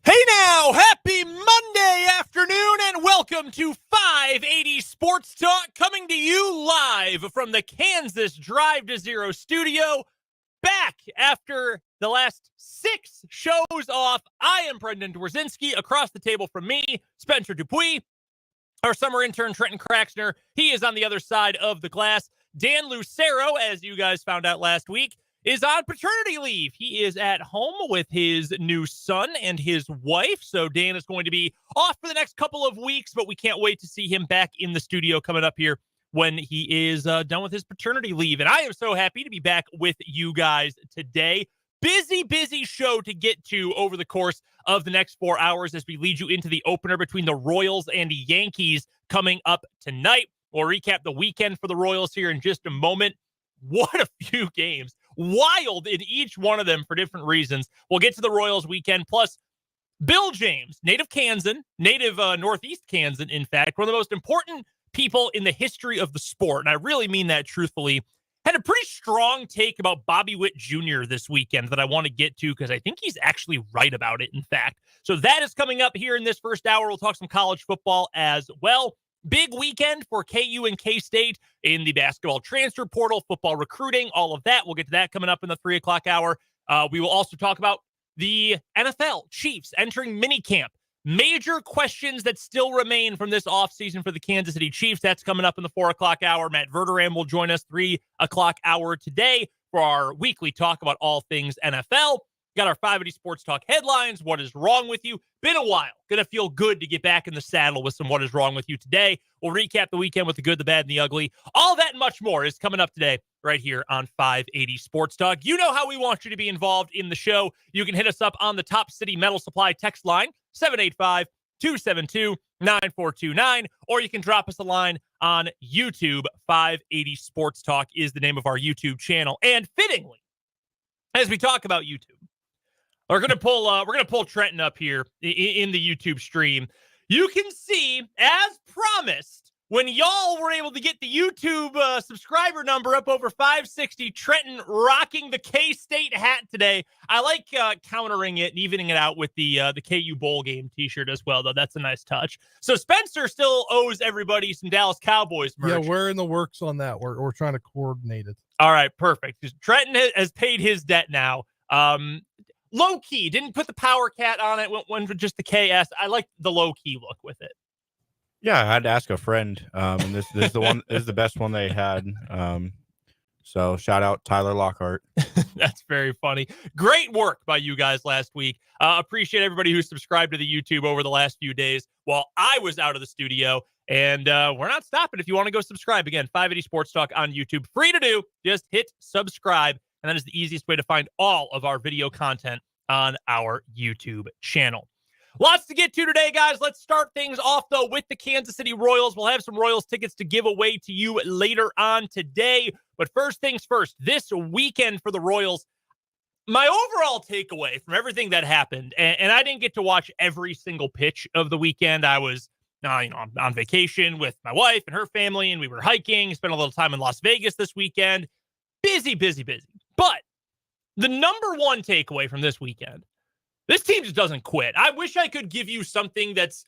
Hey now, happy Monday afternoon and welcome to 580 Sports Talk, coming to you live from the Kansas Drive to Zero studio. Back after the last 6 shows off, I am Brendan Dworzinski. Across the table from me, Spencer Dupuis, our summer intern Trenton Kraxner. He is on the other side of the glass. Dan Lucero, as you guys found out last week, is on paternity leave. He is at home with his new son and his wife. So Dan is going to be off for the next couple of weeks, but we can't wait to see him back in the studio coming up here when he is done with his paternity leave. And I am so happy to be back with you guys today. Busy show to get to over the course of the next 4 hours as we lead you into the opener between the Royals and the Yankees coming up tonight. We'll recap the weekend for the Royals here in just a moment. What a few games. Wild in each one of them for different reasons. We'll get to the Royals weekend. Plus, Bill James, native Northeast Kansan, in fact, one of the most important people in the history of the sport, and I really mean that truthfully, had a pretty strong take about Bobby Witt Jr. this weekend that I want to get to because I think he's actually right about it, in fact. So that is coming up here in this first hour. We'll talk some college football as well. Big weekend for KU and K-State in the basketball transfer portal, football recruiting, all of that. We'll get to that coming up in the 3 o'clock hour. We will also talk about the NFL Chiefs entering minicamp. Major questions that still remain from this offseason for the Kansas City Chiefs. That's coming up in the 4 o'clock hour. Matt Verderame will join us 3 o'clock hour today for our weekly talk about all things NFL. Got our 580 Sports Talk headlines. What is wrong with you? Been a while. Gonna feel good to get back in the saddle with some What is Wrong with You today. We'll recap the weekend with the good, the bad, and the ugly. All that and much more is coming up today right here on 580 Sports Talk. You know how we want you to be involved in the show. You can hit us up on the Top City Metal Supply text line, 785-272-9429, or you can drop us a line on YouTube. 580 Sports Talk is the name of our YouTube channel. And fittingly, as we talk about YouTube, we're gonna pull Trenton up here in the YouTube stream. You can see, as promised, when y'all were able to get the YouTube subscriber number up over 560, Trenton rocking the K-State hat today. I like countering it and evening it out with the KU Bowl game t-shirt as well, though. That's a nice touch. So Spencer still owes everybody some Dallas Cowboys merch. Yeah, we're in the works on that. We're trying to coordinate it. All right, perfect. Trenton has paid his debt now. Low key, didn't put the power cat on it, went with just the KS. I like the low key look with it. Yeah, I had to ask a friend. And this is the one this is the best one they had. So shout out Tyler Lockhart. That's very funny. Great work by you guys last week. Appreciate everybody who subscribed to the YouTube over the last few days while I was out of the studio. And we're not stopping. If you want to go subscribe, again, 580 Sports Talk on YouTube. Free to do. Just hit subscribe. And that is the easiest way to find all of our video content on our YouTube channel. Lots to get to today, guys. Let's start things off, though, with the Kansas City Royals. We'll have some Royals tickets to give away to you later on today. But first things first, this weekend for the Royals, my overall takeaway from everything that happened, and I didn't get to watch every single pitch of the weekend. I was on vacation with my wife and her family, and we were hiking, spent a little time in Las Vegas this weekend. Busy. But the number one takeaway from this weekend, this team just doesn't quit. I wish I could give you something that's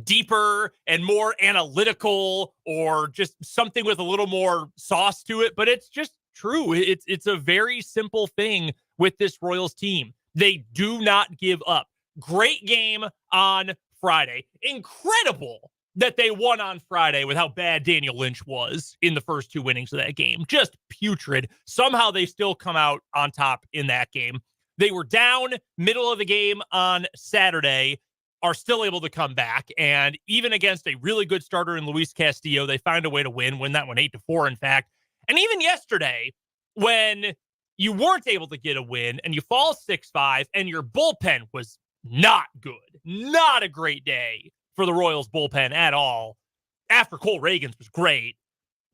deeper and more analytical or just something with a little more sauce to it, but it's just true. It's a very simple thing with this Royals team. They do not give up. Great game on Friday. Incredible that they won on Friday with how bad Daniel Lynch was in the first 2 innings of that game. Just putrid. Somehow they still come out on top in that game. They were down middle of the game on Saturday, are still able to come back. And even against a really good starter in Luis Castillo, they find a way to win that one 8-4, in fact. And even yesterday, when you weren't able to get a win and you fall 6-5 and your bullpen was not good, not a great day for the Royals bullpen at all, after Cole Reagans was great,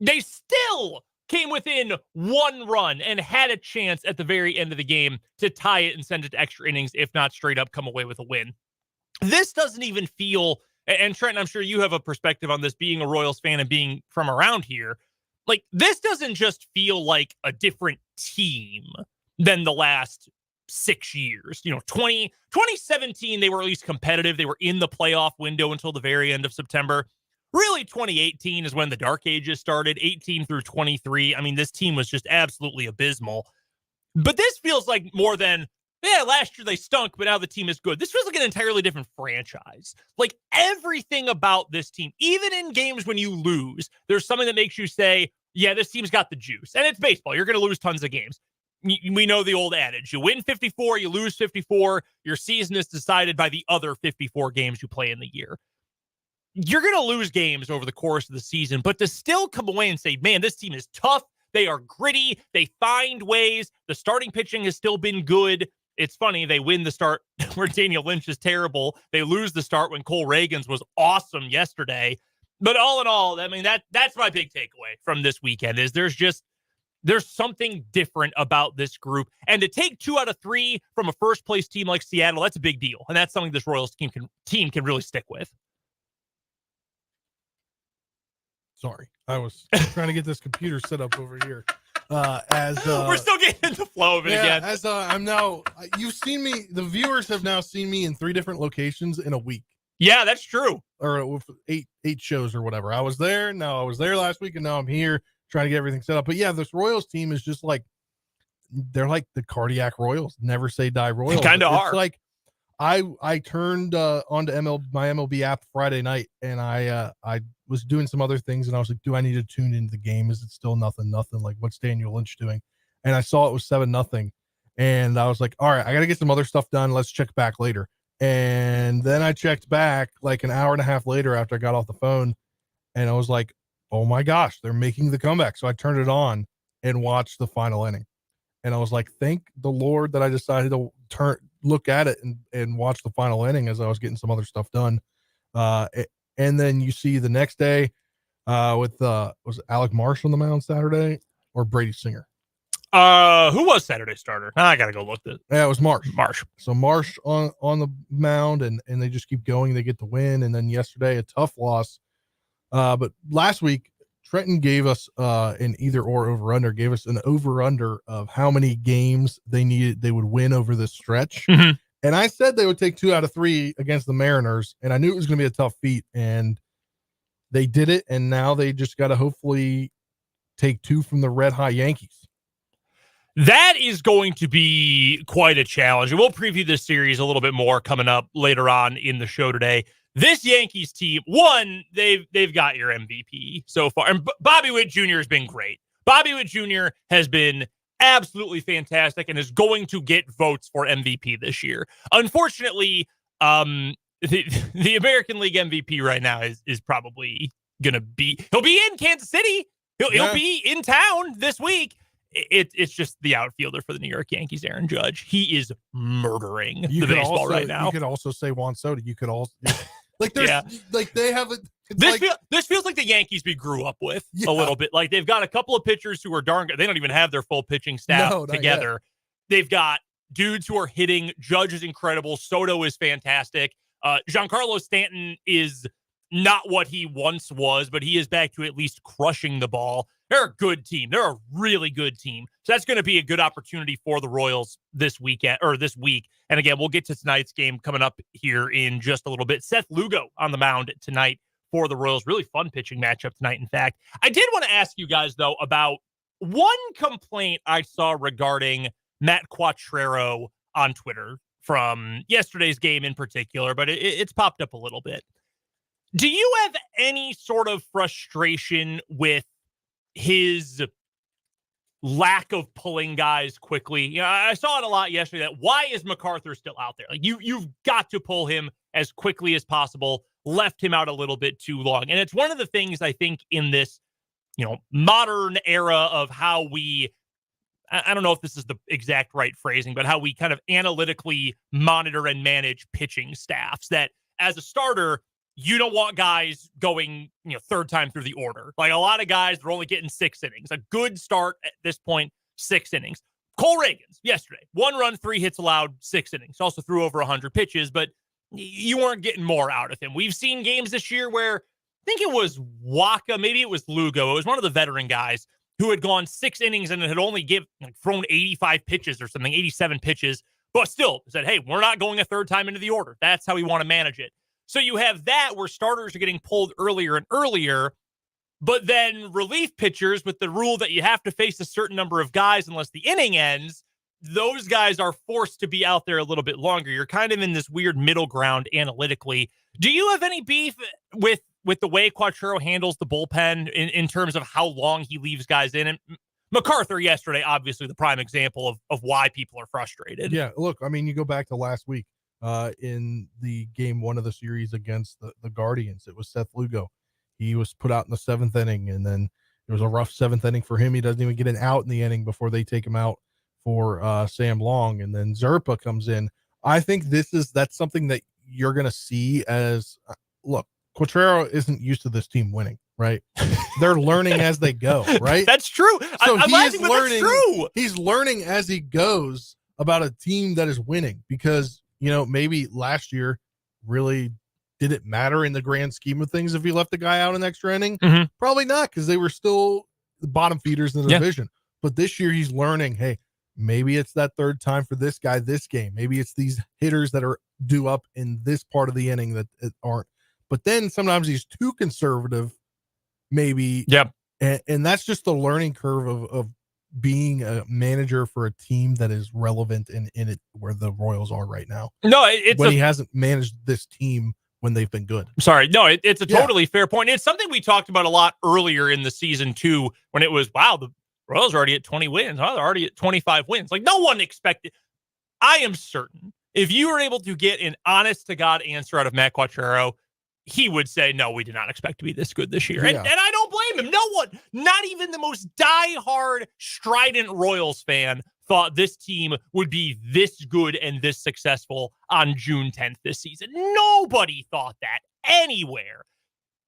they still came within 1 run and had a chance at the very end of the game to tie it and send it to extra innings, if not straight up come away with a win. This doesn't even feel, and Trent, I'm sure you have a perspective on this being a Royals fan and being from around here, like this doesn't just feel like a different team than the last 6 years. 2017, they were at least competitive. They were in the playoff window until the very end of September. Really, 2018 is when the dark ages started, 18 through 23. I mean, this team was just absolutely abysmal. But this feels like more than, last year they stunk, but now the team is good. This feels like an entirely different franchise. Like everything about this team, even in games when you lose, there's something that makes you say, yeah, this team's got the juice. And it's baseball. You're going to lose tons of games. We know the old adage. You win 54, you lose 54. Your season is decided by the other 54 games you play in the year. You're going to lose games over the course of the season, but to still come away and say, man, this team is tough. They are gritty. They find ways. The starting pitching has still been good. It's funny. They win the start where Daniel Lynch is terrible. They lose the start when Cole Reagans was awesome yesterday. But all in all, I mean, that's my big takeaway from this weekend is there's something different about this group. And to take 2 out of 3 from a first place team like Seattle, that's a big deal. And that's something this Royals team can really stick with. Sorry, I was trying to get this computer set up over here. We're still getting in the flow of it again. As I'm now, you've seen me. The viewers have now seen me in 3 different locations in a week. Yeah, that's true. Or 8 shows or whatever. I was there. Now I was there last week, and now I'm here trying to get everything set up. But yeah, this Royals team is just like they're like the cardiac Royals. Never say die Royals. Kind of are. Like I turned onto my MLB app Friday night, and I was doing some other things, and I was like, do I need to tune into the game? Is it still nothing? Like, what's Daniel Lynch doing? And I saw it was 7-0, and I was like, all right, I got to get some other stuff done. Let's check back later. And then I checked back like an hour and a half later after I got off the phone, and I was like, oh my gosh, they're making the comeback. So I turned it on and watched the final inning. And I was like, thank the Lord that I decided to look at it and watch the final inning as I was getting some other stuff done. And then you see the next day was Alec Marsh on the mound Saturday or Brady Singer? Who was Saturday starter? I got to go look at it. Yeah, it was Marsh. So Marsh on the mound, and they just keep going. They get the win. And then yesterday, a tough loss. But last week, Trenton gave us an either or over under, gave us an over under of how many games they would win over this stretch. Mm-hmm. And I said they would take 2 out of 3 against the Mariners, and I knew it was going to be a tough feat, and they did it. And now they just got to hopefully take 2 from the red hot Yankees. That is going to be quite a challenge. And we'll preview this series a little bit more coming up later on in the show today. This Yankees team, they've got your MVP so far. And Bobby Witt Jr. has been great. Bobby Witt Jr. has been absolutely fantastic and is going to get votes for MVP this year. Unfortunately, the American League MVP right now is probably going to be, he'll be in Kansas City. He'll be in town this week. It's just the outfielder for the New York Yankees, Aaron Judge. He is murdering the baseball right now. You could also say Juan Soto. You could also like there's like they have a. This feels like the Yankees we grew up with a little bit. Like they've got a couple of pitchers who are darn good. They don't even have their full pitching staff together. They've got dudes who are hitting. Judge is incredible. Soto is fantastic. Giancarlo Stanton is not what he once was, but he is back to at least crushing the ball. They're a good team. They're a really good team. So that's going to be a good opportunity for the Royals this weekend or this week. And again, we'll get to tonight's game coming up here in just a little bit. Seth Lugo on the mound tonight for the Royals. Really fun pitching matchup tonight, in fact. I did want to ask you guys, though, about one complaint I saw regarding Matt Quattrero on Twitter from yesterday's game in particular, but it's popped up a little bit. Do you have any sort of frustration with his lack of pulling guys quickly? You know, I saw it a lot yesterday that why is MacArthur still out there? Like you've got to pull him as quickly as possible. Left him out a little bit too long. And it's one of the things I think in this, modern era of how we, I don't know if this is the exact right phrasing, but how we kind of analytically monitor and manage pitching staffs, that as a starter, you don't want guys going, third time through the order. Like a lot of guys, they're only getting 6 innings. A good start at this point, 6 innings. Cole Reagans yesterday, 1 run, 3 hits allowed, 6 innings. Also threw over 100 pitches, but you weren't getting more out of him. We've seen games this year where I think it was Waka, maybe it was Lugo. It was one of the veteran guys who had gone 6 innings and had only thrown 85 pitches or something, 87 pitches, but still said, hey, we're not going a third time into the order. That's how we want to manage it. So you have that where starters are getting pulled earlier and earlier, but then relief pitchers, with the rule that you have to face a certain number of guys unless the inning ends, those guys are forced to be out there a little bit longer. You're kind of in this weird middle ground analytically. Do you have any beef with the way Quatraro handles the bullpen in terms of how long he leaves guys in? And MacArthur yesterday, obviously the prime example of why people are frustrated. Yeah, look, I mean, you go back to last week in the game 1 of the series against the Guardians. It was Seth Lugo. He was put out in the 7th inning, and then it was a rough 7th inning for him. He doesn't even get an out in the inning before they take him out for Sam Long, and then Zerpa comes in. I think that's something that you're going to see as look, Quatraro isn't used to this team winning, right? They're learning as they go, right? That's true. So I'm laughing, but learning. that's true. He's learning as he goes about a team that is winning, because maybe last year really didn't matter in the grand scheme of things if he left the guy out in extra inning. Mm-hmm. Probably not, because they were still the bottom feeders in the division. But this year he's learning, hey, maybe it's that third time for this guy this game. Maybe it's these hitters that are due up in this part of the inning that aren't. But then sometimes he's too conservative, maybe. Yep. And that's just the learning curve of being a manager for a team that is relevant in it where the Royals are right now. No, it's when he hasn't managed this team when they've been good. Sorry. No, it's a totally fair point. It's something we talked about a lot earlier in the season too, when it was, wow, the Royals are already at 20 wins. They're already at 25 wins. Like, no one expected. I am certain if you were able to get an honest to God answer out of Matt Quatraro, he would say, no, we did not expect to be this good this year. Yeah. And I don't blame him. No one, not even the most diehard, strident Royals fan, thought this team would be this good and this successful on June 10th this season. Nobody thought that anywhere.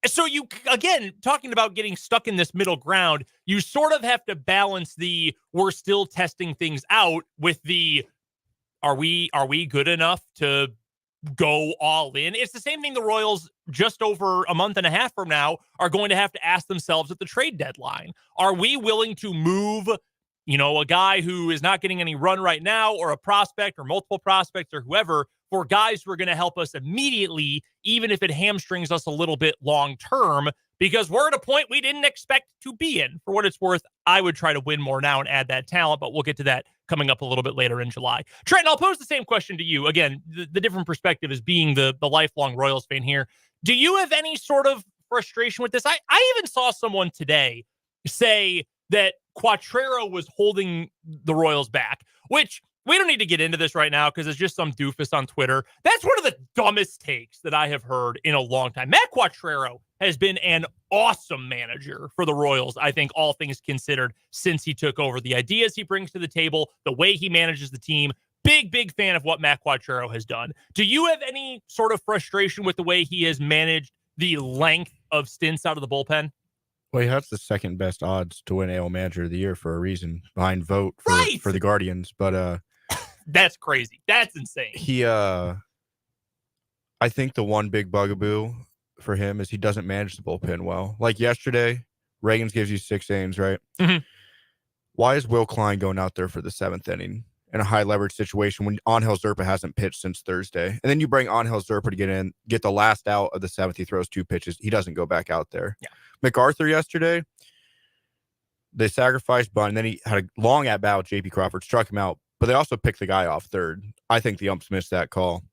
So you, again, talking about getting stuck in this middle ground, you sort of have to balance the we're still testing things out with the are we good enough to go all in? It's the same thing the Royals just over a month and a half from now are going to have to ask themselves at the trade deadline. Are we willing to move, a guy who is not getting any run right now, or a prospect or multiple prospects or whoever, for guys who are going to help us immediately, even if it hamstrings us a little bit long term, because we're at a point we didn't expect to be in. For what it's worth, I would try to win more now and add that talent, but we'll get to that coming up a little bit later in July. Trent, I'll pose the same question to you. Again, the different perspective is being the lifelong Royals fan here. Do you have any sort of frustration with this? I even saw someone today say that Quatraro was holding the Royals back, which we don't need to get into this right now because it's just some doofus on Twitter. That's one of the dumbest takes that I have heard in a long time. Matt Quatraro has been an awesome manager for the Royals, I think, all things considered, since he took over. The ideas he brings to the table, the way he manages the team, big fan of what Matt Quatraro has done. Do you have any sort of frustration with the way he has managed the length of stints out of the bullpen? Well, he has the second best odds to win AL Manager of the Year for a reason, behind vote for the Guardians. But that's crazy. That's insane. He, I think the one big bugaboo for him is he doesn't manage the bullpen well. Like yesterday, Reagan's gives you 6 innings, right? Mm-hmm. Why is Will Klein going out there for the 7th inning in a high leverage situation when Angel Zerpa hasn't pitched since Thursday? And then you bring Angel Zerpa to get the last out of the 7th. He throws 2 pitches. He doesn't go back out there. Yeah. MacArthur yesterday, they sacrificed bunt, and then he had a long at bat with JP Crawford, struck him out, but they also picked the guy off third. I think the umps missed that call.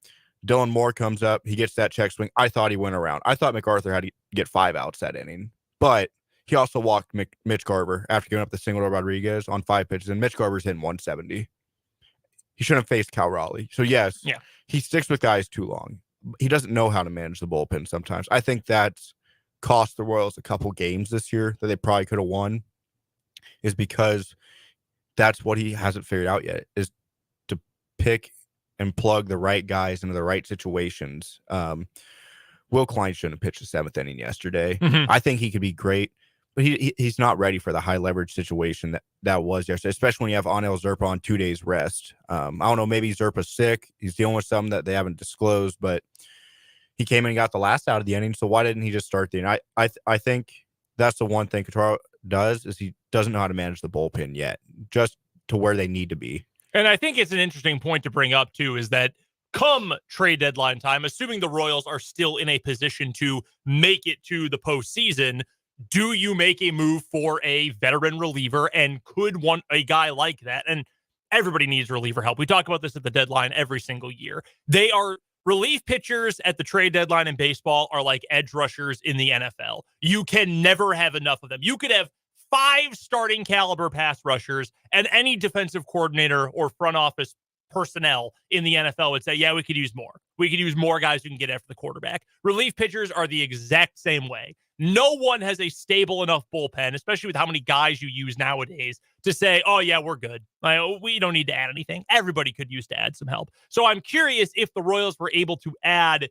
Dylan Moore comes up. He gets that check swing. I thought he went around. I thought MacArthur had to get 5 outs that inning, but he also walked Mitch Garver after giving up the single to Rodriguez on 5 pitches, and Mitch Garver's hitting 170. He shouldn't have faced Cal Raleigh. So, yes, he sticks with guys too long. He doesn't know how to manage the bullpen sometimes. I think that's cost the Royals a couple games this year that they probably could have won, is because that's what he hasn't figured out yet, is to pick and plug the right guys into the right situations. Will Klein shouldn't have pitched the 7th inning yesterday. Mm-hmm. I think he could be great, but he's not ready for the high leverage situation that was yesterday, especially when you have Angel Zerpa on 2 days rest. I don't know, maybe Zerpa's sick. He's dealing with something that they haven't disclosed, but he came in and got the last out of the inning. So why didn't he just start the inning? I think that's the one thing Quatraro does, is he doesn't know how to manage the bullpen yet, just to where they need to be. And I think it's an interesting point to bring up, too, is that come trade deadline time, assuming the Royals are still in a position to make it to the postseason, do you make a move for a veteran reliever? And could want a guy like that? And everybody needs reliever help. We talk about this at the deadline every single year. They are relief pitchers at the trade deadline in baseball are like edge rushers in the NFL. You can never have enough of them. You could have 5 starting caliber pass rushers, and any defensive coordinator or front office personnel in the NFL would say, yeah, we could use more. We could use more guys who can get after the quarterback. Relief pitchers are the exact same way. No one has a stable enough bullpen, especially with how many guys you use nowadays, to say, oh, yeah, we're good. We don't need to add anything. Everybody could use to add some help. So I'm curious if the Royals were able to add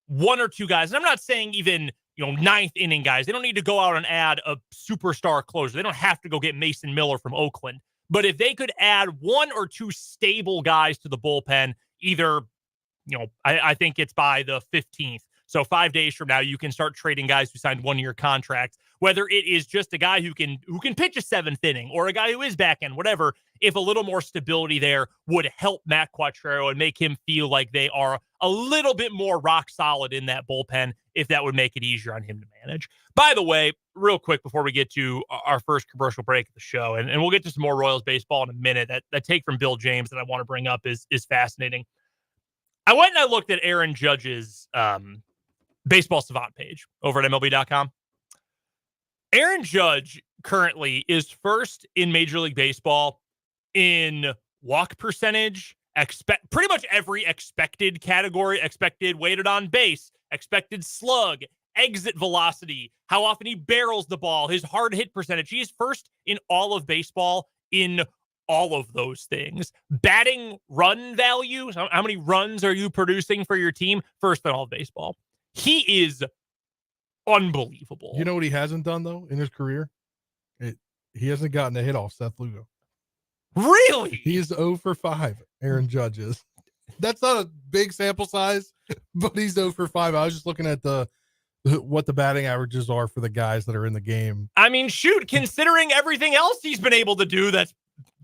1 or 2 guys. And I'm not saying even, ninth inning guys. They don't need to go out and add a superstar closer. They don't have to go get Mason Miller from Oakland. But if they could add 1 or 2 stable guys to the bullpen, either, I think it's by the 15th. So 5 days from now, you can start trading guys who signed 1-year contracts, whether it is just a guy who can pitch a 7th inning or a guy who is back end, whatever. If a little more stability there would help Matt Quatrero and make him feel like they are a little bit more rock solid in that bullpen, if that would make it easier on him to manage. By the way, real quick before we get to our first commercial break of the show, and we'll get to some more Royals baseball in a minute, that take from Bill James that I want to bring up is fascinating. I went and I looked at Aaron Judge's baseball savant page over at MLB.com. Aaron Judge currently is first in Major League Baseball in walk percentage, pretty much every expected category, expected weighted on base, expected slug, exit velocity, how often he barrels the ball, his hard hit percentage. He is first in all of baseball in all of those things. Batting run value, how many runs are you producing for your team? First in all of baseball. He is unbelievable. You know what he hasn't done, though, in his career? He hasn't gotten a hit off Seth Lugo. Really? He's 0 for 5, Aaron Judge is. That's not a big sample size, but he's 0 for 5. I was just looking at what the batting averages are for the guys that are in the game. I mean, shoot, considering everything else he's been able to do, that's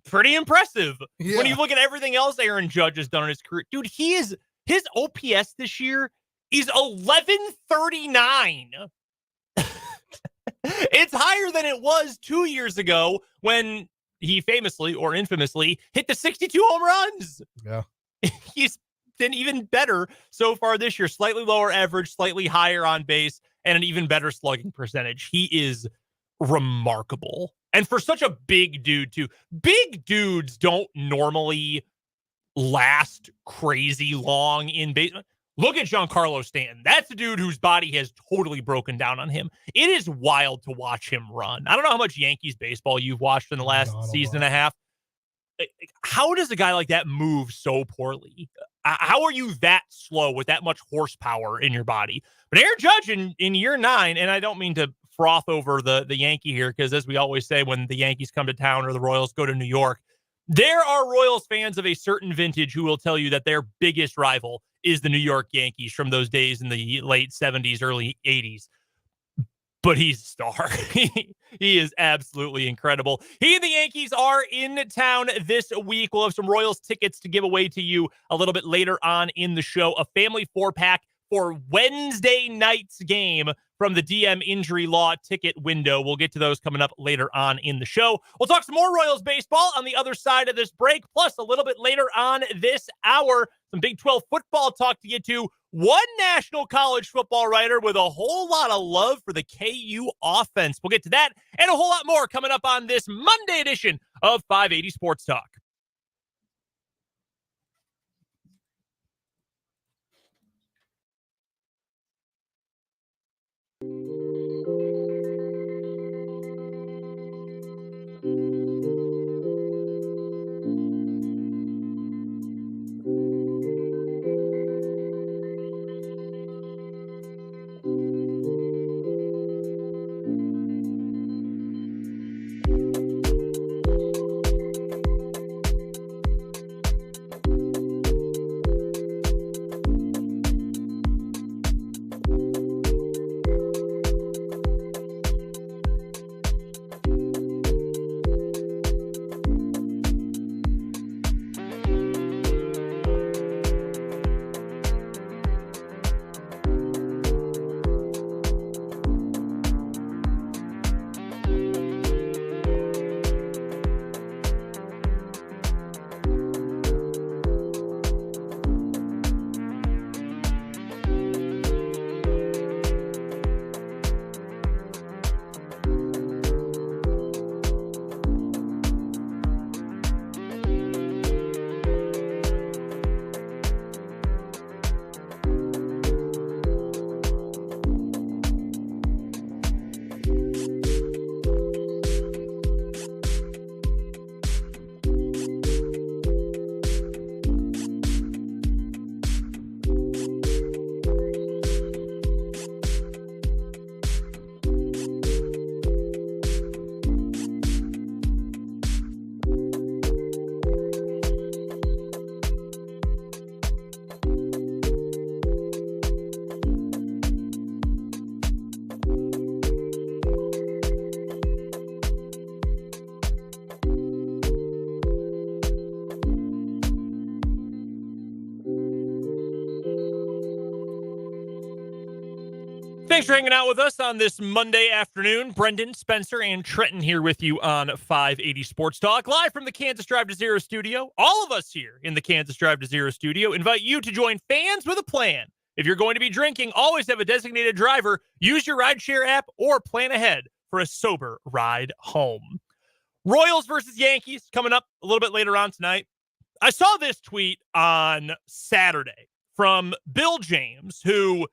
pretty impressive. Yeah. When you look at everything else Aaron Judge has done in his career, dude, his OPS this year is 1139. It's higher than it was 2 years ago when he famously or infamously hit the 62 home runs. Yeah. He's been even better so far this year. Slightly lower average, slightly higher on base, and an even better slugging percentage. He is remarkable. And for such a big dude, too. Big dudes don't normally last crazy long in baseball. Look at Giancarlo Stanton. That's a dude whose body has totally broken down on him. It is wild to watch him run. I don't know how much Yankees baseball you've watched in the last season and a half. How does a guy like that move so poorly? How are you that slow with that much horsepower in your body? But Aaron Judge in year 9, and I don't mean to froth over the Yankee here, because as we always say, when the Yankees come to town or the Royals go to New York, there are Royals fans of a certain vintage who will tell you that their biggest rival is the New York Yankees from those days in the late 70s, early 80s. But he's a star. He is absolutely incredible. He and the Yankees are in town this week. We'll have some Royals tickets to give away to you a little bit later on in the show. A family 4-pack for Wednesday night's game from the DM Injury Law ticket window. We'll get to those coming up later on in the show. We'll talk some more Royals baseball on the other side of this break, plus a little bit later on this hour, some Big 12 football talk to get to. One national college football writer with a whole lot of love for the KU offense. We'll get to that and a whole lot more coming up on this Monday edition of 580 Sports Talk. Thanks for hanging out with us on this Monday afternoon. Brendan, Spencer, and Trenton here with you on 580 Sports Talk, live from the Kansas Drive to Zero studio. All of us here in the Kansas Drive to Zero studio invite you to join Fans with a Plan. If you're going to be drinking, always have a designated driver, use your rideshare app, or plan ahead for a sober ride home. Royals versus Yankees coming up a little bit later on tonight. I saw this tweet on Saturday from Bill James, who,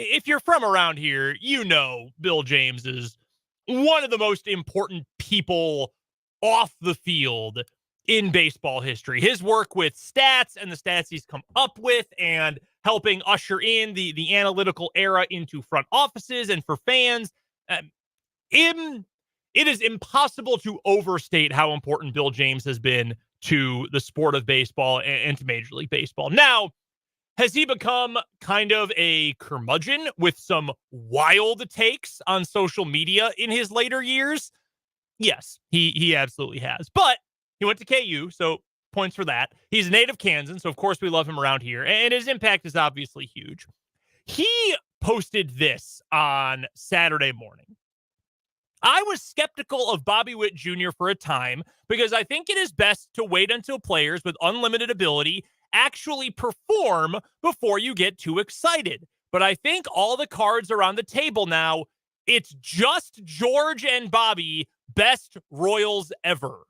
if you're from around here, you know Bill James is one of the most important people off the field in baseball history. His work with stats and the stats he's come up with and helping usher in the analytical era into front offices and for fans. It is impossible to overstate how important Bill James has been to the sport of baseball and to Major League Baseball. Now, has he become kind of a curmudgeon with some wild takes on social media in his later years? Yes, he absolutely has. But he went to KU, so points for that. He's a native Kansan, so of course we love him around here. And his impact is obviously huge. He posted this on Saturday morning. I was skeptical of Bobby Witt Jr. for a time because I think it is best to wait until players with unlimited ability actually perform before you get too excited. But I think all the cards are on the table now. It's just George and Bobby, best Royals ever.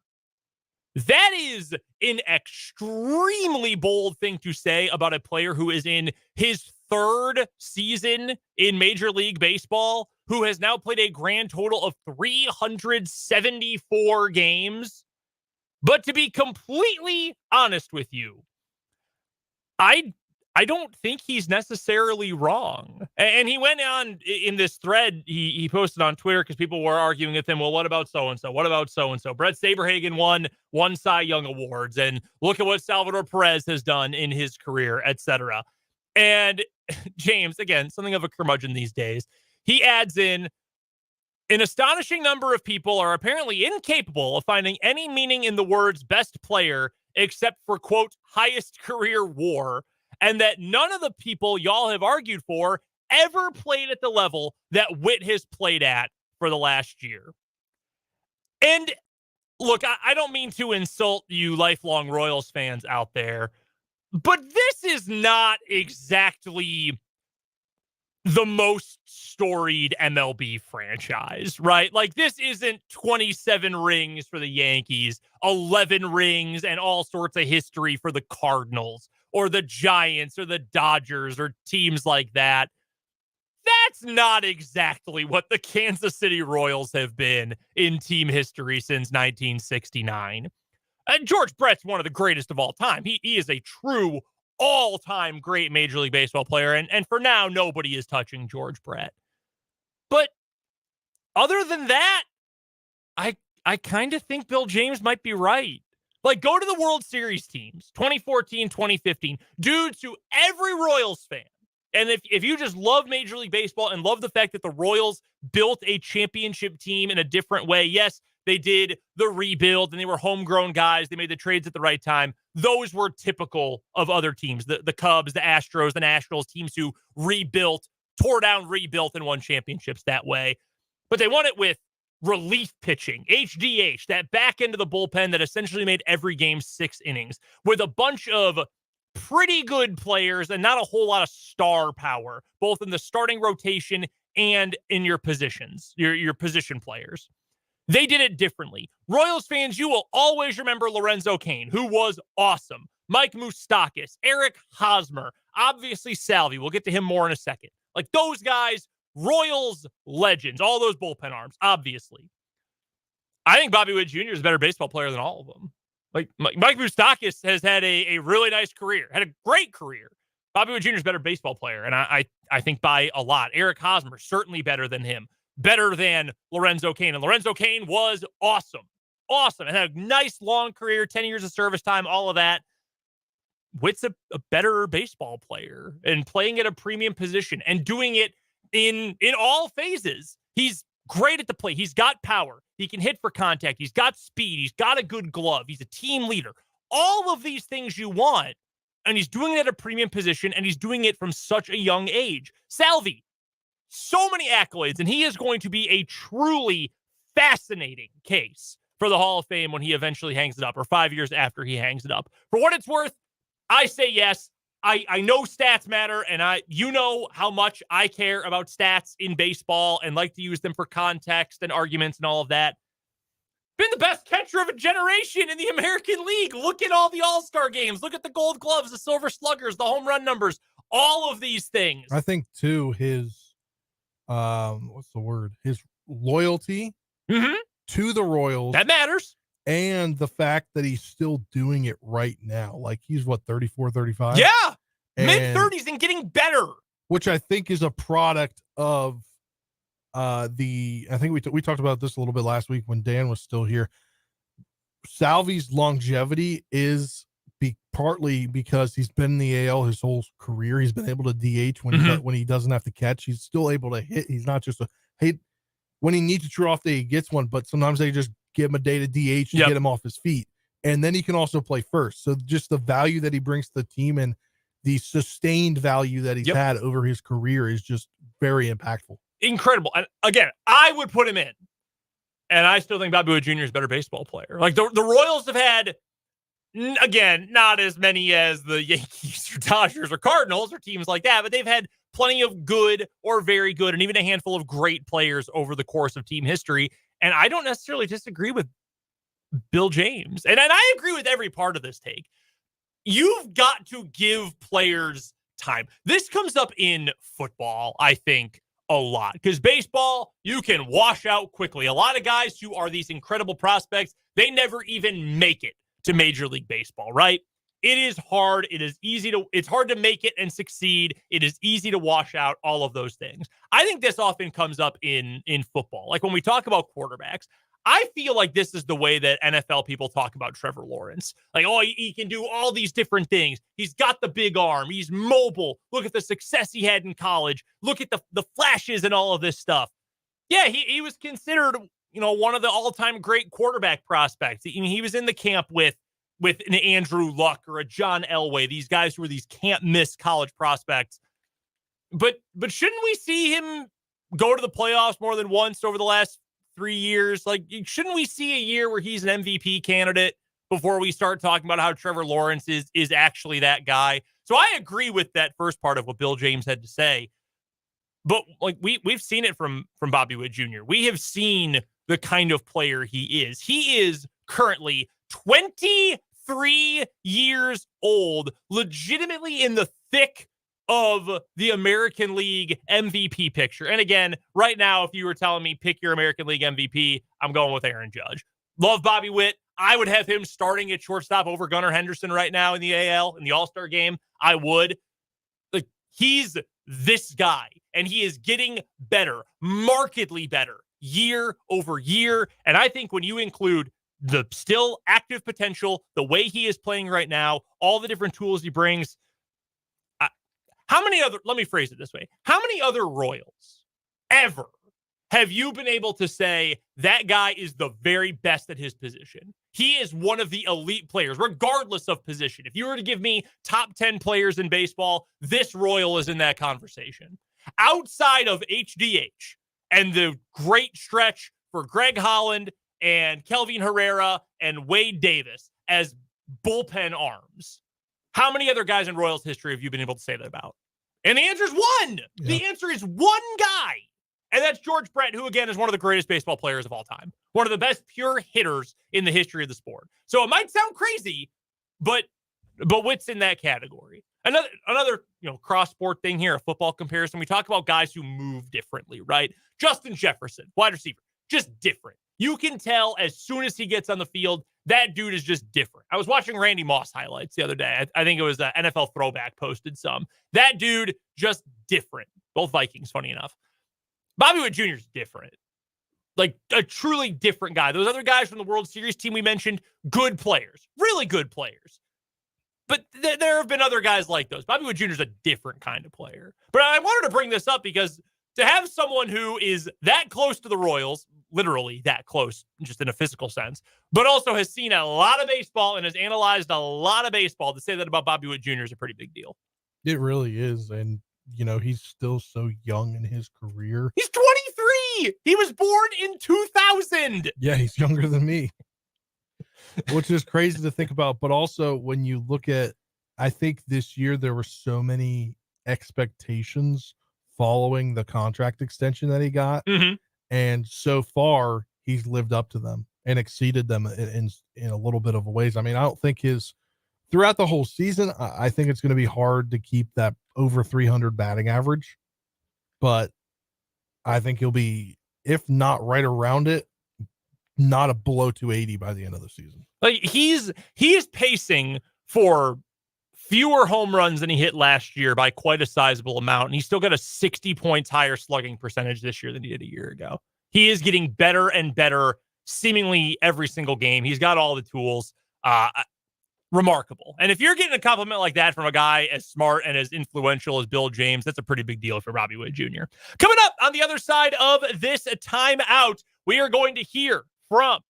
That is an extremely bold thing to say about a player who is in his third season in Major League Baseball, who has now played a grand total of 374 games. But to be completely honest with you, I don't think he's necessarily wrong. And he went on in this thread he posted on Twitter because people were arguing with him. Well, what about so-and-so? What about so-and-so? Brett Saberhagen won 1 Cy Young Awards. And look at what Salvador Perez has done in his career, etc. And James, again, something of a curmudgeon these days, he adds in, an astonishing number of people are apparently incapable of finding any meaning in the words best player except for, quote, highest career WAR, and that none of the people y'all have argued for ever played at the level that Witt has played at for the last year. And look, I don't mean to insult you lifelong Royals fans out there, but this is not exactly the most storied MLB franchise, right? Like, this isn't 27 rings for the Yankees, 11 rings, and all sorts of history for the Cardinals or the Giants or the Dodgers or teams like that. That's not exactly what the Kansas City Royals have been in team history since 1969. And George Brett's one of the greatest of all time. He is a true all-time great Major League Baseball player, and for now, nobody is touching George Brett. But other than that, I kind of think Bill James might be right. Like, go to the World Series teams, 2014, 2015. Dudes who every Royals fan, and if you just love Major League Baseball and love the fact that the Royals built a championship team in a different way, yes, they did the rebuild and they were homegrown guys. They made the trades at the right time. Those were typical of other teams, the Cubs, the Astros, the Nationals, teams who rebuilt, tore down, rebuilt, and won championships that way. But they won it with relief pitching, HDH, that back end of the bullpen that essentially made every game 6 innings with a bunch of pretty good players and not a whole lot of star power, both in the starting rotation and in your positions, your position players. They did it differently. Royals fans, you will always remember Lorenzo Cain, who was awesome. Mike Moustakas, Eric Hosmer, obviously Salvi. We'll get to him more in a second. Like, those guys, Royals legends, all those bullpen arms, obviously. I think Bobby Witt Jr. is a better baseball player than all of them. Like, Mike Moustakas has had a really nice career, had a great career. Bobby Witt Jr. is a better baseball player, and I think by a lot. Eric Hosmer, certainly better than him. Better than Lorenzo Cain. And Lorenzo Cain was awesome. Awesome. And had a nice long career, 10 years of service time, all of that. Witt's a better baseball player and playing at a premium position and doing it in all phases. He's great at the plate. He's got power. He can hit for contact. He's got speed. He's got a good glove. He's a team leader. All of these things you want. And he's doing it at a premium position, and he's doing it from such a young age. Salvi, so many accolades, and he is going to be a truly fascinating case for the Hall of Fame when he eventually hangs it up, or 5 years after he hangs it up. For what it's worth, I say yes. I know stats matter, and you know how much I care about stats in baseball and like to use them for context and arguments and all of that. Been the best catcher of a generation in the American League. Look at all the All-Star games. Look at the Gold Gloves, the Silver Sluggers, the home run numbers, all of these things. I think too, his what's the word? His loyalty to the Royals. That matters. And the fact that he's still doing it right now. Like, he's what, 34, 35? Yeah. Mid-30s and getting better. Which I think is a product of I think we talked about this a little bit last week when Dan was still here. Salvi's longevity is partly because he's been in the AL his whole career. He's been able to DH when he doesn't have to catch. He's still able to hit. He's not just when he needs a true off day, he gets one, but sometimes they just give him a day to DH to get him off his feet. And then he can also play first. So just the value that he brings to the team and the sustained value that he's had over his career is just very impactful. Incredible. And again, I would put him in. And I still think Bobby Witt Jr. is a better baseball player. Like the Royals have had, again, not as many as the Yankees or Dodgers or Cardinals or teams like that, but they've had plenty of good or very good and even a handful of great players over the course of team history. And I don't necessarily disagree with Bill James. And I agree with every part of this take. You've got to give players time. This comes up in football, I think, a lot. Because baseball, you can wash out quickly. A lot of guys who are these incredible prospects, they never even make it to Major League Baseball, right? It is hard. It's hard to make it and succeed. It is easy to wash out, all of those things. I think this often comes up in football. Like when we talk about quarterbacks, I feel like this is the way that NFL people talk about Trevor Lawrence. Like, oh, he can do all these different things. He's got the big arm. He's mobile. Look at the success he had in college. Look at the flashes and all of this stuff. Yeah, he was considered, one of the all-time great quarterback prospects. He was in the camp with an Andrew Luck or a John Elway, these guys who were these can't-miss college prospects. But shouldn't we see him go to the playoffs more than once over the last 3 years? Like, shouldn't we see a year where he's an MVP candidate before we start talking about how Trevor Lawrence is actually that guy? So I agree with that first part of what Bill James had to say. But like we've seen it from Bobby Witt Jr. We have seen the kind of player he is. He is currently 23 years old, legitimately in the thick of the American League MVP picture. And again, right now, if you were telling me pick your American League MVP, I'm going with Aaron Judge. Love Bobby Witt. I would have him starting at shortstop over Gunnar Henderson right now in the AL, in the All-Star game. I would. Like, he's this guy, and he is getting better, markedly better, year over year. And I think when you include the still active potential, the way he is playing right now, all the different tools he brings, let me phrase it this way. How many other Royals ever have you been able to say that guy is the very best at his position? He is one of the elite players, regardless of position. If you were to give me top 10 players in baseball, this Royal is in that conversation. Outside of HDH and the great stretch for Greg Holland and Kelvin Herrera and Wade Davis as bullpen arms, how many other guys in Royals history have you been able to say that about? And the answer is one. Yeah. The answer is one guy. And that's George Brett, who, again, is one of the greatest baseball players of all time. One of the best pure hitters in the history of the sport. So it might sound crazy, but Witt's in that category. Another cross-sport thing here, a football comparison. We talk about guys who move differently, right? Justin Jefferson, wide receiver, just different. You can tell as soon as he gets on the field, that dude is just different. I was watching Randy Moss highlights the other day. I think it was NFL Throwback posted some. That dude, just different. Both Vikings, funny enough. Bobby Witt Jr. is different. Like a truly different guy. Those other guys from the World Series team we mentioned, good players, really good players. But there have been other guys like those. Bobby Witt Jr. is a different kind of player. But I wanted to bring this up because to have someone who is that close to the Royals, literally that close, just in a physical sense, but also has seen a lot of baseball and has analyzed a lot of baseball, to say that about Bobby Witt Jr. is a pretty big deal. It really is. And he's still so young in his career. He's 23. He was born in 2000. Yeah, he's younger than me, which is crazy to think about. But also, when you look at, I think this year there were so many expectations following the contract extension that he got. Mm-hmm. And so far, he's lived up to them and exceeded them in a little bit of a ways. I mean, I don't think throughout the whole season, I think it's going to be hard to keep that over 300 batting average, but I think he'll be, if not right around it, not a below 280 by the end of the season. Like he is pacing for fewer home runs than he hit last year by quite a sizable amount. And he's still got a 60 points higher slugging percentage this year than he did a year ago. He is getting better and better seemingly every single game. He's got all the tools. Remarkable. And if you're getting a compliment like that from a guy as smart and as influential as Bill James, that's a pretty big deal for Robbie Wood Jr. Coming up on the other side of this timeout, we are going to hear from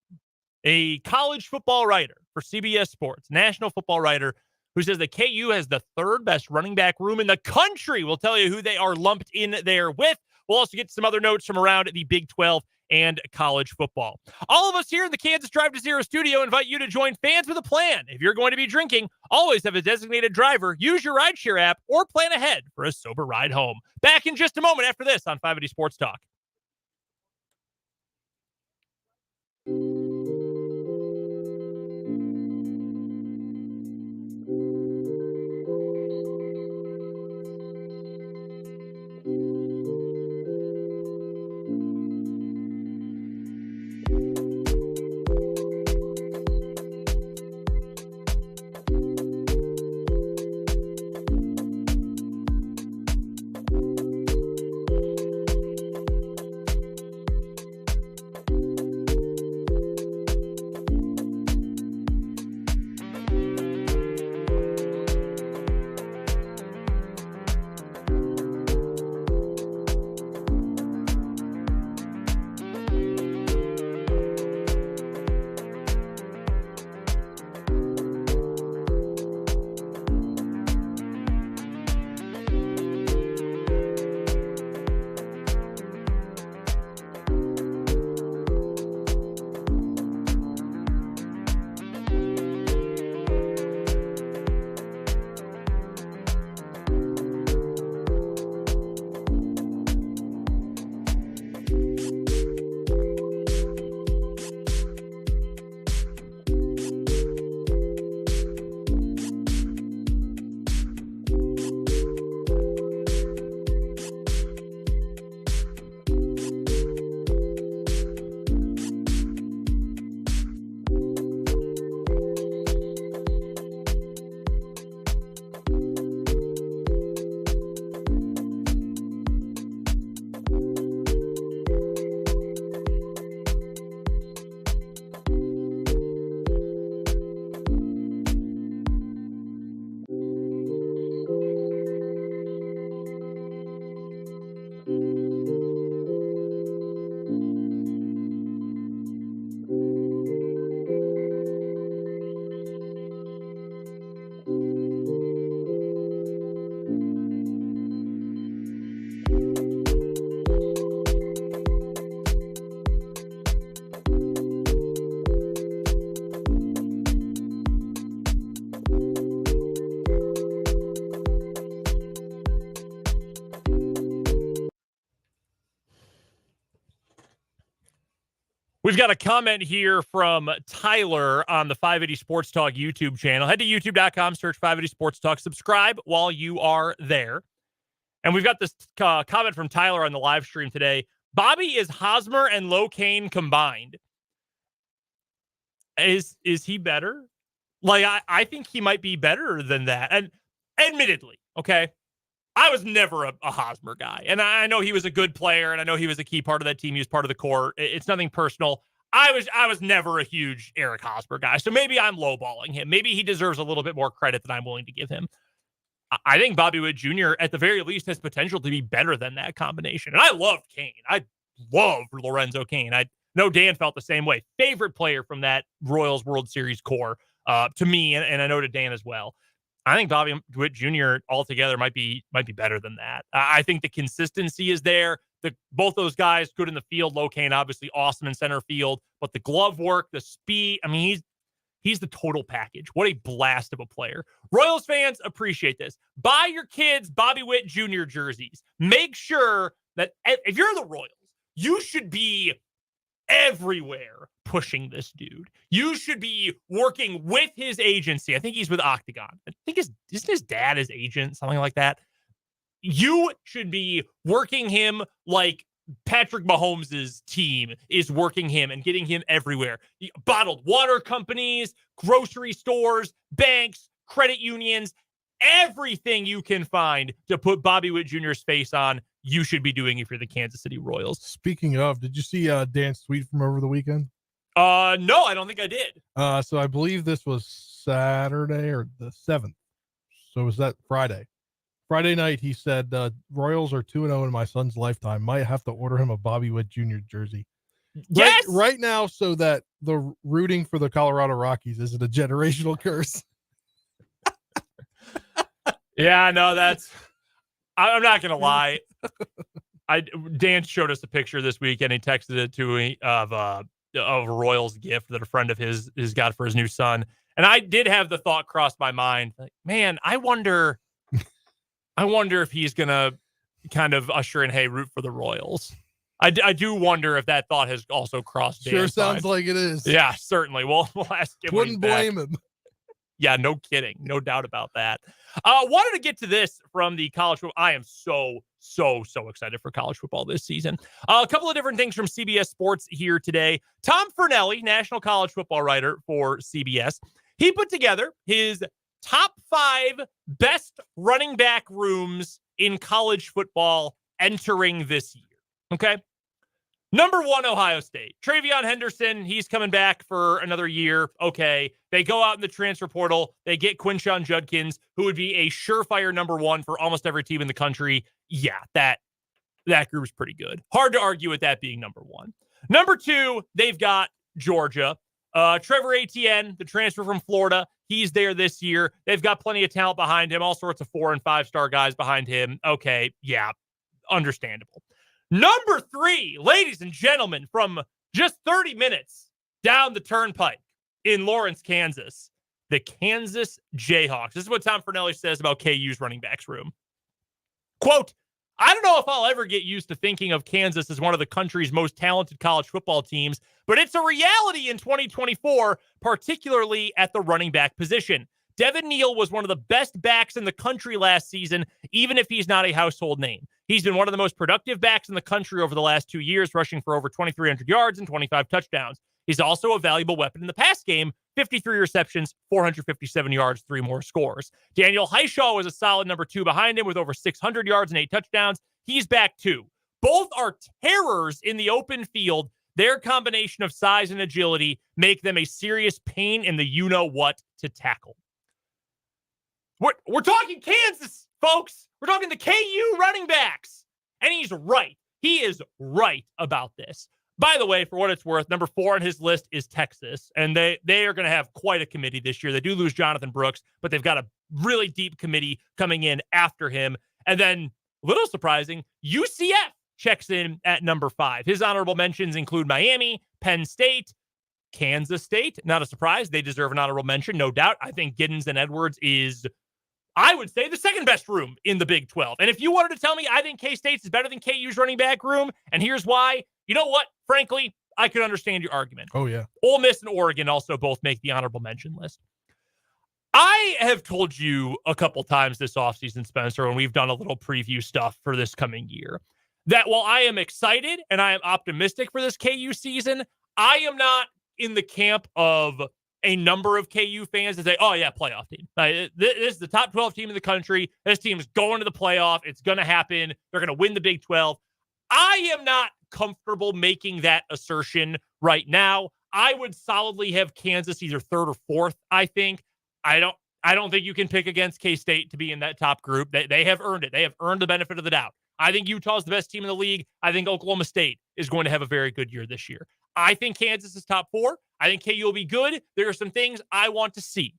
a college football writer for CBS Sports, national football writer, who says that KU has the third best running back room in the country. We'll tell you who they are lumped in there with. We'll also get some other notes from around the Big 12 and college football. All of us here in the Kansas Drive to Zero studio invite you to join Fans with a Plan. If you're going to be drinking, always have a designated driver, use your rideshare app, or plan ahead for a sober ride home. Back in just a moment after this on 580 Sports Talk. We've got a comment here from Tyler on the 580 Sports Talk YouTube channel. Head to youtube.com, search 580 Sports Talk, subscribe while you are there. And we've got this comment from Tyler on the live stream today. Bobby is Hosmer and Locaine combined. Is he better? Like, I think he might be better than that. And admittedly, okay, I was never a Hosmer guy. And I know he was a good player, and I know he was a key part of that team. He was part of the core. It's nothing personal. I was never a huge Eric Hosmer guy. So maybe I'm lowballing him. Maybe he deserves a little bit more credit than I'm willing to give him. I think Bobby Wood Jr., at the very least, has potential to be better than that combination. And I love Cain. I love Lorenzo Cain. I know Dan felt the same way. Favorite player from that Royals World Series core to me, and I know to Dan as well. I think Bobby Witt Jr. altogether might be better than that. I think the consistency is there. Both those guys good in the field. Locane obviously awesome in center field, but the glove work, the speed. I mean, he's the total package. What a blast of a player. Royals fans appreciate this. Buy your kids Bobby Witt Jr. jerseys. Make sure that if you're the Royals, you should be everywhere pushing this dude. You should be working with his agency. I think he's with Octagon. I think isn't his dad his agent, something like that. You should be working him like Patrick Mahomes' team is working him and getting him everywhere. Bottled water companies, grocery stores, banks, credit unions, everything you can find to put Bobby Witt Jr.'s face on, you should be doing if you're the Kansas City Royals. Speaking of, did you see Dan's tweet from over the weekend? No, I don't think I did. So I believe this was Saturday or the 7th. So was that Friday? Friday night, he said, Royals are 2-0 in my son's lifetime. Might have to order him a Bobby Witt Jr. jersey. Yes! Right now, so that the rooting for the Colorado Rockies isn't a generational curse. Yeah, no, I'm not going to lie. Dan showed us a picture this week and he texted it to me of a Royals gift that a friend of his got for his new son. And I did have the thought cross my mind, like, man, I wonder if he's going to kind of usher in, hey, root for the Royals. I do wonder if that thought has also crossed Dan's Sure sounds mind. like it is. Yeah, certainly. We'll ask him. Wouldn't blame him. Yeah, no kidding. No doubt about that. Wanted to get to this from the college football. I am so excited for college football this season. A couple of different things from CBS Sports here today. Tom Fernelli, national college football writer for CBS, he put together his top 5 best running back rooms in college football entering this year. Okay. Number 1, Ohio State. TreVeyon Henderson, he's coming back for another year. Okay. They go out in the transfer portal. They get Quinshon Judkins, who would be a surefire number 1 for almost every team in the country. Yeah, that group's pretty good. Hard to argue with that being number 1. Number 2, they've got Georgia. Trevor Etienne, the transfer from Florida, he's there this year. They've got plenty of talent behind him, all sorts of 4- and 5-star guys behind him. Okay, yeah, understandable. Number 3, ladies and gentlemen, from just 30 minutes down the turnpike in Lawrence, Kansas, the Kansas Jayhawks. This is what Tom Fernelli says about KU's running backs room. Quote, I don't know if I'll ever get used to thinking of Kansas as one of the country's most talented college football teams, but it's a reality in 2024, particularly at the running back position. Devin Neal was one of the best backs in the country last season, even if he's not a household name. He's been one of the most productive backs in the country over the last 2 years, rushing for over 2,300 yards and 25 touchdowns. He's also a valuable weapon in the pass game, 53 receptions, 457 yards, 3 more scores. Daniel Hishaw was a solid number 2 behind him with over 600 yards and 8 touchdowns. He's back too. Both are terrors in the open field. Their combination of size and agility make them a serious pain in the you-know-what to tackle. We're talking Kansas, folks. We're talking the KU running backs. And he's right. He is right about this. By the way, for what it's worth, number 4 on his list is Texas. And they are going to have quite a committee this year. They do lose Jonathan Brooks, but they've got a really deep committee coming in after him. And then, a little surprising, UCF checks in at number 5. His honorable mentions include Miami, Penn State, Kansas State. Not a surprise. They deserve an honorable mention, no doubt. I think Giddens and Edwards is, I would say, the second best room in the Big 12. And if you wanted to tell me I think K-State's is better than KU's running back room, and here's why, you know what? Frankly, I could understand your argument. Oh, yeah. Ole Miss and Oregon also both make the honorable mention list. I have told you a couple times this offseason, Spencer, when we've done a little preview stuff for this coming year, that while I am excited and I am optimistic for this KU season, I am not in the camp of a number of KU fans that say, oh, yeah, playoff team. This is the top 12 team in the country. This team is going to the playoff. It's going to happen. They're going to win the Big 12. I am not comfortable making that assertion right now. I would solidly have Kansas either 3rd or 4th, I think. I don't think you can pick against K-State to be in that top group. They have earned it. They have earned the benefit of the doubt. I think Utah's the best team in the league. I think Oklahoma State is going to have a very good year this year. I think Kansas is top 4. I think KU will be good. There are some things I want to see.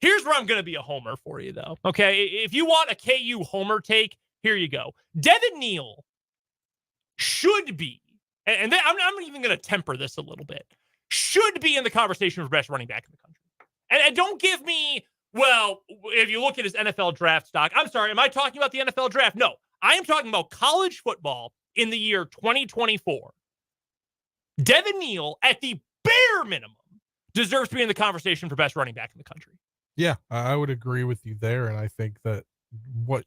Here's where I'm going to be a homer for you, though. Okay, if you want a KU homer take, here you go. Devin Neal should be, and I'm even going to temper this a little bit, should be in the conversation for best running back in the country. And don't give me, well, if you look at his NFL draft stock, I'm sorry, am I talking about the NFL draft? No, I am talking about college football in the year 2024. Devin Neal, at the bare minimum, deserves to be in the conversation for best running back in the country. Yeah, I would agree with you there. And I think that what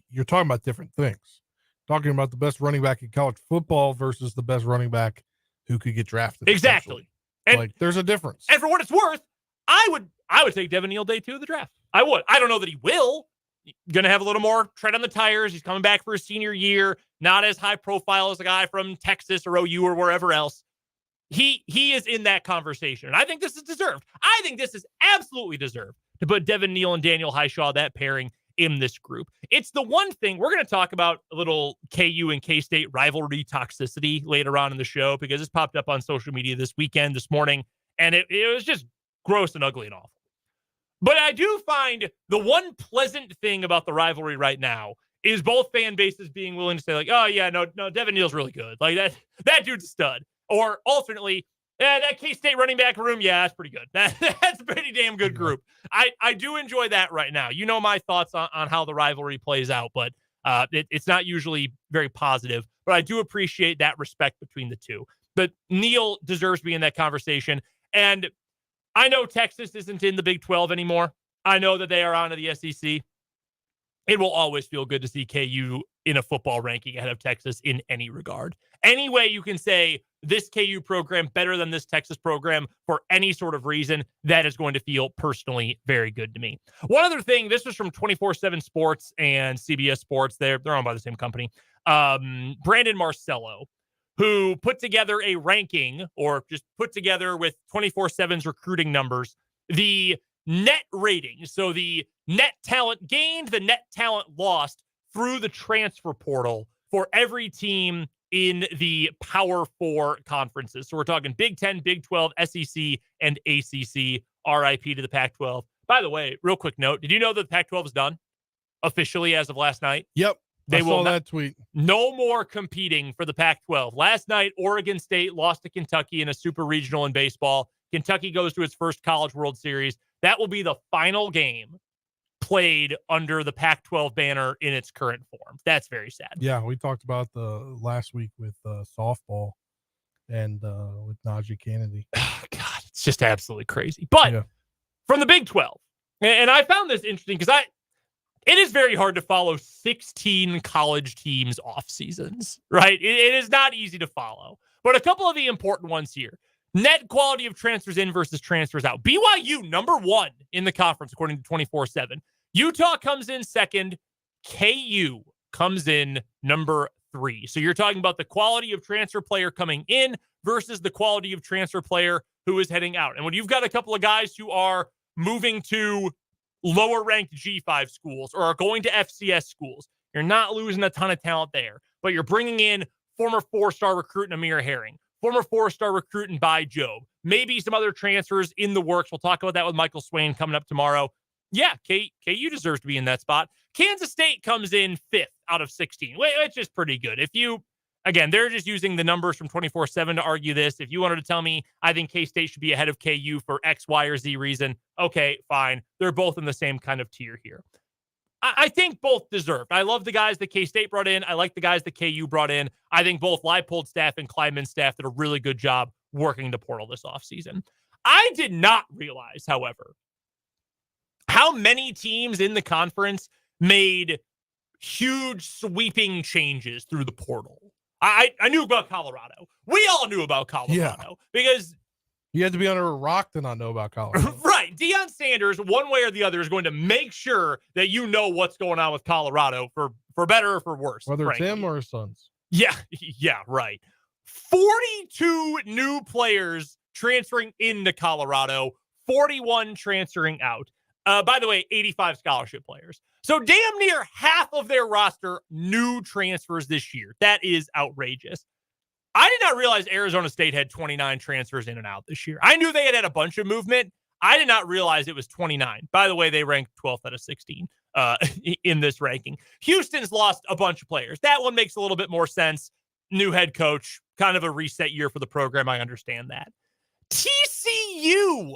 you're talking about different things. Talking about the best running back in college football versus the best running back who could get drafted. Exactly. And like, there's a difference. And for what it's worth, I would take Devin Neal day 2 of the draft. I would. I don't know that he will. Going to have a little more tread on the tires. He's coming back for his senior year. Not as high profile as a guy from Texas or OU or wherever else. He is in that conversation. And I think this is deserved. I think this is absolutely deserved to put Devin Neal and Daniel Highshaw, that pairing, in this group. It's the one thing we're going to talk about, a little KU and K-State rivalry toxicity later on in the show, because this popped up on social media this morning, and it was just gross and ugly and awful. But I do find the one pleasant thing about the rivalry right now is both fan bases being willing to say, like, oh yeah, no, Devin Neal's really good. Like that dude's a stud. Or alternately, that K-State running back room, yeah, that's pretty good. That's a pretty damn good group. I do enjoy that right now. You know my thoughts on how the rivalry plays out, but it's not usually very positive. But I do appreciate that respect between the two. But Neal deserves to be in that conversation. And I know Texas isn't in the Big 12 anymore. I know that they are on to the SEC. It will always feel good to see KU in a football ranking ahead of Texas in any regard. Any way you can say this KU program better than this Texas program for any sort of reason, that is going to feel personally very good to me. One other thing, this was from 24/7 Sports and CBS Sports. They're owned by the same company. Brandon Marcello, who put together a ranking, or just put together with 24/7's recruiting numbers, the net rating. So the net talent gained, the net talent lost through the transfer portal for every team in the Power 4 conferences. So we're talking Big 10, Big 12, SEC, and ACC. RIP to the Pac-12. By the way, real quick note, did you know that the Pac-12 is done officially as of last night? Yep. They I will saw not, that tweet. No more competing for the Pac-12. Last night, Oregon State lost to Kentucky in a super regional in baseball. Kentucky goes to its first College World Series. That will be the final game played under the Pac-12 banner in its current form. That's very sad. Yeah, we talked about the last week with softball and with Najee Kennedy. Oh, God, it's just absolutely crazy. But from the Big 12, and I found this interesting because it is very hard to follow 16 college teams off seasons, right? It is not easy to follow. But a couple of the important ones here. Net quality of transfers in versus transfers out. BYU, number 1 in the conference, according to 24/7. Utah comes in second. KU comes in number 3. So you're talking about the quality of transfer player coming in versus the quality of transfer player who is heading out. And when you've got a couple of guys who are moving to lower ranked G5 schools or are going to FCS schools, you're not losing a ton of talent there, but you're bringing in former 4-star recruit Amir Herring, former 4-star recruit and By Job, maybe some other transfers in the works. We'll talk about that with Michael Swain coming up tomorrow. Yeah, KU deserves to be in that spot. Kansas State comes in 5th out of 16, which is pretty good. Again, they're just using the numbers from 24/7 to argue this. If you wanted to tell me I think K-State should be ahead of KU for X, Y, or Z reason, okay, fine. They're both in the same kind of tier here. I think both deserved. I love the guys that K-State brought in. I like the guys that KU brought in. I think both Leipold staff and Kleiman staff did a really good job working the portal this offseason. I did not realize, however, how many teams in the conference made huge sweeping changes through the portal. I knew about Colorado. We all knew about Colorado because you had to be under a rock to not know about Colorado. Right. Deion Sanders, one way or the other, is going to make sure that you know what's going on with Colorado for better or for worse. Whether frankly. it's him or his sons. Yeah, right. 42 new players transferring into Colorado, 41 transferring out. By the way, 85 scholarship players. So damn near half of their roster new transfers this year. That is outrageous. I did not realize Arizona State had 29 transfers in and out this year. I knew they had a bunch of movement. I did not realize it was 29. By the way, they ranked 12th out of 16 in this ranking. Houston's lost a bunch of players. That one makes a little bit more sense. New head coach, kind of a reset year for the program. I understand that. TCU,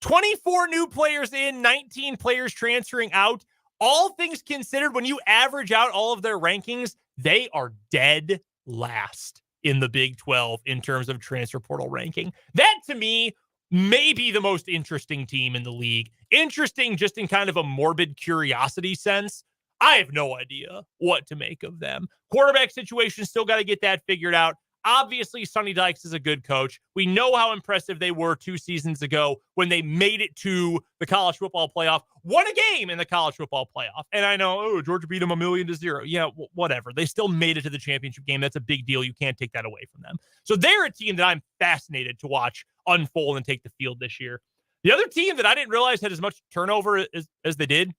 24 new players in, 19 players transferring out. All things considered, when you average out all of their rankings, they are dead last in the Big 12 in terms of transfer portal ranking. That, to me, may be the most interesting team in the league. Interesting just in kind of a morbid curiosity sense. I have no idea what to make of them. Quarterback situation, still got to get that figured out. Obviously, Sonny Dykes is a good coach. We know how impressive they were 2 seasons ago when they made it to the college football playoff, won a game in the college football playoff. And I know, Georgia beat them 1,000,000-0. Yeah, whatever. They still made it to the championship game. That's a big deal. You can't take that away from them. So they're a team that I'm fascinated to watch unfold and take the field this year. The other team that I didn't realize had as much turnover as they did,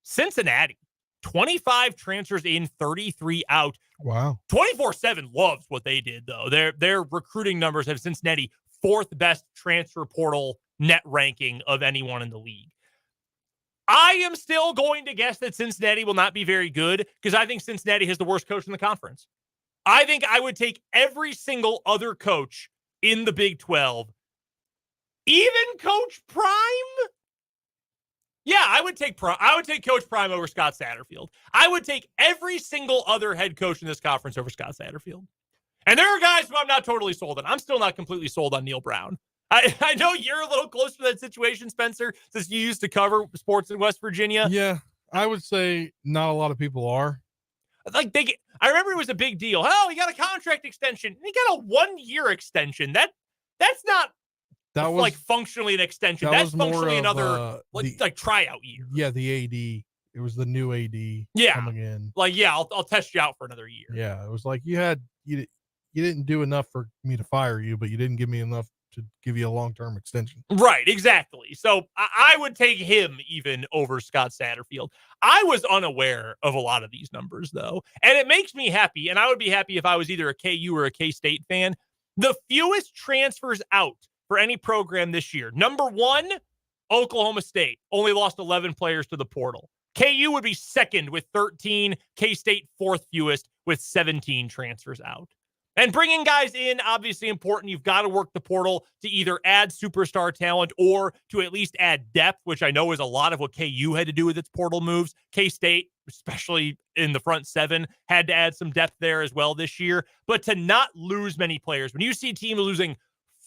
Cincinnati. 25 transfers in, 33 out. Wow. 24/7 loves what they did, though. Their recruiting numbers have Cincinnati 4th best transfer portal net ranking of anyone in the league. I am still going to guess that Cincinnati will not be very good because I think Cincinnati has the worst coach in the conference. I think I would take every single other coach in the Big 12, even Coach Prime. Yeah, I would take Coach Prime over Scott Satterfield. I would take every single other head coach in this conference over Scott Satterfield. And there are guys who I'm not totally sold on. I'm still not completely sold on Neil Brown. I know you're a little close to that situation, Spencer, since you used to cover sports in West Virginia. Yeah, I would say not a lot of people are. I remember it was a big deal. Oh, he got a contract extension. He got a 1-year extension. That's not That was like functionally an extension. that That's was more functionally of, another like tryout year. Yeah, the AD. It was the new AD coming in. Like, yeah, I'll test you out for another year. Yeah, it was like you didn't do enough for me to fire you, but you didn't give me enough to give you a long-term extension. Right, exactly. So I would take him even over Scott Satterfield. I was unaware of a lot of these numbers, though, and it makes me happy, and I would be happy if I was either a KU or a K-State fan. The fewest transfers out for any program this year. Number 1, Oklahoma State. Only lost 11 players to the portal. KU would be second with 13. K-State 4th fewest with 17 transfers out. And bringing guys in, obviously important. You've got to work the portal to either add superstar talent or to at least add depth, which I know is a lot of what KU had to do with its portal moves. K-State, especially in the front 7, had to add some depth there as well this year. But to not lose many players, when you see teams losing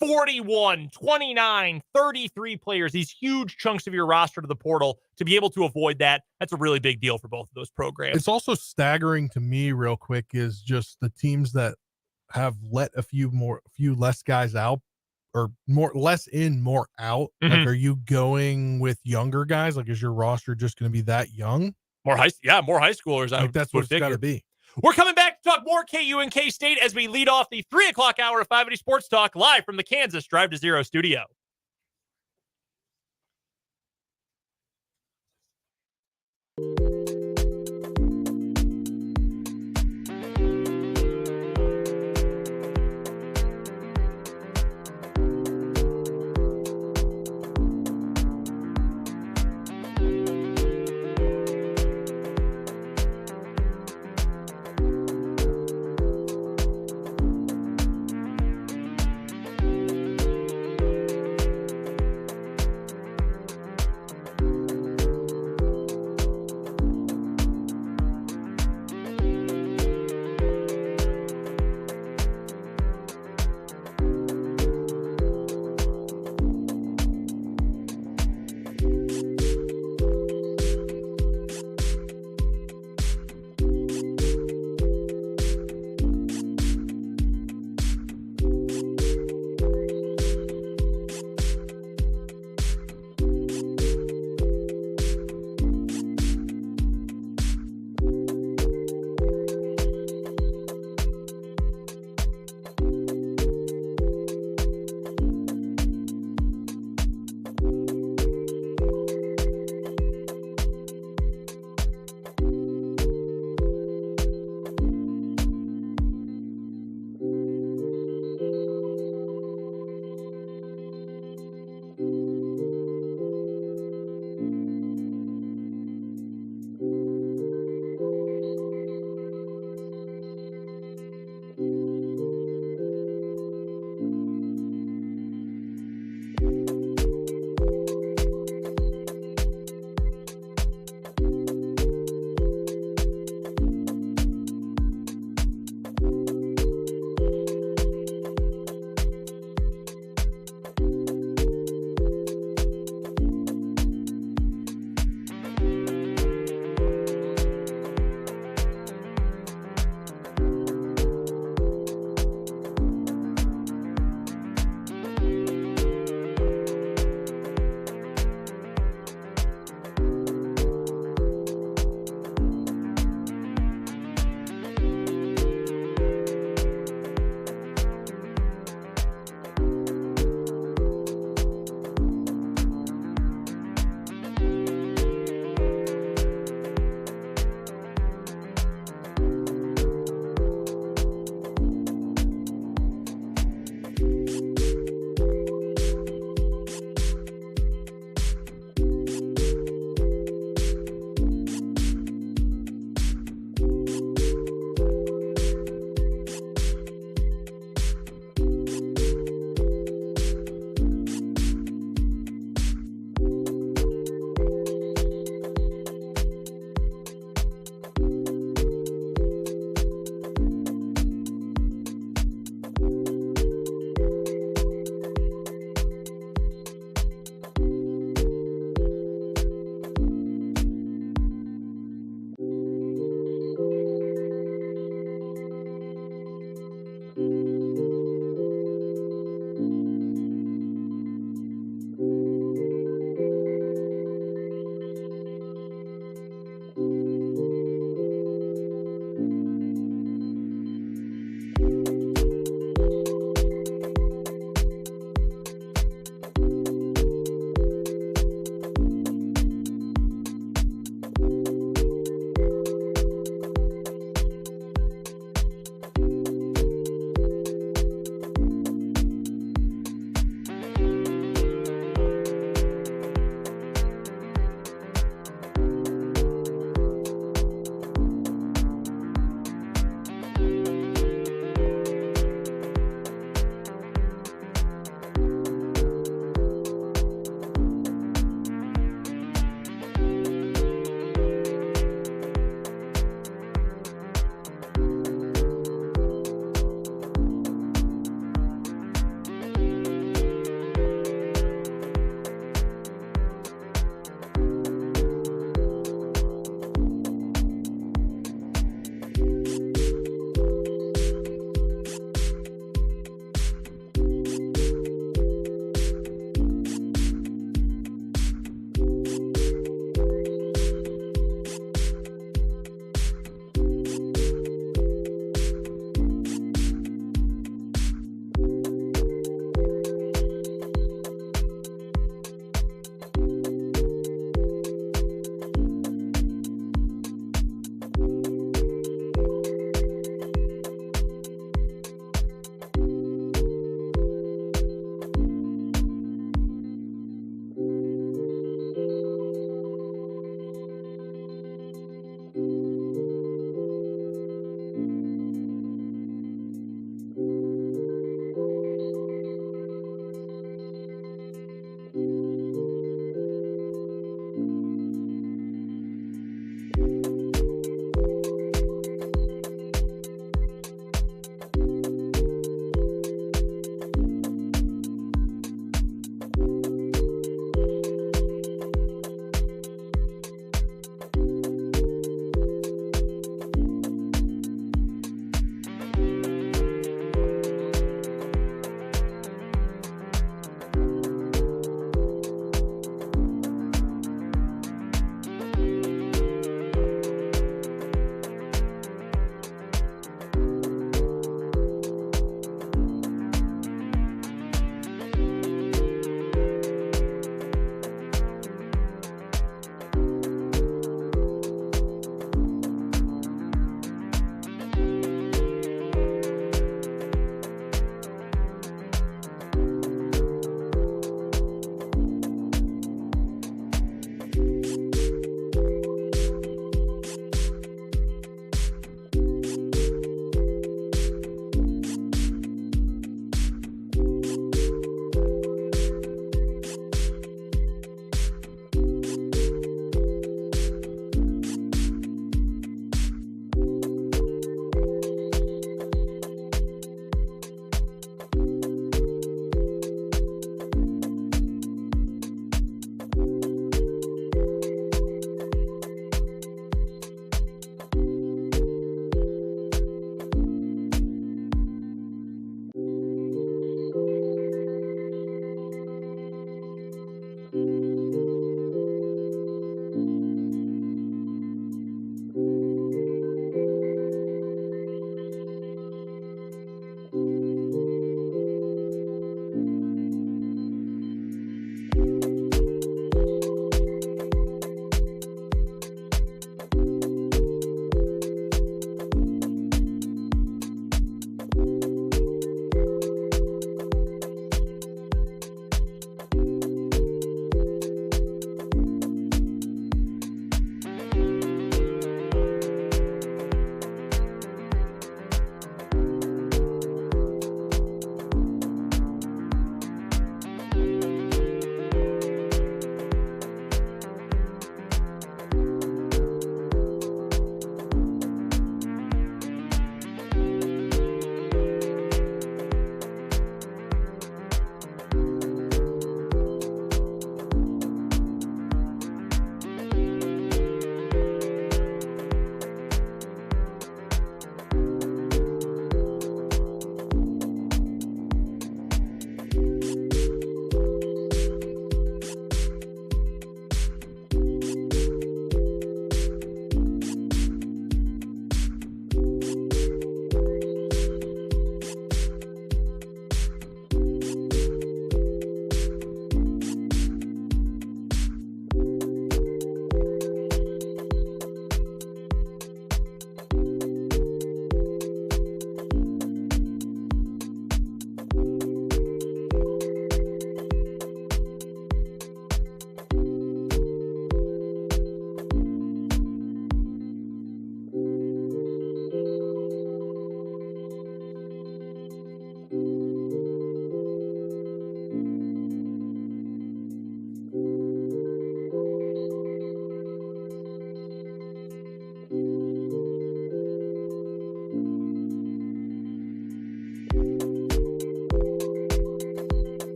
41, 29, 33 players, these huge chunks of your roster to the portal, to be able to avoid that, that's a really big deal for both of those programs. It's also staggering to me real quick is just the teams that have let a few less guys out or less in, more out. Mm-hmm. Like, are you going with younger guys? Like, is your roster just going to be that young? More high schoolers. Like, that's what it's got to be. We're coming back to talk more KU and K-State as we lead off the 3 o'clock hour of 580 Sports Talk live from the Kansas Drive to Zero studio.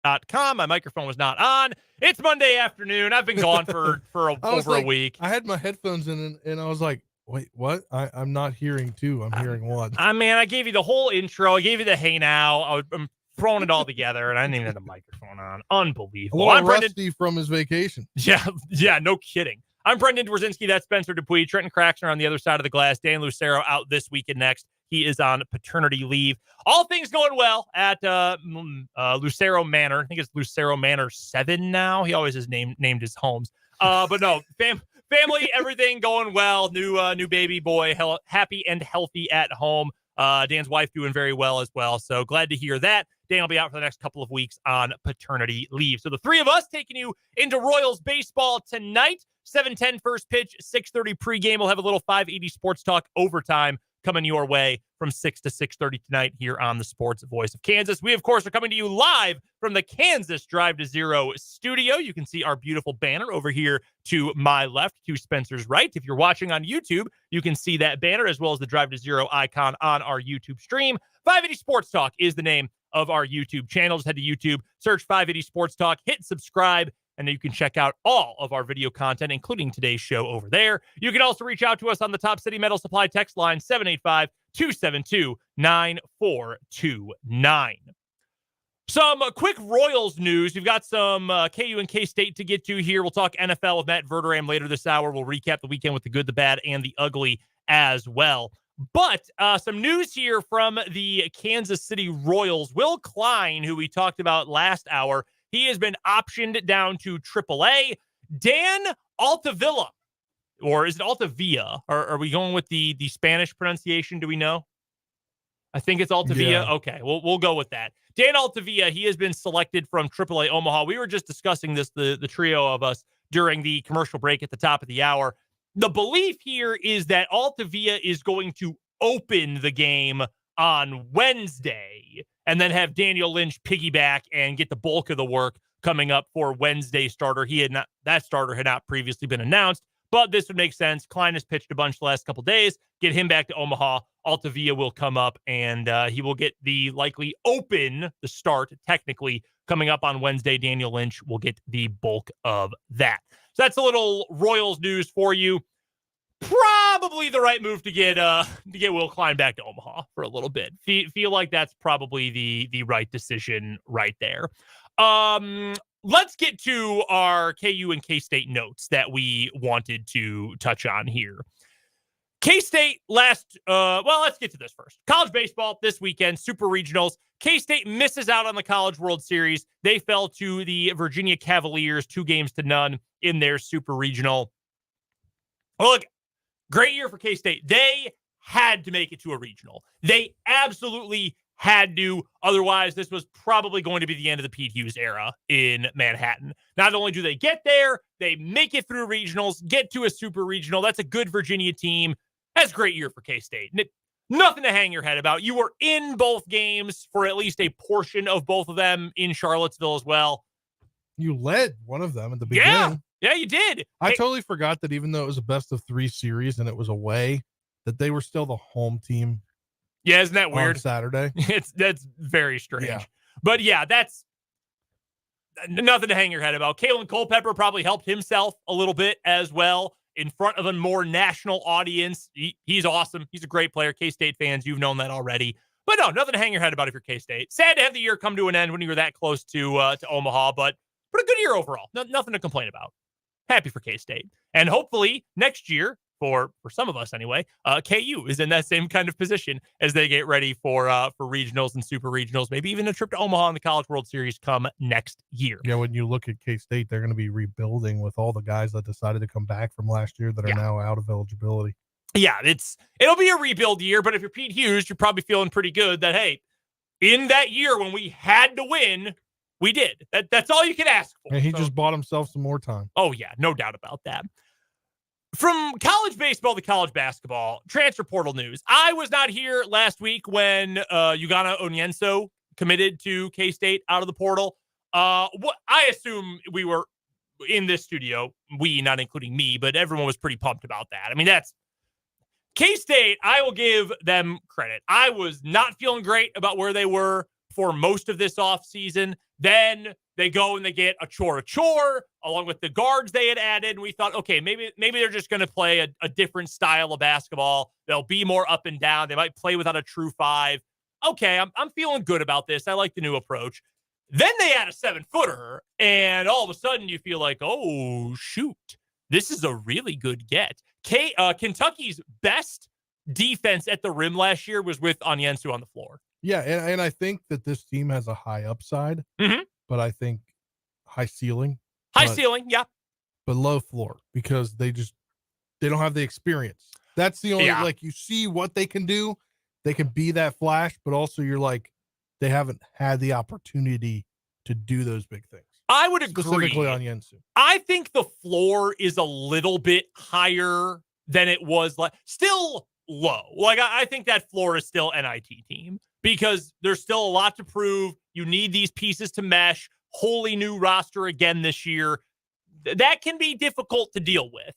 KState.com. My microphone was not on. It's Monday afternoon. I've been gone for over a week. I had my headphones in and I was like, wait, what? I'm not hearing two. I'm hearing one. I gave you the whole intro. I gave you the hey now. I'm throwing it all together, and I didn't even have the microphone on. Unbelievable. I'm rusty from his vacation. Yeah, no kidding. I'm Brendan Dworzinski. That's Spencer Dupuis. Trenton Craxner on the other side of the glass. Dan Lucero out this week and next. He is on paternity leave. All things going well at Lucero Manor. I think it's Lucero Manor 7 now. He always has named his homes. But no, family, everything going well. New baby boy, happy and healthy at home. Dan's wife doing very well as well. So glad to hear that. Dan will be out for the next couple of weeks on paternity leave. So the three of us taking you into Royals baseball tonight. 7:10 first pitch, 6:30 pregame. We'll have a little 580 Sports Talk overtime coming your way from 6 to 6:30 tonight here on the Sports Voice of Kansas. We, of course, are coming to you live from the Kansas Drive to Zero studio. You can see our beautiful banner over here to my left, to Spencer's right. If you're watching on YouTube, you can see that banner as well as the Drive to Zero icon on our YouTube stream. 580 Sports Talk is the name of our YouTube channel. Just head to YouTube, search 580 Sports Talk, hit subscribe, and then you can check out all of our video content, including today's show over there. You can also reach out to us on the Top City Metal Supply text line, 785-272-9429. Some quick Royals news. We've got some KU and K-State to get to here. We'll talk NFL with Matt Verderame later this hour. We'll recap the weekend with the good, the bad, and the ugly as well. But some news here from the Kansas City Royals. Will Klein, who we talked about last hour, he has been optioned down to AAA. Dan Altavilla, or is it Altavilla? Or are we going with the Spanish pronunciation? Do we know? I think it's Altavilla. Yeah. Okay, we'll go with that. Dan Altavilla, he has been selected from AAA Omaha. We were just discussing this, the trio of us, during the commercial break at the top of the hour. The belief here is that Altavilla is going to open the game on Wednesday and then have Daniel Lynch piggyback and get the bulk of the work coming up for Wednesday starter. That starter had not previously been announced, but this would make sense. Klein has pitched a bunch the last couple days. Get him back to Omaha. Altavilla will come up and he will get the likely the start technically coming up on Wednesday. Daniel Lynch will get the bulk of that. So that's a little Royals news for you. Probably the right move to get Will Klein back to Omaha for a little bit. Feel like that's probably the right decision right there. Let's get to our KU and K-State notes that we wanted to touch on here. K-State let's get to this first. College baseball this weekend, Super Regionals. K-State misses out on the College World Series. They fell to the Virginia Cavaliers 2-0 in their Super Regional. Look, great year for K-State. They had to make it to a regional. They absolutely had to. Otherwise, this was probably going to be the end of the Pete Hughes era in Manhattan. Not only do they get there, they make it through regionals, get to a super regional. That's a good Virginia team. That's a great year for K-State. Nothing to hang your head about. You were in both games for at least a portion of both of them in Charlottesville as well. You led one of them at the beginning. Yeah, you did. I totally forgot that even though it was a best of 3 series and it was away, that they were still the home team. Yeah, isn't that weird? On Saturday. That's very strange. Yeah. But yeah, that's nothing to hang your head about. Kalen Culpepper probably helped himself a little bit as well in front of a more national audience. He's awesome. He's a great player. K-State fans, you've known that already. But no, nothing to hang your head about if you're K-State. Sad to have the year come to an end when you were that close to Omaha, but a good year overall. Nothing to complain about. Happy for K-State. And hopefully next year, for some of us anyway, KU is in that same kind of position as they get ready for regionals and super regionals, maybe even a trip to Omaha in the College World Series come next year. Yeah, when you look at K-State, they're going to be rebuilding with all the guys that decided to come back from last year that are now out of eligibility. Yeah, it'll be a rebuild year, but if you're Pete Hughes, you're probably feeling pretty good that, hey, in that year when we had to win, we did. That's all you can ask for. And he just bought himself some more time. Oh, yeah, no doubt about that. From college baseball to college basketball, transfer portal news. I was not here last week when Ugana Onyenso committed to K-State out of the portal. What I assume we were in this studio, we, not including me, but everyone was pretty pumped about that. I mean, that's K-State. I will give them credit. I was not feeling great about where they were for most of this offseason. Then they go and they get a chore along with the guards they had added. And we thought, okay, maybe they're just going to play a different style of basketball. They'll be more up and down. They might play without a true five. Okay, I'm feeling good about this. I like the new approach. Then they add a 7-footer, and all of a sudden you feel like, oh, shoot, this is a really good get. Kentucky's best defense at the rim last year was with Onyensu on the floor. Yeah, and I think that this team has a high upside, but I think high ceiling. High ceiling, yeah. But low floor because they don't have the experience. That's the only, like, you see what they can do. They can be that flash, but also you're like, they haven't had the opportunity to do those big things. I would agree. Specifically on Yensu. I think the floor is a little bit higher than it was. Still low. Like, I think that floor is still NIT team because there's still a lot to prove. You need these pieces to mesh. Wholly new roster again this year. That can be difficult to deal with.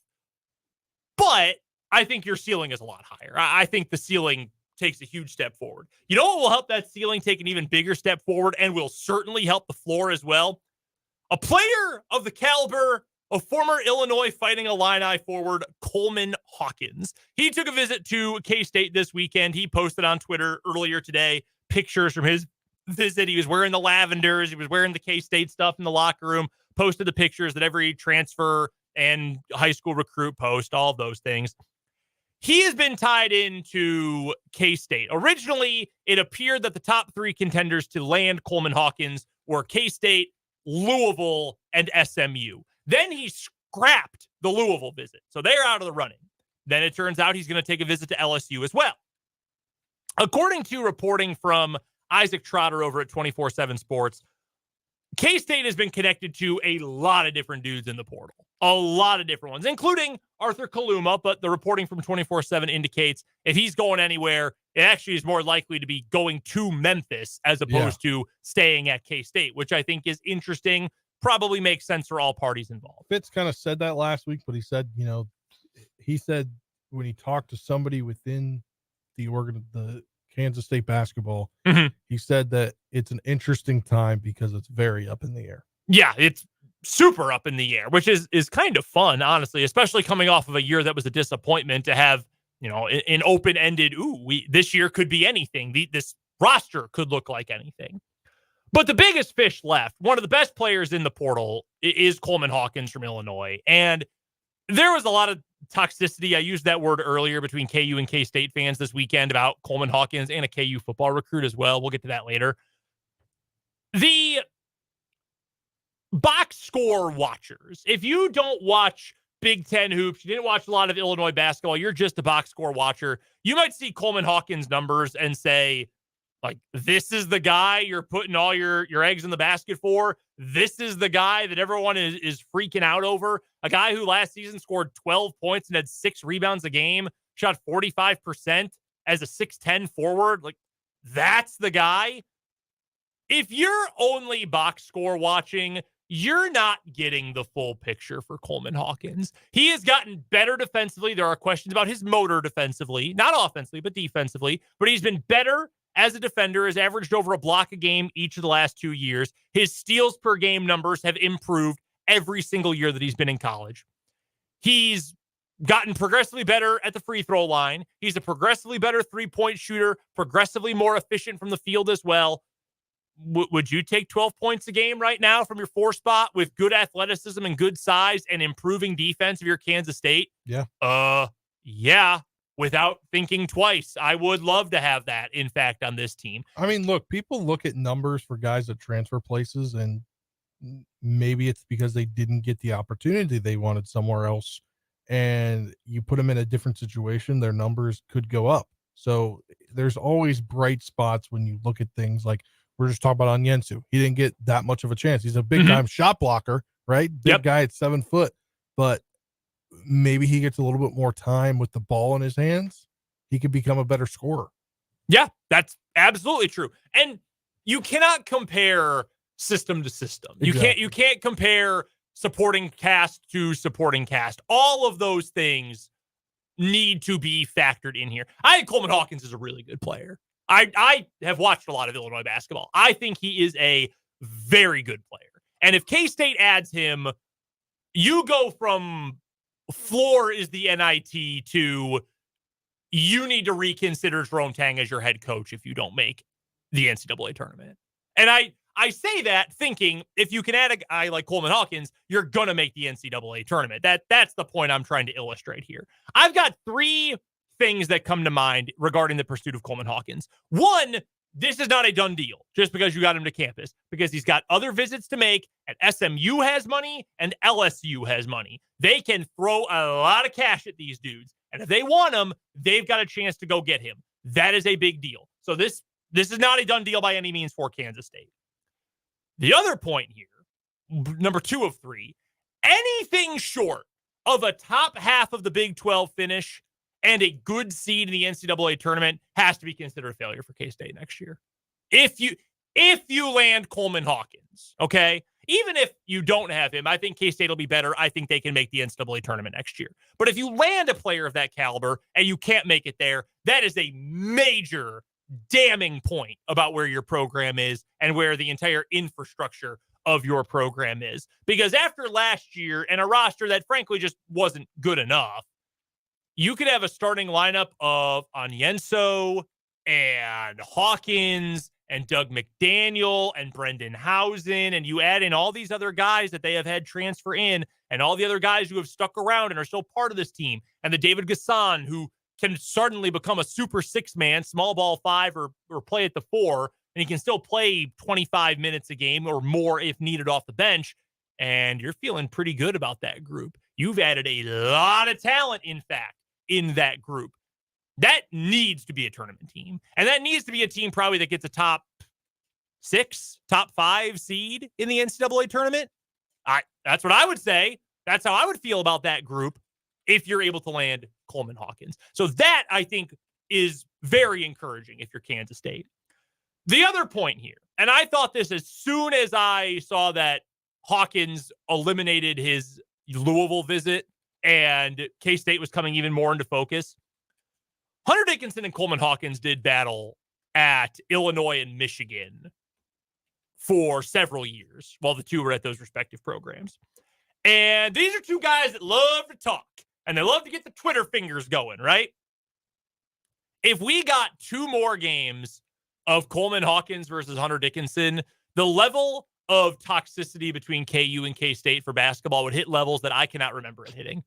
But I think your ceiling is a lot higher. I think the ceiling takes a huge step forward. You know what will help that ceiling take an even bigger step forward and will certainly help the floor as well? A player of the caliber of former Illinois Fighting Illini forward Coleman Hawkins. He took a visit to K-State this weekend. He posted on Twitter earlier today pictures from his visit. He was wearing the lavenders. He was wearing the K-State stuff in the locker room. Posted the pictures that every transfer and high school recruit post, all of those things. He has been tied into K-State. Originally, it appeared that the top three contenders to land Coleman Hawkins were K-State, Louisville, and SMU. Then he scrapped the Louisville visit. So they're out of the running. Then it turns out he's going to take a visit to LSU as well. According to reporting from Isaac Trotter over at 24/7 Sports, K-State has been connected to a lot of different dudes in the portal. A lot of different ones, including Arthur Kaluma, but the reporting from 24/7 indicates if he's going anywhere, it actually is more likely to be going to Memphis as opposed to staying at K-State, which I think is interesting, probably makes sense for all parties involved. Fitz kind of said that last week, but he said, when he talked to somebody within the Kansas State basketball, he said that it's an interesting time because it's very up in the air. Yeah, it's super up in the air, which is kind of fun, honestly, especially coming off of a year that was a disappointment to have, an open-ended, this year could be anything. This roster could look like anything. But the biggest fish left, one of the best players in the portal, is Coleman Hawkins from Illinois. And there was a lot of toxicity. I used that word earlier between KU and K-State fans this weekend about Coleman Hawkins and a KU football recruit as well. We'll get to that later. The box score watchers, if you don't watch Big Ten hoops, you didn't watch a lot of Illinois basketball, you're just a box score watcher, you might see Coleman Hawkins' numbers and say, like, this is the guy you're putting all your eggs in the basket for. This is the guy that everyone is freaking out over. A guy who last season scored 12 points and had 6 rebounds a game, shot 45% as a 6'10 forward. Like, that's the guy. If you're only box score watching, you're not getting the full picture for Coleman Hawkins. He has gotten better defensively. There are questions about his motor defensively, not offensively, but defensively. But he's been better as a defender, has averaged over a block a game each of the last 2 years. His steals per game numbers have improved every single year that he's been in college. He's gotten progressively better at the free throw line. He's a progressively better three-point shooter, progressively more efficient from the field as well. Would you take 12 points a game right now from your 4 spot with good athleticism and good size and improving defense of your Kansas State? Yeah. Yeah. Without thinking twice. I would love to have that, in fact, on this team. I mean, look, people look at numbers for guys that transfer places, and maybe it's because they didn't get the opportunity they wanted somewhere else, and you put them in a different situation, their numbers could go up. So there's always bright spots when you look at things like we're just talking about Onyensu. He didn't get that much of a chance. He's a big-time shot blocker, right? Big guy at 7 foot, but maybe he gets a little bit more time with the ball in his hands. He could become a better scorer. Yeah, that's absolutely true. And you cannot compare system to system. Exactly. You can't compare supporting cast to supporting cast. All of those things need to be factored in here. I think Coleman Hawkins is a really good player. I have watched a lot of Illinois basketball. I think he is a very good player. And if K-State adds him, you go from floor is the NIT to you need to reconsider Jerome Tang as your head coach if you don't make the NCAA tournament. And I say that thinking if you can add a guy like Coleman Hawkins, you're going to make the NCAA tournament. That's the point I'm trying to illustrate here. I've got 3 things that come to mind regarding the pursuit of Coleman Hawkins. One, this is not a done deal just because you got him to campus, because he's got other visits to make, and SMU has money and LSU has money. They can throw a lot of cash at these dudes. And if they want him, they've got a chance to go get him. That is a big deal. So this is not a done deal by any means for Kansas State. The other point here, number 2 of 3, anything short of a top half of the Big 12 finish and a good seed in the NCAA tournament has to be considered a failure for K-State next year. If you land Coleman Hawkins, okay? Even if you don't have him, I think K-State will be better. I think they can make the NCAA tournament next year. But if you land a player of that caliber and you can't make it there, that is a major damning point about where your program is and where the entire infrastructure of your program is. Because after last year and a roster that frankly just wasn't good enough, you could have a starting lineup of Onyenso and Hawkins and Doug McDaniel and Brendan Housen, and you add in all these other guys that they have had transfer in and all the other guys who have stuck around and are still part of this team, and the David Gasson, who can suddenly become a super 6-man, small ball 5 or play at the 4, and he can still play 25 minutes a game or more if needed off the bench, and you're feeling pretty good about that group. You've added a lot of talent, in fact, in that group. That needs to be a tournament team. And that needs to be a team probably that gets a top 6, top 5 seed in the NCAA tournament. That's what I would say. That's how I would feel about that group if you're able to land Coleman Hawkins. So that, I think, is very encouraging if you're Kansas State. The other point here, and I thought this as soon as I saw that Hawkins eliminated his Louisville visit and K-State was coming even more into focus, Hunter Dickinson and Coleman Hawkins did battle at Illinois and Michigan for several years while the two were at those respective programs. And these are 2 guys that love to talk and they love to get the Twitter fingers going, right? If we got 2 more games of Coleman Hawkins versus Hunter Dickinson, the level of toxicity between KU and K-State for basketball would hit levels that I cannot remember it hitting.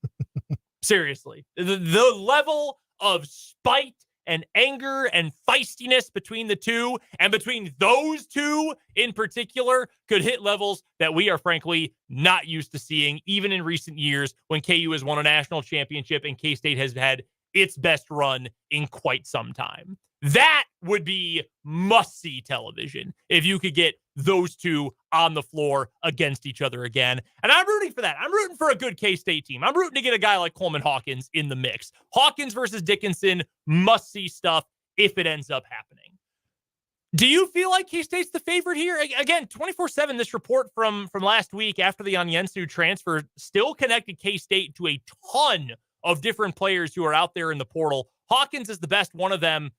Seriously. The level of spite and anger and feistiness between the two, and between those 2 in particular, could hit levels that we are frankly not used to seeing, even in recent years when KU has won a national championship and K-State has had its best run in quite some time. That would be must-see television if you could get those 2 on the floor against each other again. And I'm rooting for that. I'm rooting for a good K-State team. I'm rooting to get a guy like Coleman Hawkins in the mix. Hawkins versus Dickinson, must-see stuff if it ends up happening. Do you feel like K-State's the favorite here? Again, 24/7, this report from last week after the Onyenso transfer still connected K-State to a ton of different players who are out there in the portal. Hawkins is the best one of them.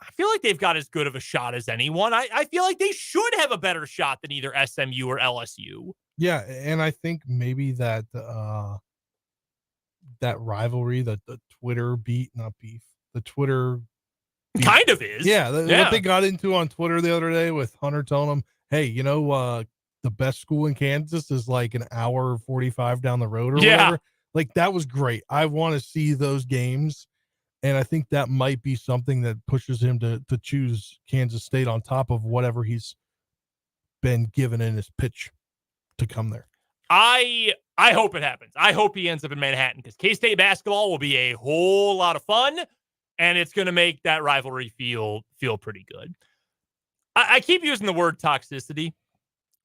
I feel like they've got as good of a shot as anyone. I feel like they should have a better shot than either SMU or LSU. Yeah, and I think maybe that that rivalry, the Twitter beat, not beef, the Twitter beat, kind of is. Yeah, what they got into on Twitter the other day with Hunter telling them, hey, the best school in Kansas is like an hour 45 down the road or whatever. Like, that was great. I want to see those games. And I think that might be something that pushes him to choose Kansas State on top of whatever he's been given in his pitch to come there. I hope it happens. I hope he ends up in Manhattan, because K-State basketball will be a whole lot of fun, and it's going to make that rivalry feel pretty good. I keep using the word toxicity,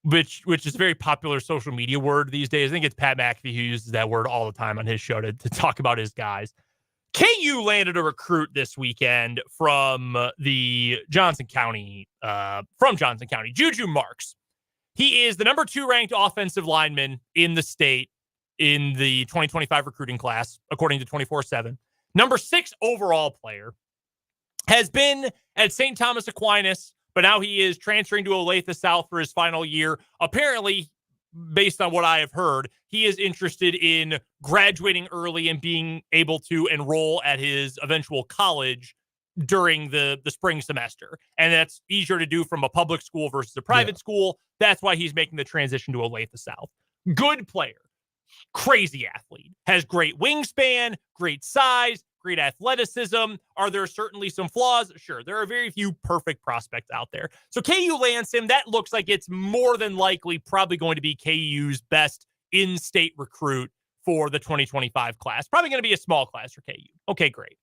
which is a very popular social media word these days. I think it's Pat McAfee who uses that word all the time on his show to talk about his guys. KU landed a recruit this weekend from Johnson County, Juju Marks. He is the number 2 ranked offensive lineman in the state in the 2025 recruiting class, according to 24/7. Number 6 overall player. has been at St. Thomas Aquinas, but now he is transferring to Olathe South for his final year. Apparently, based on what I have heard, he is interested in graduating early and being able to enroll at his eventual college during the spring semester. And that's easier to do from a public school versus a private school. That's why he's making the transition to Olathe South. Good player, crazy athlete, has great wingspan, great size, great athleticism. Are there certainly some flaws? Sure. There are very few perfect prospects out there. So KU lands him. That looks like it's more than likely probably going to be KU's best in-state recruit for the 2025 class. Probably going to be a small class for KU. Okay, great.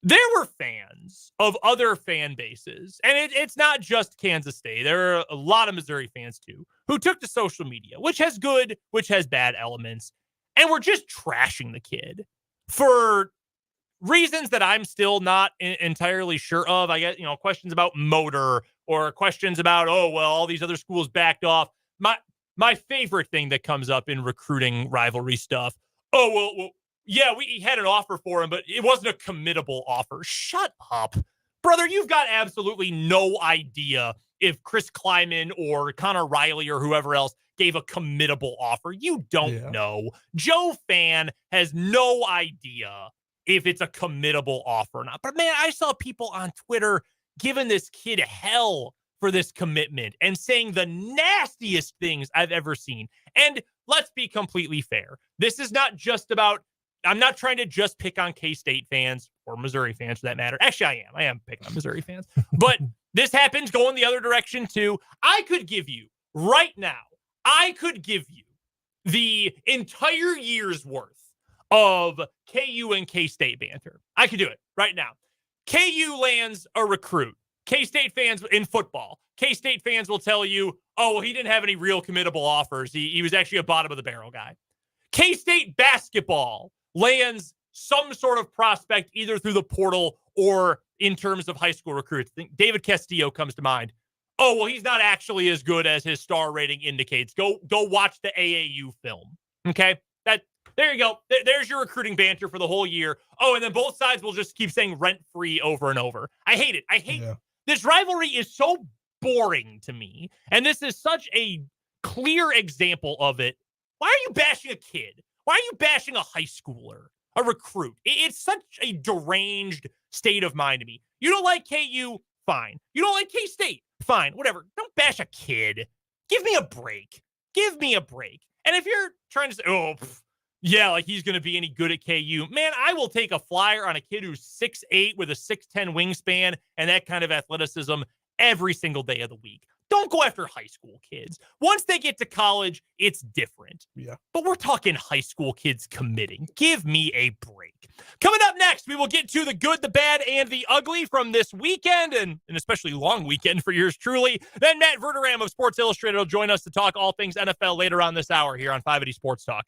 There were fans of other fan bases, and it's not just Kansas State. There are a lot of Missouri fans, too, who took to social media, which has good, which has bad elements, and were just trashing the kid for reasons that I'm still not entirely sure of. I get, questions about motor or questions about, oh, well, all these other schools backed off. My favorite thing that comes up in recruiting rivalry stuff, oh, well, yeah, we had an offer for him, but it wasn't a committable offer. Shut up. Brother, you've got absolutely no idea if Chris Kleiman or Connor Riley or whoever else gave a committable offer. You don't know. Joe Fan has no idea if it's a committable offer or not. But, man, I saw people on Twitter giving this kid hell for this commitment and saying the nastiest things I've ever seen. And let's be completely fair. This is not just about, I'm not trying to just pick on K-State fans or Missouri fans for that matter. Actually, I am picking on Missouri fans. But this happens going the other direction too. I could give you right now, the entire year's worth of KU and K-State banter. I could do it right now. KU lands a recruit. K-State fans in football, K-State fans will tell you, oh, well, he didn't have any real committable offers. He was actually a bottom of the barrel guy. K-State basketball lands some sort of prospect either through the portal or in terms of high school recruits. I think David Castillo comes to mind. Oh, well, he's not actually as good as his star rating indicates. Go watch the AAU film. Okay? There you go. There's your recruiting banter for the whole year. Oh, and then both sides will just keep saying rent-free over and over. I hate it. I hate this rivalry is so boring to me. And this is such a clear example of it. Why are you bashing a kid? Why are you bashing a high schooler, a recruit? It's such a deranged state of mind to me. You don't like KU? Fine. You don't like K-State? Fine. Whatever. Don't bash a kid. Give me a break. Give me a break. And if you're trying to say, yeah, like he's going to be any good at KU, man, I will take a flyer on a kid who's 6'8" with a 6'10" wingspan and that kind of athleticism every single day of the week. Don't go after high school kids. Once they get to college, it's different. Yeah. But we're talking high school kids committing. Give me a break. Coming up next, we will get to the good, the bad, and the ugly from this weekend, and an especially long weekend for yours truly. Then Matt Verderame of Sports Illustrated will join us to talk all things NFL later on this hour here on 580 Sports Talk.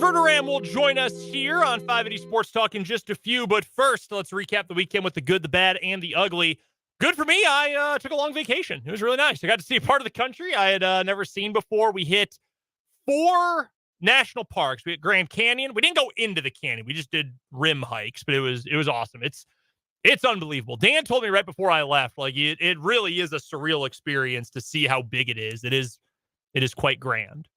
Verderame will join us here on 580 Sports Talk in just a few. But first, let's recap the weekend with the good, the bad, and the ugly. Good for me. I took a long vacation. It was really nice. I got to see a part of the country I had never seen before. We hit 4 national parks. We hit Grand Canyon. We didn't go into the canyon. We just did rim hikes, but it was awesome. It's unbelievable. Dan told me right before I left, like it really is a surreal experience to see how big it is. It is quite grand.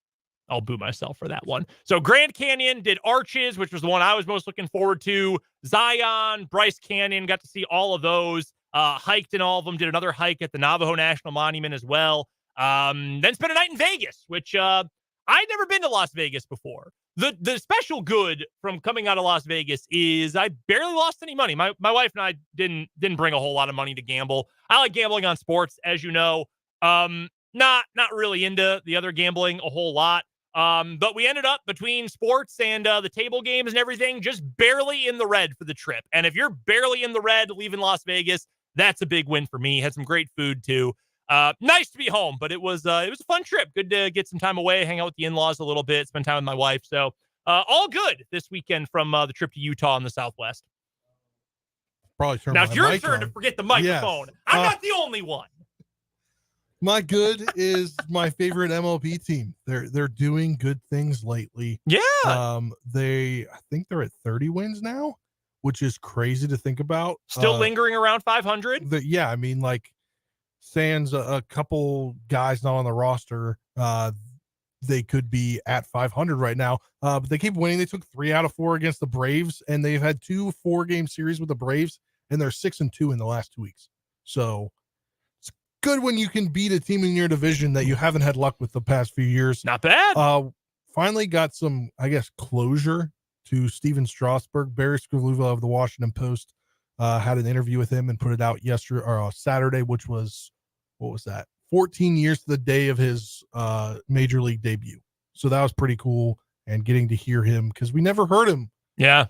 I'll boo myself for that one. So Grand Canyon, did Arches, which was the one I was most looking forward to. Zion, Bryce Canyon, got to see all of those. Hiked in all of them. Did another hike at the Navajo National Monument as well. Then spent a night in Vegas, which I'd never been to Las Vegas before. The special good from coming out of Las Vegas is I barely lost any money. My wife and I didn't bring a whole lot of money to gamble. I like gambling on sports, as you know. Not really into the other gambling a whole lot. But we ended up between sports and the table games and everything, just barely in the red for the trip. And if you're barely in the red leaving Las Vegas, that's a big win for me. Had some great food too. Nice to be home, but it was a fun trip. Good to get some time away, hang out with the in-laws a little bit, spend time with my wife. So all good this weekend from the trip to Utah in the Southwest. Probably turn now my it's your mic turn on. to forget the microphone. Yes. I'm not the only one. My good is my favorite MLB team. They're doing good things lately. Yeah. I think they're at 30 wins now, which is crazy to think about. Still lingering around 500. Yeah, I mean, like, sans a couple guys not on the roster, they could be at 500 right now. But they keep winning. They took 3 out of 4 against the Braves, and they've had 2 4-game series with the Braves, and they're 6-2 in the last 2 weeks. So it's good when you can beat a team in your division that you haven't had luck with the past few years. Not bad. Finally got some, I guess, closure to Steven Strasburg. Barry Scrivluva of the Washington Post had an interview with him and put it out Saturday, which was, what was that? 14 years to the day of his major league debut. So that was pretty cool, and getting to hear him, because we never heard him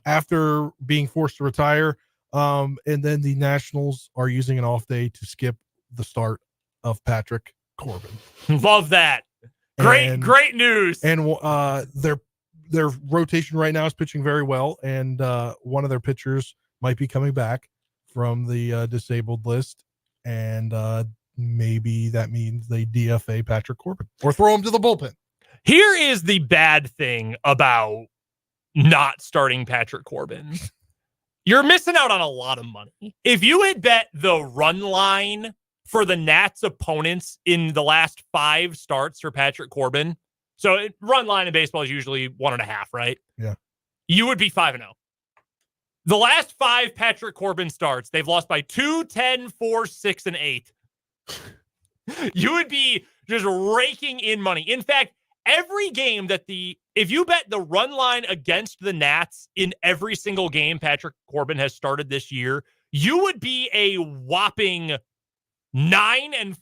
after being forced to retire. And then the Nationals are using an off day to skip the start of Patrick Corbin. Love that. Great news. And their rotation right now is pitching very well, and one of their pitchers might be coming back from the disabled list, and maybe that means they DFA Patrick Corbin or throw him to the bullpen. Here is the bad thing about not starting Patrick Corbin. You're missing out on a lot of money. If you had bet the run line for the Nats opponents in the last 5 starts for Patrick Corbin, so run line in baseball is usually 1.5, right? Yeah. You would be 5-0. The last 5 Patrick Corbin starts, they've lost by 2, 10, 4, 6, and 8. You would be just raking in money. In fact, every game if you bet the run line against the Nats in every single game Patrick Corbin has started this year, you would be a whopping 9-4.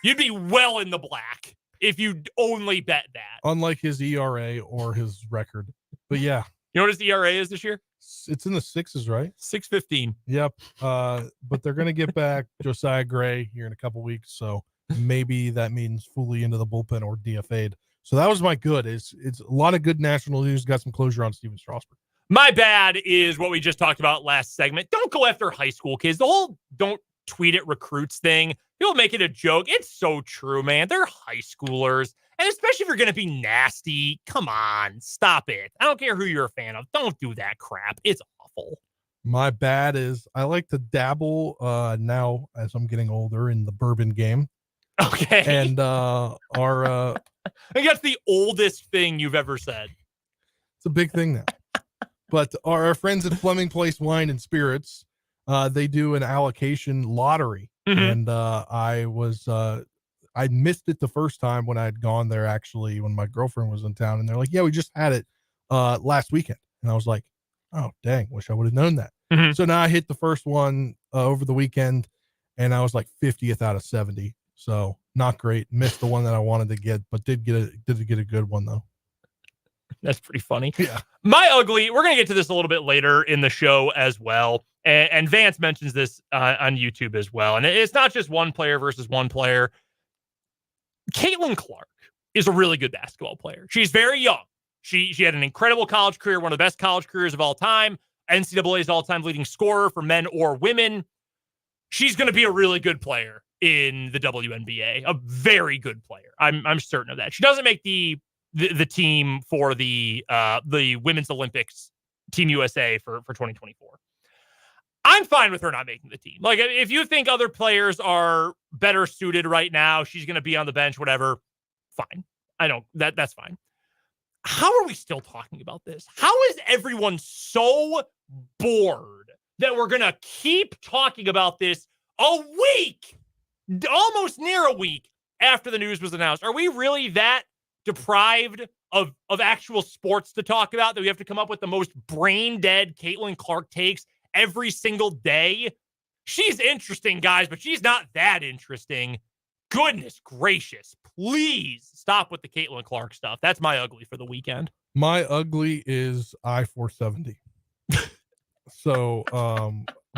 You'd be well in the black if you only bet that. Unlike his ERA or his record. But yeah. You know what his ERA is this year? It's in the 6s, right? 6.15. Yep. But they're going to get back Josiah Gray here in a couple weeks. So maybe that means fully into the bullpen or DFA'd. So that was my good. It's a lot of good national news. Got some closure on Steven Strasburg. My bad is what we just talked about last segment. Don't go after high school kids. The whole don't tweet at recruits thing. People make it a joke. It's so true, man. They're high schoolers. And especially if you're going to be nasty, come on, stop it. I don't care who you're a fan of. Don't do that crap. It's awful. My bad is I like to dabble now as I'm getting older in the bourbon game. Okay. And our I think that's the oldest thing you've ever said. It's a big thing now. But our friends at Fleming Place Wine and Spirits, they do an allocation lottery. Mm-hmm. And I missed it the first time when I had gone there, actually, when my girlfriend was in town, and they're like, yeah, we just had it last weekend. And I was like, oh, dang, wish I would have known that. Mm-hmm. So now I hit the first one over the weekend, and I was like 50th out of 70. So not great. Missed the one that I wanted to get, but did get a good one though. That's pretty funny. Yeah. My ugly, we're going to get to this a little bit later in the show as well. And Vance mentions this on YouTube as well. And it's not just one player versus one player. Caitlin Clark is a really good basketball player. She's very young. She had an incredible college career, one of the best college careers of all time, NCAA's all-time leading scorer for men or women. She's going to be a really good player in the WNBA, a very good player. I'm certain of that. She doesn't make the team for the Women's Olympics, Team USA for 2024. I'm fine with her not making the team. Like, if you think other players are better suited right now, she's going to be on the bench, whatever, fine. That's fine. How are we still talking about this? How is everyone so bored that we're going to keep talking about this a week, almost near a week after the news was announced? Are we really that deprived of actual sports to talk about that we have to come up with the most brain dead Caitlin Clark takes every single day? She's interesting, guys, but she's not that interesting. Goodness gracious. Please stop with the Caitlin Clark stuff. That's my ugly for the weekend. My ugly is I-470. So,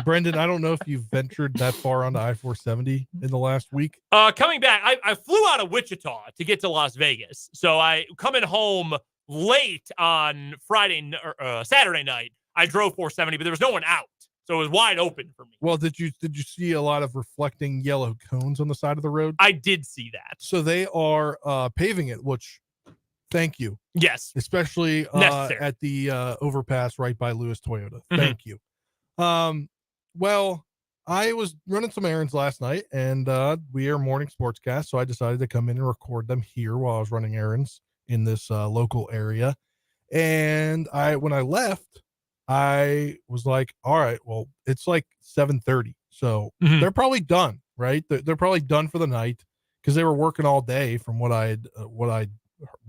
Brendan, I don't know if you've ventured that far onto I-470 in the last week. Coming back, I flew out of Wichita to get to Las Vegas. So I coming home late on Saturday night. I drove 470, but there was no one out. So it was wide open for me. Well, did you see a lot of reflecting yellow cones on the side of the road? I did see that. So they are paving it, which thank you. Yes. Especially at the overpass right by Lewis Toyota. Thank you. Well, I was running some errands last night, and we are morning sportscast, so I decided to come in and record them here while I was running errands in this local area. And when I left, I was like, all right, well, it's like 7:30. So they're probably done, right? They're probably done for the night because they were working all day from what I'd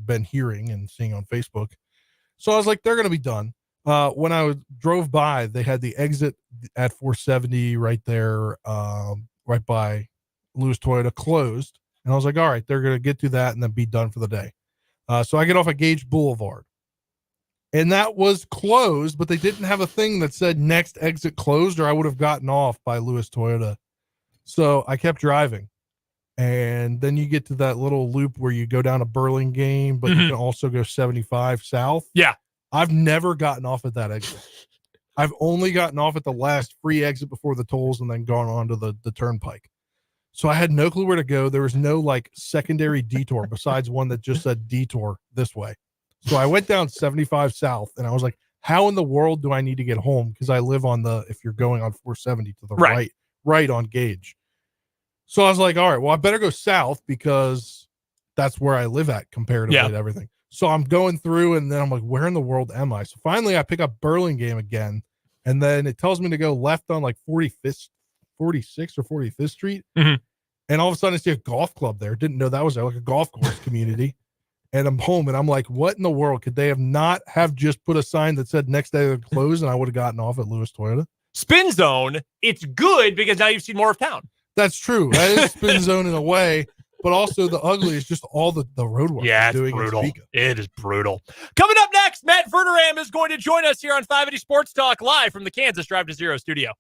been hearing and seeing on Facebook. So I was like, they're going to be done. When I drove by, they had the exit at 470 right there, right by Lewis Toyota closed. And I was like, all right, they're going to get through that and then be done for the day. So I get off at Gage Boulevard. And that was closed, but they didn't have a thing that said next exit closed, or I would have gotten off by Lewis Toyota. So I kept driving. And then you get to that little loop where you go down to Burlingame, but you can also go 75 south. Yeah. I've never gotten off at that exit. I've only gotten off at the last free exit before the tolls and then gone on to the turnpike. So I had no clue where to go. There was no like secondary detour besides one that just said detour this way. So I went down 75 south and I was like, how in the world do I need to get home? Because I live on if you're going on 470 to the right on Gage. So I was like, all right, well, I better go south because that's where I live at comparatively to everything. So I'm going through and then I'm like, where in the world am I? So finally I pick up Burlingame again. And then it tells me to go left on like 46th or 45th Street. And all of a sudden I see a golf club there. Didn't know that was there, like a golf course community. And I'm home and I'm like, what in the world? Could they have not have just put a sign that said next day they're closed and I would have gotten off at Lewis Toyota? Spin zone. It's good because now you've seen more of town. That's true. That is spin zone in a way, but also the ugly is just all the road work. Yeah, it's brutal. It is brutal. Coming up next, Matt Verderame is going to join us here on 580 Sports Talk live from the Kansas Drive to Zero studio.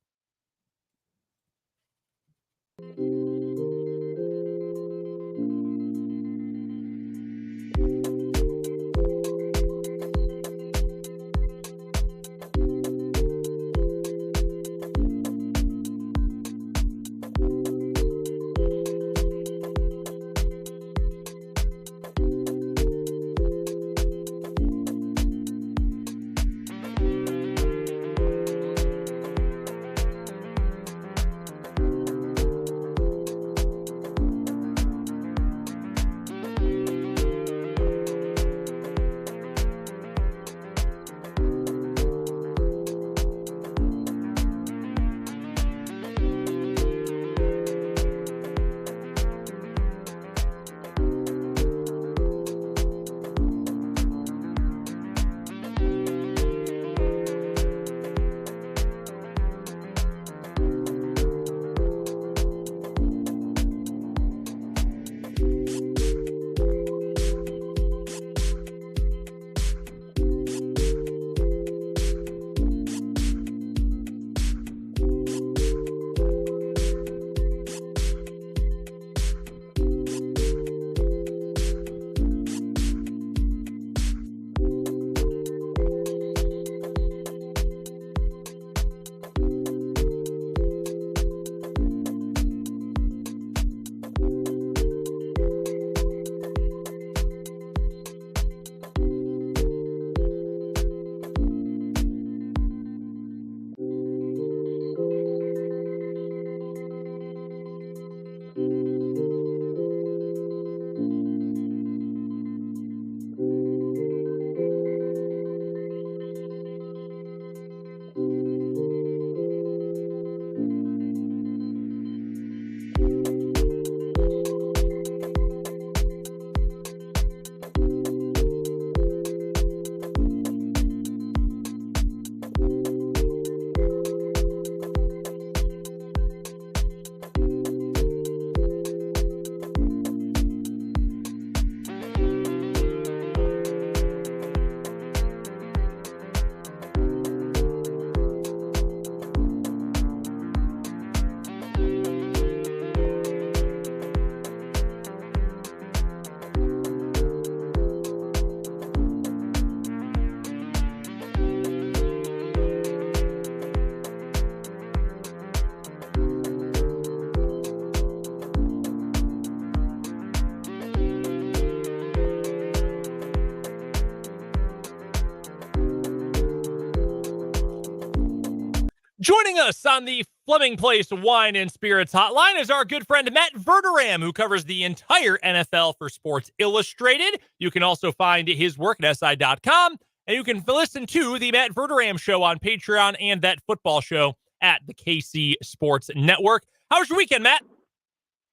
Joining us on the Fleming Place Wine and Spirits Hotline is our good friend Matt Verderame, who covers the entire NFL for Sports Illustrated. You can also find his work at SI.com, and you can listen to the Matt Verderame Show on Patreon and that football show at the KC Sports Network. How was your weekend, Matt?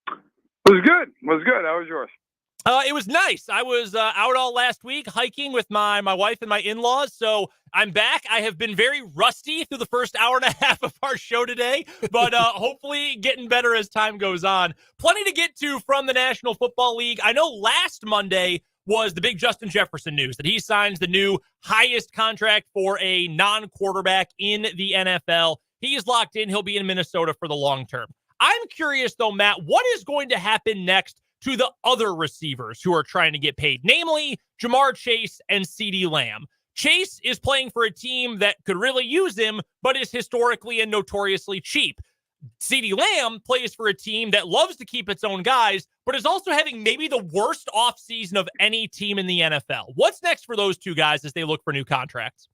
It was good. How was yours? It was nice. I was out all last week hiking with my wife and my in-laws, so I'm back. I have been very rusty through the first hour and a half of our show today, but hopefully getting better as time goes on. Plenty to get to from the National Football League. I know last Monday was the big Justin Jefferson news that he signs the new highest contract for a non-quarterback in the NFL. He's locked in. He'll be in Minnesota for the long term. I'm curious, though, Matt, what is going to happen next to the other receivers who are trying to get paid, namely Jamar Chase and CeeDee Lamb? Chase is playing for a team that could really use him, but is historically and notoriously cheap. CeeDee Lamb plays for a team that loves to keep its own guys, but is also having maybe the worst offseason of any team in the NFL. What's next for those two guys as they look for new contracts?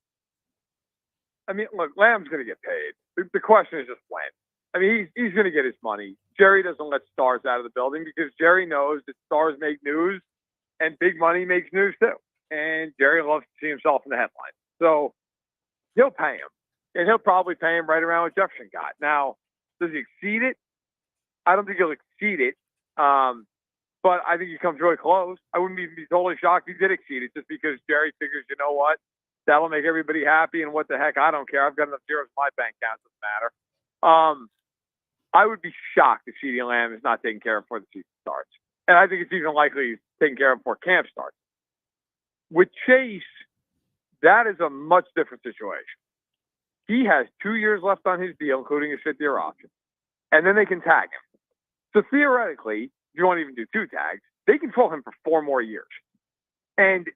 I mean, look, Lamb's going to get paid. The question is just when. I mean, he's going to get his money. Jerry doesn't let stars out of the building because Jerry knows that stars make news and big money makes news too. And Jerry loves to see himself in the headlines. So he'll pay him. And he'll probably pay him right around what Jefferson got. Now, does he exceed it? I don't think he'll exceed it. But I think he comes really close. I wouldn't even be totally shocked if he did exceed it just because Jerry figures, you know what? That'll make everybody happy. And what the heck? I don't care. I've got enough zeros in my bank account. It doesn't matter. I would be shocked if CeeDee Lamb is not taken care of before the season starts. And I think it's even likely he's taken care of before camp starts. With Chase, that is a much different situation. He has 2 years left on his deal, including his fifth-year option. And then they can tag him. So theoretically, if you want to even do 2 tags, they can control him for 4 more years. And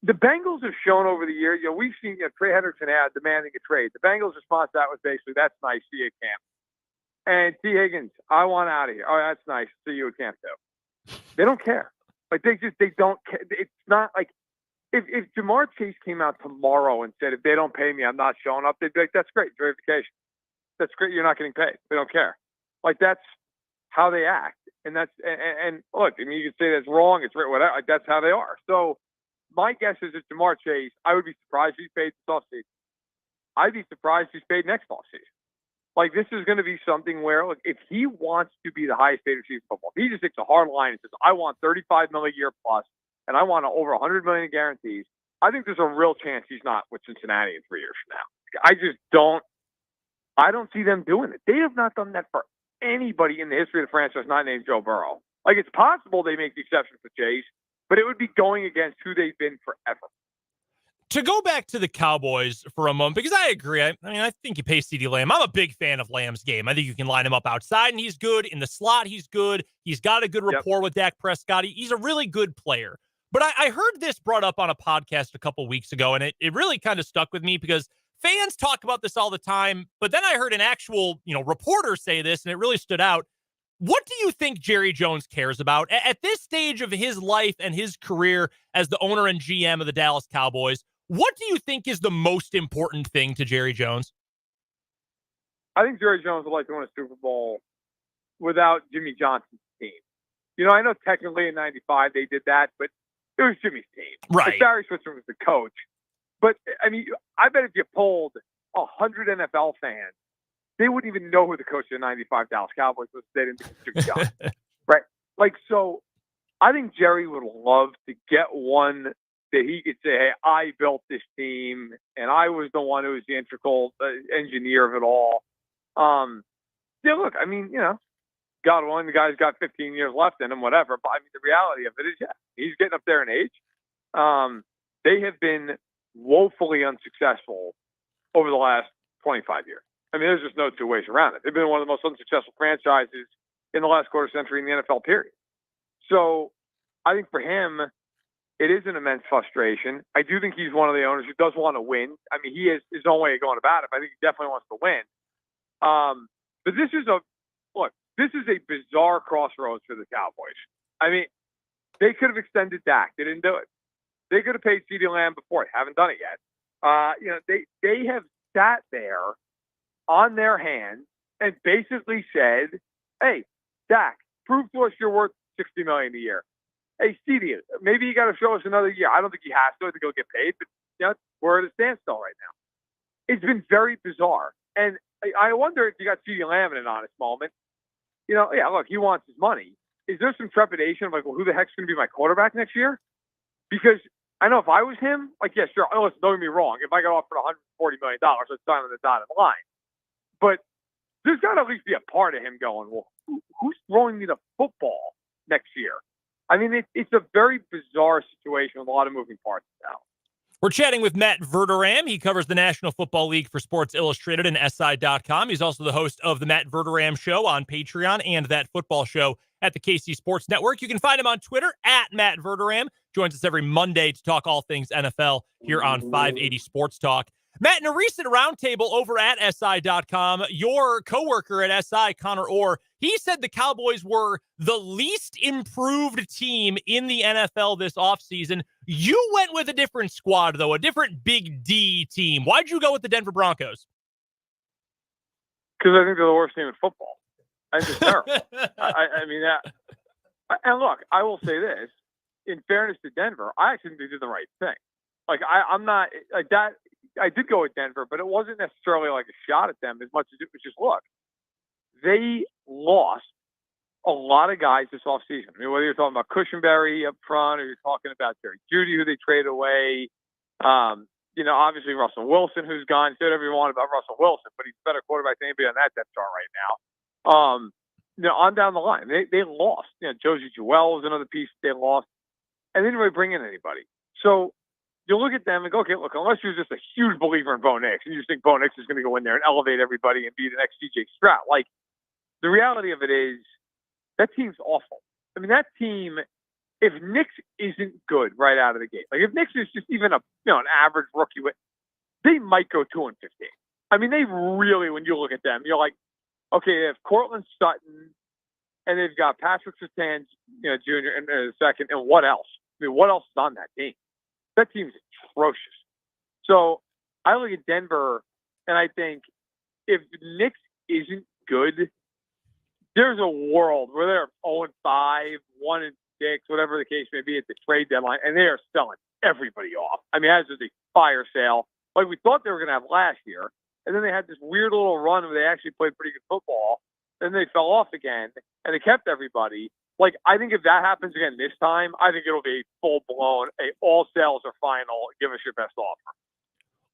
the Bengals have shown over the year, we've seen Trey Hendrickson ad demanding a trade. The Bengals' response to that was basically, that's nice, see you at camp. And T. Higgins, I want out of here. Oh, that's nice. See you at camp too. They don't care. Like they don't care. It's not like if Jamar Chase came out tomorrow and said, if they don't pay me, I'm not showing up, they'd be like, that's great. Enjoy your vacation. That's great. You're not getting paid. They don't care. Like that's how they act. And and look, I mean, you can say that's wrong. It's right. Whatever. Like, that's how they are. So my guess is that Jamar Chase, I would be surprised if he's paid this offseason. I'd be surprised if he's paid next offseason. Like, this is going to be something where, look, if he wants to be the highest paid receiver in football, if he just takes a hard line and says, I want $35 million a year plus, and I want over $100 million in guarantees, I think there's a real chance he's not with Cincinnati in 3 years from now. I don't see them doing it. They have not done that for anybody in the history of the franchise not named Joe Burrow. Like, it's possible they make the exception for Chase, but it would be going against who they've been forever. To go back to the Cowboys for a moment, because I agree. I think you pay CeeDee Lamb. I'm a big fan of Lamb's game. I think you can line him up outside, and he's good. In the slot, he's good. He's got a good rapport with Dak Prescott. He's a really good player. But I heard this brought up on a podcast a couple weeks ago, and it really kind of stuck with me because fans talk about this all the time. But then I heard an actual reporter say this, and it really stood out. What do you think Jerry Jones cares about at this stage of his life and his career as the owner and GM of the Dallas Cowboys? What do you think is the most important thing to Jerry Jones? I think Jerry Jones would like to win a Super Bowl without Jimmy Johnson's team. I know technically in '95 they did that, but it was Jimmy's team. Right. Like Barry Switzer was the coach. But, I mean, I bet if you polled 100 NFL fans, they wouldn't even know who the coach of the '95 Dallas Cowboys was. They didn't think it was Jimmy Johnson. Right? Like, so I think Jerry would love to get one that he could say, hey, I built this team, and I was the one who was the integral engineer of it all. Yeah, look, I mean, God willing, the guy's got 15 years left in him, whatever. But, I mean, the reality of it is, he's getting up there in age. They have been woefully unsuccessful over the last 25 years. I mean, there's just no two ways around it. They've been one of the most unsuccessful franchises in the last quarter century in the NFL, period. So I think for him, it is an immense frustration. I do think he's one of the owners who does want to win. I mean, he has his own way of going about it, but I think he definitely wants to win. But this is a bizarre crossroads for the Cowboys. I mean, they could have extended Dak. They didn't do it. They could have paid CeeDee Lamb before. Haven't done it yet. They have sat there on their hands and basically said, hey, Dak, prove to us you're worth $60 million a year. Hey, Stevie, maybe you got to show us another year. I don't think he has to. I think he'll get paid, but we're at a standstill right now. It's been very bizarre. And I wonder if you got CeeDee Lamb in an honest moment. Look, he wants his money. Is there some trepidation of like, well, who the heck's going to be my quarterback next year? Because I know if I was him, like, yeah, sure. Listen, don't get me wrong. If I got offered $140 million, I'd sign on the dotted line. But there's got to at least be a part of him going, well, who's throwing me the football next year? I mean, it's a very bizarre situation with a lot of moving parts now. We're chatting with Matt Verderame. He covers the National Football League for Sports Illustrated and SI.com. He's also the host of the Matt Verderame Show on Patreon and That Football Show at the KC Sports Network. You can find him on Twitter at Matt Verderame. Joins us every Monday to talk all things NFL here on 580 Sports Talk. Matt, in a recent roundtable over at SI.com, your coworker at SI, Connor Orr, he said the Cowboys were the least improved team in the NFL this offseason. You went with a different squad, though, a different Big D team. Why'd you go with the Denver Broncos? Because I think they're the worst team in football. I think they're terrible. I mean, and look, I will say this. In fairness to Denver, I actually think they did the right thing. Like, I'm not like that. I did go with Denver, but it wasn't necessarily like a shot at them as much as it was just, look, they lost a lot of guys this offseason. I mean, whether you're talking about Cushenberry up front or you're talking about Jerry Jeudy, who they traded away, obviously Russell Wilson, who's gone. Say whatever you want about Russell Wilson, but he's a better quarterback than anybody on that depth chart right now. On down the line, they lost. Josie Jewell was another piece they lost, and they didn't really bring in anybody. So you look at them and go, okay, look, unless you're just a huge believer in Bo Nix and you just think Bo Nix is going to go in there and elevate everybody and be the next CJ Stroud, like, the reality of it is that team's awful. I mean, that team, if Nix isn't good right out of the gate, like if Nix is just even an average rookie, they might go 2-15. I mean, they really, when you look at them, you're like, okay, they have Cortland Sutton and they've got Patrick Surtain, Jr. in the second, and what else? I mean, what else is on that team? That team's atrocious. So I look at Denver and I think if Nix isn't good, there's a world where they're 0-5, 1-6, whatever the case may be at the trade deadline, and they are selling everybody off. I mean, that was a fire sale like we thought they were going to have last year. And then they had this weird little run where they actually played pretty good football. Then they fell off again, and they kept everybody. Like, I think if that happens again this time, I think it'll be full-blown, all sales are final, give us your best offer.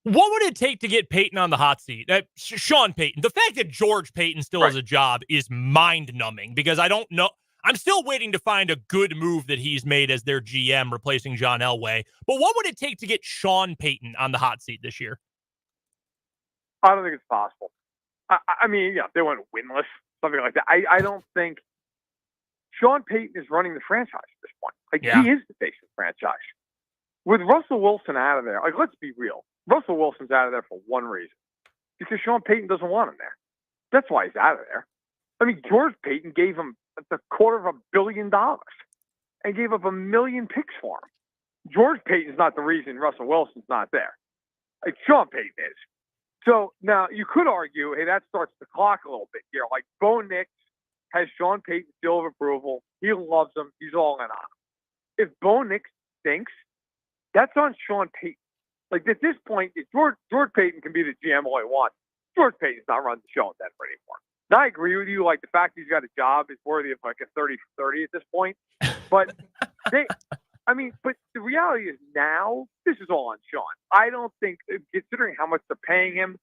What would it take to get Peyton on the hot seat? Sean Payton. The fact that George Payton still has a job is mind-numbing because I don't know. I'm still waiting to find a good move that he's made as their GM, replacing John Elway. But what would it take to get Sean Payton on the hot seat this year? I don't think it's possible. I mean, if they went winless, something like that. I don't think Sean Payton is running the franchise at this point. Like, he is the face of the franchise. With Russell Wilson out of there, like, let's be real. Russell Wilson's out of there for one reason. Because Sean Payton doesn't want him there. That's why he's out of there. I mean, George Payton gave him $250 million and gave up 1 million picks for him. George Payton's not the reason Russell Wilson's not there. Like, Sean Payton is. So now you could argue, hey, that starts the clock a little bit here. Like, Bo Nix has Sean Payton's seal of approval. He loves him. He's all in on him. If Bo Nix thinks, that's on Sean Payton. Like, at this point, if George Payton can be the GM all he wants. George Payton's not running the show in Denver anymore. Now, I agree with you. Like, the fact he's got a job is worthy of like a 30 for 30 at this point. But but the reality is now this is all on Sean. I don't think, considering how much they're paying him,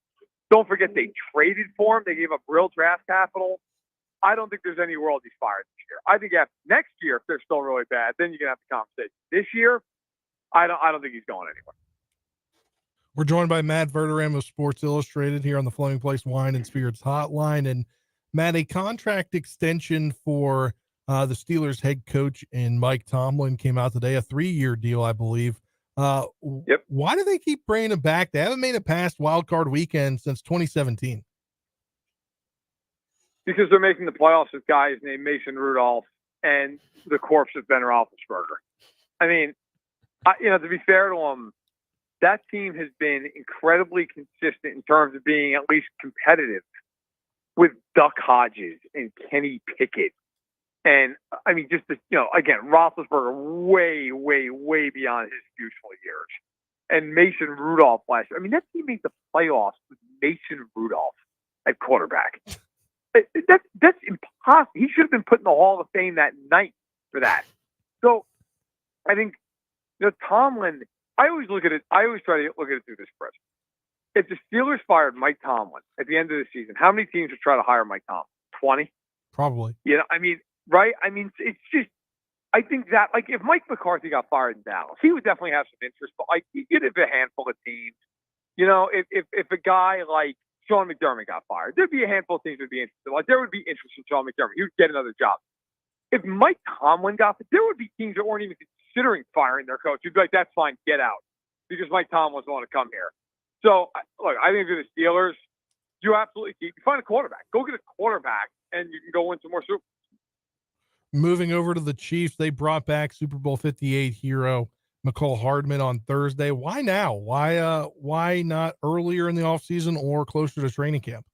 don't forget they traded for him. They gave up real draft capital. I don't think there's any world he's fired this year. I think after next year, if they're still really bad, then you can have the conversation. This year, I don't think he's going anywhere. We're joined by Matt Verderame of Sports Illustrated here on the Fleming Place Wine and Spirits Hotline. And Matt, a contract extension for the Steelers head coach and Mike Tomlin came out today, a 3-year deal, I believe. Yep. Why do they keep bringing him back? They haven't made it past wild card weekend since 2017. Because they're making the playoffs with guys named Mason Rudolph and the corpse of Ben Roethlisberger. I mean, to be fair to him, that team has been incredibly consistent in terms of being at least competitive with Duck Hodges and Kenny Pickett. And I mean, just the, again, Roethlisberger way, way, way beyond his useful years. And Mason Rudolph last year. I mean, that team made the playoffs with Mason Rudolph at quarterback. That's impossible. He should have been put in the Hall of Fame that night for that. So I think, Tomlin, I always try to look at it through this prism. If the Steelers fired Mike Tomlin at the end of the season, how many teams would try to hire Mike Tomlin? 20? Probably. I mean, right? I mean, it's just, I think that, like, if Mike McCarthy got fired in Dallas, he would definitely have some interest, but, like, you'd have a handful of teams. If a guy like Sean McDermott got fired, there'd be a handful of teams that would be interested. Like, there would be interest in Sean McDermott. He would get another job. If Mike Tomlin got fired, there would be teams that weren't even considering firing their coach. You'd be like, that's fine, get out, because Mike Tomlin doesn't want to come here. So, look, I think if you're the Steelers, you absolutely keep. You find a quarterback. Go get a quarterback, and you can go win some more Super. Moving over to the Chiefs, they brought back Super Bowl 58 hero McCole Hardman on Thursday. Why now? Why not earlier in the offseason or closer to training camp?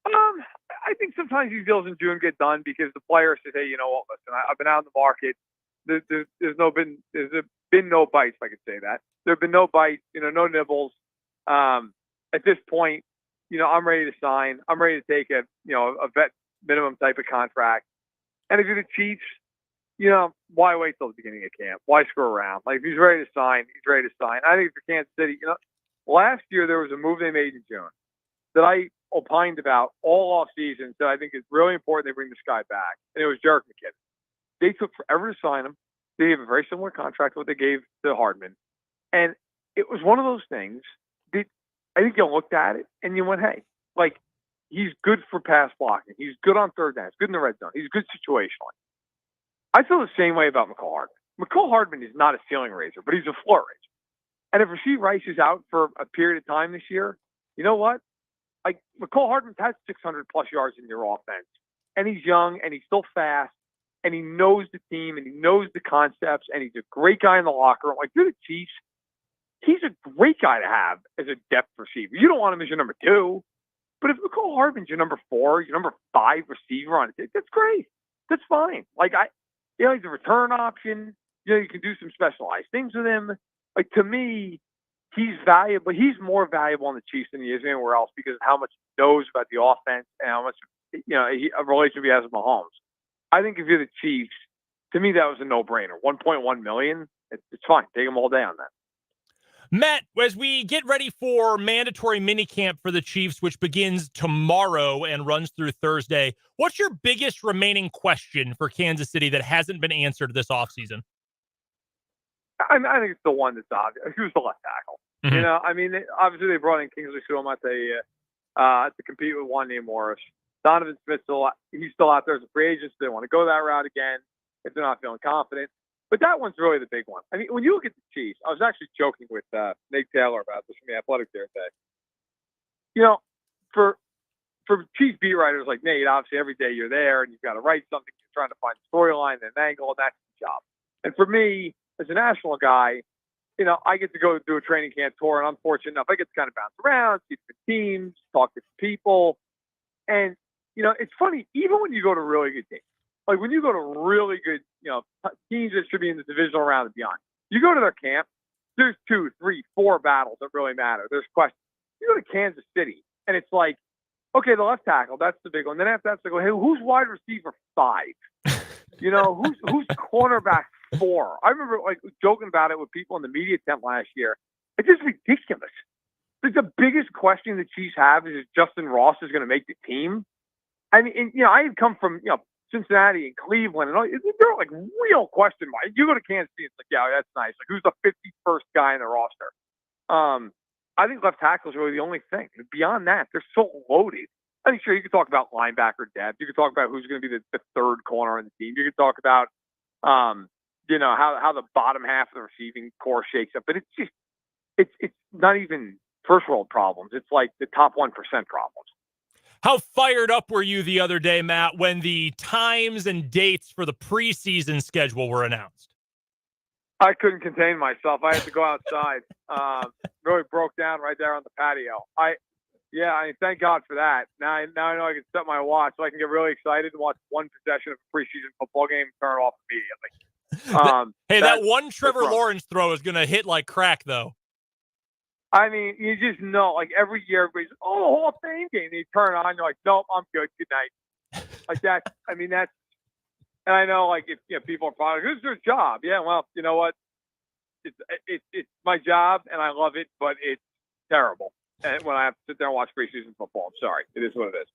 I think sometimes these deals in June get done because the players say, hey, you know what, listen, I've been out in the market. There's been no bites, if I could say that. There have been no bites, no nibbles. At this point, I'm ready to sign. I'm ready to take a vet minimum type of contract. And if you're the Chiefs, why wait till the beginning of camp? Why screw around? Like, if he's ready to sign, he's ready to sign. I think for Kansas City, last year there was a move they made in June that I opined about all off season that I think is really important they bring this guy back. And it was Jerick McKinnon. They took forever to sign him. They gave a very similar contract to what they gave to Hardman. And it was one of those things that I think you looked at it and you went, hey, like, he's good for pass blocking. He's good on third down. He's good in the red zone. He's good situationally. I feel the same way about McCole Hardman. McCole Hardman is not a ceiling raiser, but he's a floor raiser. And if Rasheed Rice is out for a period of time this year, you know what? Like, McCole Hardman's had 600-plus yards in your offense. And he's young, and he's still fast, and he knows the team, and he knows the concepts, and he's a great guy in the locker room. Like, you're the Chiefs. He's a great guy to have as a depth receiver. You don't want him as your number 2. But if McCole Hardman's your number 4, your number 5 receiver on it, that's great. That's fine. Like, he's a return option. You can do some specialized things with him. Like, to me, he's valuable. He's more valuable on the Chiefs than he is anywhere else because of how much he knows about the offense and how much, a relationship he has with Mahomes. I think if you're the Chiefs, to me, that was a no-brainer. $1.1 million, it's fine. Take them all day on that. Matt, as we get ready for mandatory minicamp for the Chiefs, which begins tomorrow and runs through Thursday, what's your biggest remaining question for Kansas City that hasn't been answered this offseason? I think it's the one that's obvious. Who's the left tackle? Mm-hmm. Obviously they brought in Kingsley Su'Amate to compete with Wanya Morris. Donovan Smith he's still out there as a free agent, so they want to go that route again if they're not feeling confident. But that one's really the big one. I mean, when you look at the Chiefs, I was actually joking with Nate Taylor about this from the Athletic the other day. For Chiefs beat writers like Nate, obviously every day you're there and you've got to write something. You're trying to find a storyline and an angle, and that's the job. And for me, as a national guy, I get to go do a training camp tour, and I'm fortunate enough I get to kind of bounce around, see different teams, talk to people. And, it's funny, even when you go to really good teams, like when you go to really good, teams that should be in the divisional round and beyond, you go to their camp, there's 2, 3, 4 battles that really matter. There's questions. You go to Kansas City, and it's like, okay, the left tackle, that's the big one. Then after that, it's like, hey, who's wide receiver 5? Who's cornerback 4? I remember joking about it with people in the media tent last year. It's just ridiculous. Like, the biggest question the Chiefs have is if Justin Ross is going to make the team. I mean, I had come from, Cincinnati and Cleveland, and they're like real question marks. You go to Kansas City, it's like, yeah, that's nice. Like, who's the 51st guy in the roster? I think left tackle is really the only thing. Beyond that, they're so loaded. I mean, sure, you could talk about linebacker depth. You could talk about who's going to be the third corner in the team. You could talk about, how the bottom half of the receiving core shakes up. But it's just, it's not even first world problems. It's like the top 1% problems. How fired up were you the other day, Matt, when the times and dates for the preseason schedule were announced? I couldn't contain myself. I had to go outside. Really broke down right there on the patio. Thank God for that. Now I know I can set my watch so I can get really excited and watch one possession of a preseason football game and turn it off immediately. That one Trevor Lawrence throw is going to hit like crack, though. I mean, you just know, like every year, everybody's, Hall of Fame game. And you turn it on, you're like, nope, I'm good. Good night. Like that. I mean, that's, and I know, like, if people are probably, this is their job. Yeah, well, you know what? It's my job, and I love it, but it's terrible. And when I have to sit there and watch preseason football, I'm sorry. It is what it is.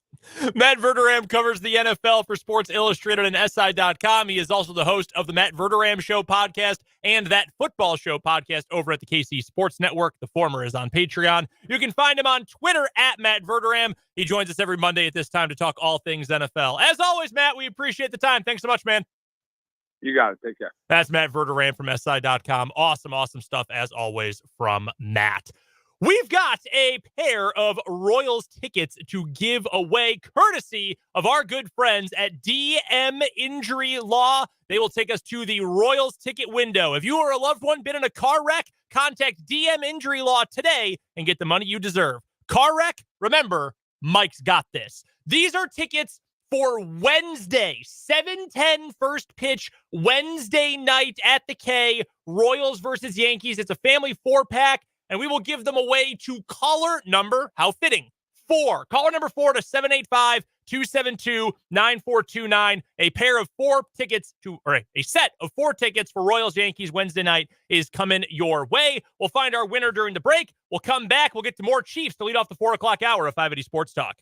Matt Verderame covers the NFL for Sports Illustrated and SI.com. He is also the host of the Matt Verderame Show podcast and that football show podcast over at the KC Sports Network. The former is on Patreon. You can find him on Twitter at Matt Verderame. He joins us every Monday at this time to talk all things NFL. As always, Matt, we appreciate the time. Thanks so much, man. You got it. Take care. That's Matt Verderame from SI.com. Awesome stuff, as always, from Matt. We've got a pair of Royals tickets to give away, courtesy of our good friends at DM Injury Law. They will take us to the Royals ticket window. If you or a loved one been in a car wreck, contact DM Injury Law today and get the money you deserve. Car wreck? Remember, Mike's got this. These are tickets for Wednesday, 7:10 first pitch, Wednesday night at the K, Royals versus Yankees. It's a family 4-pack. And we will give them away to caller number, how fitting, 4. Caller number 4 to 785-272-9429. A pair of 4 tickets a set of 4 tickets for Royals Yankees Wednesday night is coming your way. We'll find our winner during the break. We'll come back. We'll get to more Chiefs to lead off the 4 o'clock hour of 580 Sports Talk.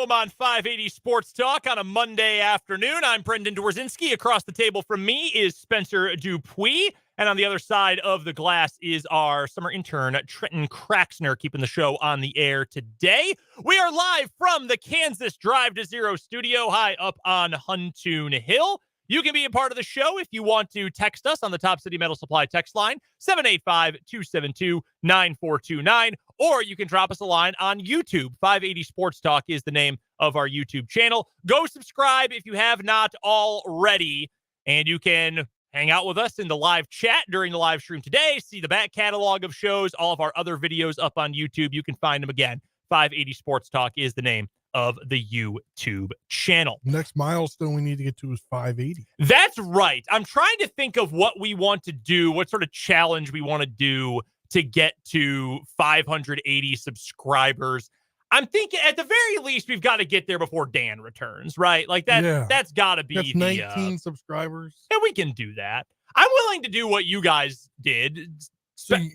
home on 580 Sports Talk on a Monday afternoon. I'm Brendan Dworzinski. Across the table from me is Spencer Dupuis. And on the other side of the glass is our summer intern, Trenton Kraxner, keeping the show on the air today. We are live from the Kansas Drive to Zero studio high up on Huntoon Hill. You can be a part of the show if you want to text us on the Top City Metal Supply text line, 785-272-9429, or you can drop us a line on YouTube. 580 Sports Talk is the name of our YouTube channel. Go subscribe if you have not already, and you can hang out with us in the live chat during the live stream today, see the back catalog of shows, all of our other videos up on YouTube. You can find them again. 580 Sports Talk is the name of the YouTube channel. Next milestone we need to get to is 580. That's right. I'm trying to think of what we want to do, what sort of challenge we want to do to get to 580 subscribers. I'm thinking at the very least we've got to get there before Dan returns, right? Like that. Yeah. That's got to be That's 19 subscribers. And we can do that. I'm willing to do what you guys did.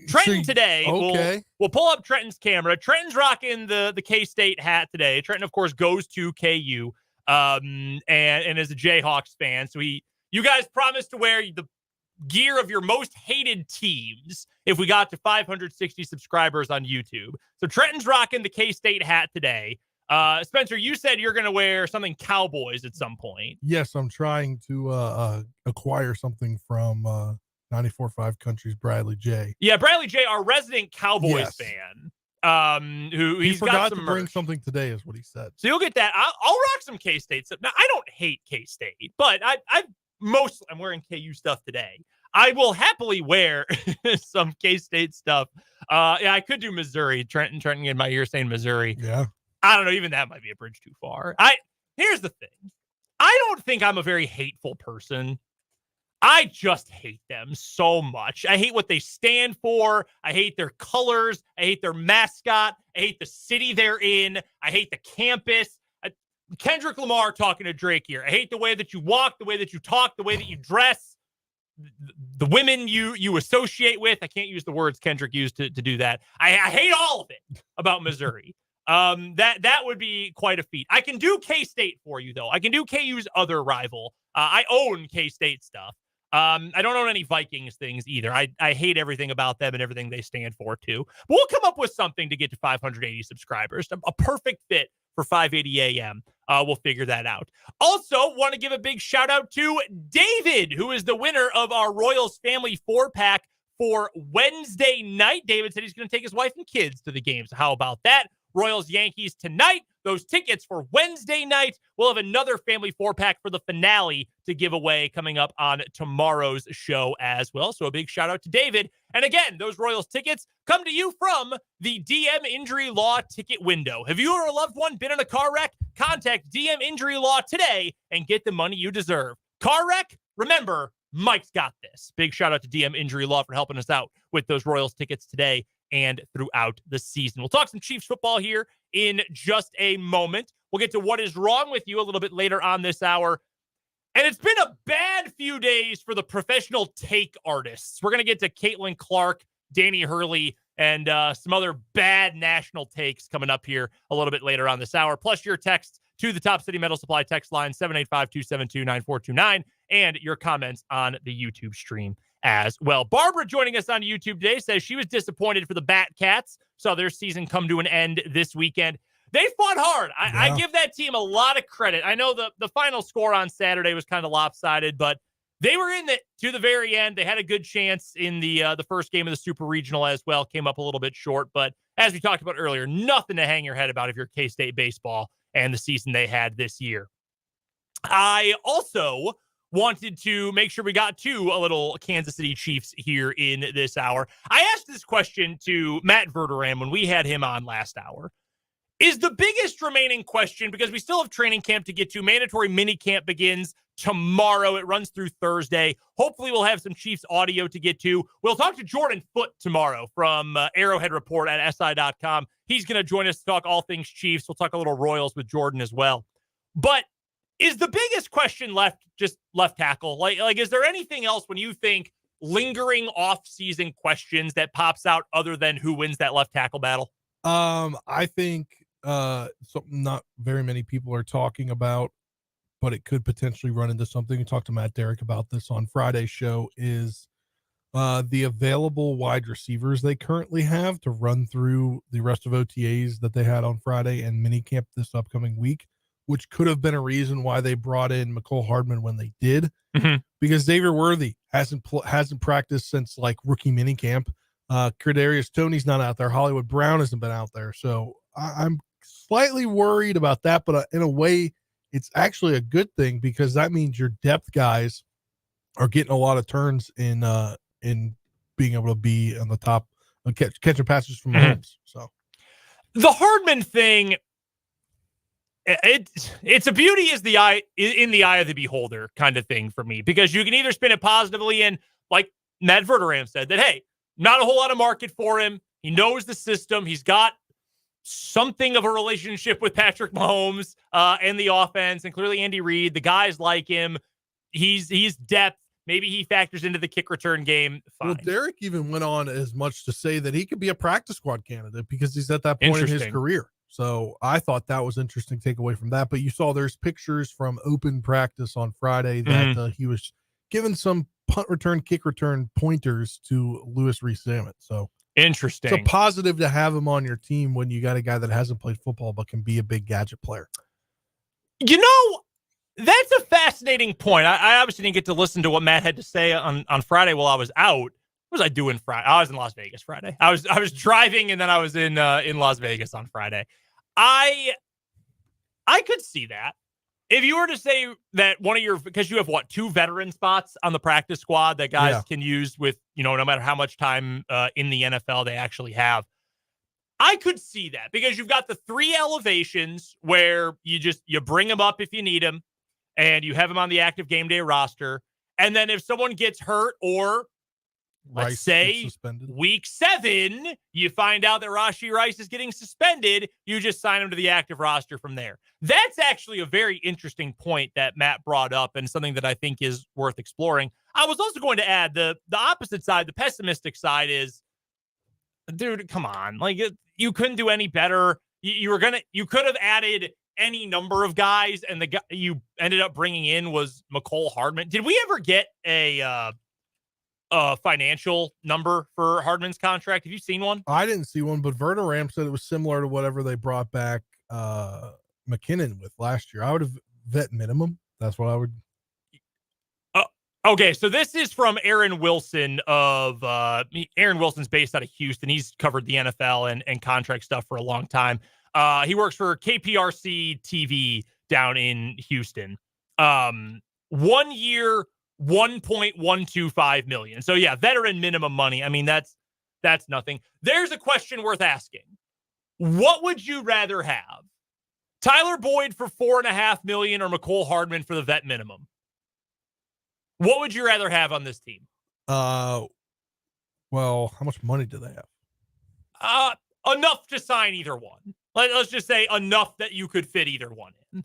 Trenton today, okay. we'll pull up Trenton's camera. Trenton's rocking the K-State hat today. Trenton, of course, goes to KU and is a Jayhawks fan. So you guys promised to wear the gear of your most hated teams if we got to 560 subscribers on YouTube. So Trenton's rocking the K-State hat today. Spencer, you said you're going to wear something Cowboys at some point. Yes, I'm trying to acquire something from 94.5 Country's Bradley J. Yeah, Bradley J, our resident Cowboys fan. Who he he's forgot got some to bring merch. something today, is what he said. So you'll get that. I'll rock some K-State stuff. Now, I don't hate K-State, but I'm wearing KU stuff today. I will happily wear some K-State stuff. Yeah, I could do Missouri. Trenton in my ear saying Missouri. Yeah. I don't know. Even that might be a bridge too far. Here's the thing. I don't think I'm a very hateful person. I just hate them so much. I hate what they stand for. I hate their colors. I hate their mascot. I hate the city they're in. I hate the campus. Kendrick Lamar talking to Drake here. I hate the way that you walk, the way that you talk, the way that you dress, the women you associate with. I can't use the words Kendrick used to do that. I hate all of it about Missouri. That would be quite a feat. I can do K-State for you, though. I can do KU's other rival. I own K-State stuff. I don't own any Vikings things either. I hate everything about them and everything they stand for, too. But we'll come up with something to get to 580 subscribers. A perfect fit for 580 AM. We'll figure that out. Also, want to give a big shout out to David, who is the winner of our Royals Family 4-pack for Wednesday night. David said he's going to take his wife and kids to the game. So how about that? Royals Yankees tonight. Those tickets for Wednesday night. We'll have another family 4-pack for the finale to give away coming up on tomorrow's show as well. So a big shout out to David. And again, those Royals tickets come to you from the DM Injury Law ticket window. Have you or a loved one been in a car wreck? Contact DM Injury Law today and get the money you deserve. Car wreck? Remember, Mike's got this. Big shout out to DM Injury Law for helping us out with those Royals tickets today and throughout the season. We'll talk some Chiefs football here in just a moment. We'll get to what is wrong with you a little bit later on this hour. And it's been a bad few days for the professional take artists. We're going to get to Caitlin Clark, Danny Hurley, and some other bad national takes coming up here a little bit later on this hour. Plus your texts to the Top City Metal Supply text line, 785-272-9429, and your comments on the YouTube stream as well. Barbara joining us on YouTube today says she was disappointed for the Bat Cats. Saw their season come to an end this weekend. They fought hard. I give that team a lot of credit. I know the final score on Saturday was kind of lopsided, but they were in it to the very end. They had a good chance in the first game of the Super Regional as well. Came up a little bit short, but as we talked about earlier, nothing to hang your head about if you're K-State baseball and the season they had this year. I also wanted to make sure we got to a little Kansas City Chiefs here in this hour. I asked this question to Matt Verderame when we had him on last hour. Is the biggest remaining question, because we still have training camp to get to, mandatory minicamp begins tomorrow. It runs through Thursday. Hopefully we'll have some Chiefs audio to get to. We'll talk to Jordan Foote tomorrow from Arrowhead Report at SI.com. He's going to join us to talk all things Chiefs. We'll talk a little Royals with Jordan as well. But is the biggest question left just left tackle? Like, is there anything else when you think lingering off-season questions that pops out other than who wins that left tackle battle? I think something not very many people are talking about, but it could potentially run into something. We talked to Matt Derrick about this on Friday's show, is the available wide receivers they currently have to run through the rest of OTAs that they had on Friday and minicamp this upcoming week, which could have been a reason why they brought in McCole Hardman when they did, because Xavier Worthy hasn't practiced since like rookie minicamp. Kadarius Toney's not out there. Hollywood Brown hasn't been out there. So I'm slightly worried about that, but in a way, it's actually a good thing because that means your depth guys are getting a lot of turns in being able to be on the top and catching passes from Mahomes. So the Hardman thing, it's a beauty is the eye in the eye of the beholder kind of thing for me, because you can either spin it positively and like Matt Verderame said that, hey, not a whole lot of market for him. He knows the system. He's got something of a relationship with Patrick Mahomes and the offense, and clearly Andy Reid. The guys like him. He's depth. Maybe he factors into the kick return game. Fine. Well, Derek even went on as much to say that he could be a practice squad candidate because he's at that point in his career. So I thought that was interesting takeaway from that. But you saw there's pictures from open practice on Friday that he was giving some punt return, kick return pointers to Louis Rees-Zammit. So interesting. It's a positive to have him on your team when you got a guy that hasn't played football but can be a big gadget player. You know, that's a fascinating point. I obviously didn't get to listen to what Matt had to say on Friday while I was out. What was I doing Friday? I was in Las Vegas Friday. I was driving, and then I was in Las Vegas on Friday. I could see that. If you were to say that one of your, because you have two veteran spots on the practice squad that guys can use with, no matter how much time in the NFL they actually have. I could see that because you've got the 3 elevations where you bring them up if you need them and you have them on the active game day roster. And then if someone gets hurt or let's say week 7, you find out that Rashee Rice is getting suspended, you just sign him to the active roster from there. That's actually a very interesting point that Matt brought up and something that I think is worth exploring. I was also going to add the opposite side, the pessimistic side is, dude, come on. Like, you couldn't do any better. You could have added any number of guys, and the guy you ended up bringing in was McCole Hardman. Did we ever get a financial number for Hardman's contract? Have you seen one? I didn't see one, but Verderame said it was similar to whatever they brought back McKinnon with last year. I would have vet minimum. That's what I would. Okay, so this is from Aaron Wilson of Aaron Wilson's based out of Houston. He's covered the NFL and contract stuff for a long time. He works for KPRC TV down in Houston. 1 year, $1.125 million. So yeah, veteran minimum money. I mean, that's nothing. There's a question worth asking. What would you rather have? Tyler Boyd for $4.5 million or McCole Hardman for the vet minimum? What would you rather have on this team? Well, how much money do they have? Enough to sign either one. Let's just say enough that you could fit either one in.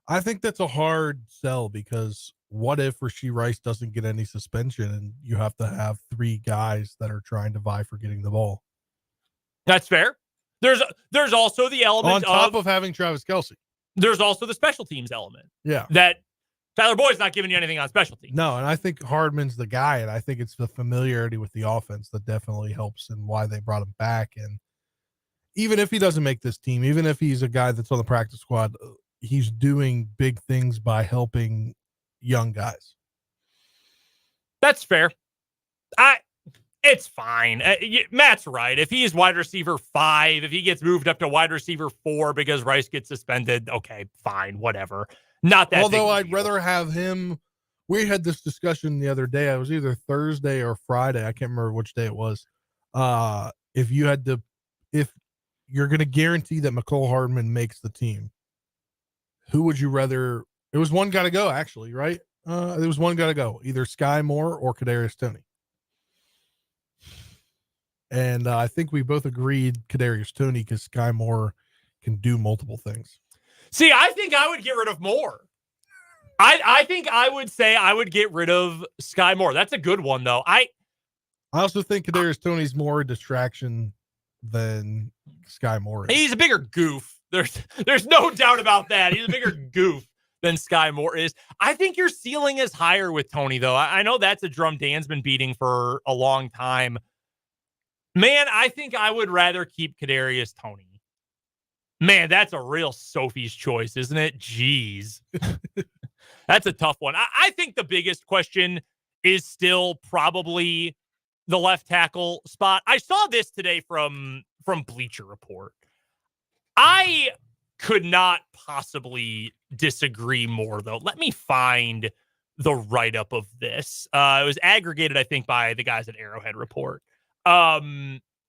I think that's a hard sell because what if Rashee Rice doesn't get any suspension and you have to have 3 guys that are trying to vie for getting the ball? That's fair. There's also the element on top of having Travis Kelce. There's also the special teams element. Yeah. That Tyler Boyd's not giving you anything on special teams. No, and I think Hardman's the guy, and I think it's the familiarity with the offense that definitely helps and why they brought him back. And even if he doesn't make this team, even if he's a guy that's on the practice squad, he's doing big things by helping young guys. That's fair. It's fine. Matt's right. If he is wide receiver 5, if he gets moved up to wide receiver 4 because Rice gets suspended, okay, fine, whatever. Not that. Although I'd rather have him. We had this discussion the other day. I was either Thursday or Friday. I can't remember which day it was. If you're going to guarantee that McCole Hardman makes the team, who would you rather? It was one got to go, actually, right? There was one got to go, either Sky Moore or Kadarius Toney. And I think we both agreed Kadarius Toney because Sky Moore can do multiple things. See, I think I would get rid of Moore. I think I would say I would get rid of Sky Moore. That's a good one, though. I also think Kadarius Toney's more a distraction than Sky Moore is. He's a bigger goof There's no doubt about that. He's a bigger goof than Sky Moore is. I think your ceiling is higher with Tony, though. I know that's a drum Dan's been beating for a long time. Man, I think I would rather keep Kadarius Toney. Man, that's a real Sophie's choice, isn't it? Jeez. That's a tough one. I think the biggest question is still probably the left tackle spot. I saw this today from Bleacher Report. I could not possibly disagree more, though. Let me find the write-up of this. It was aggregated, I think, by the guys at Arrowhead Report.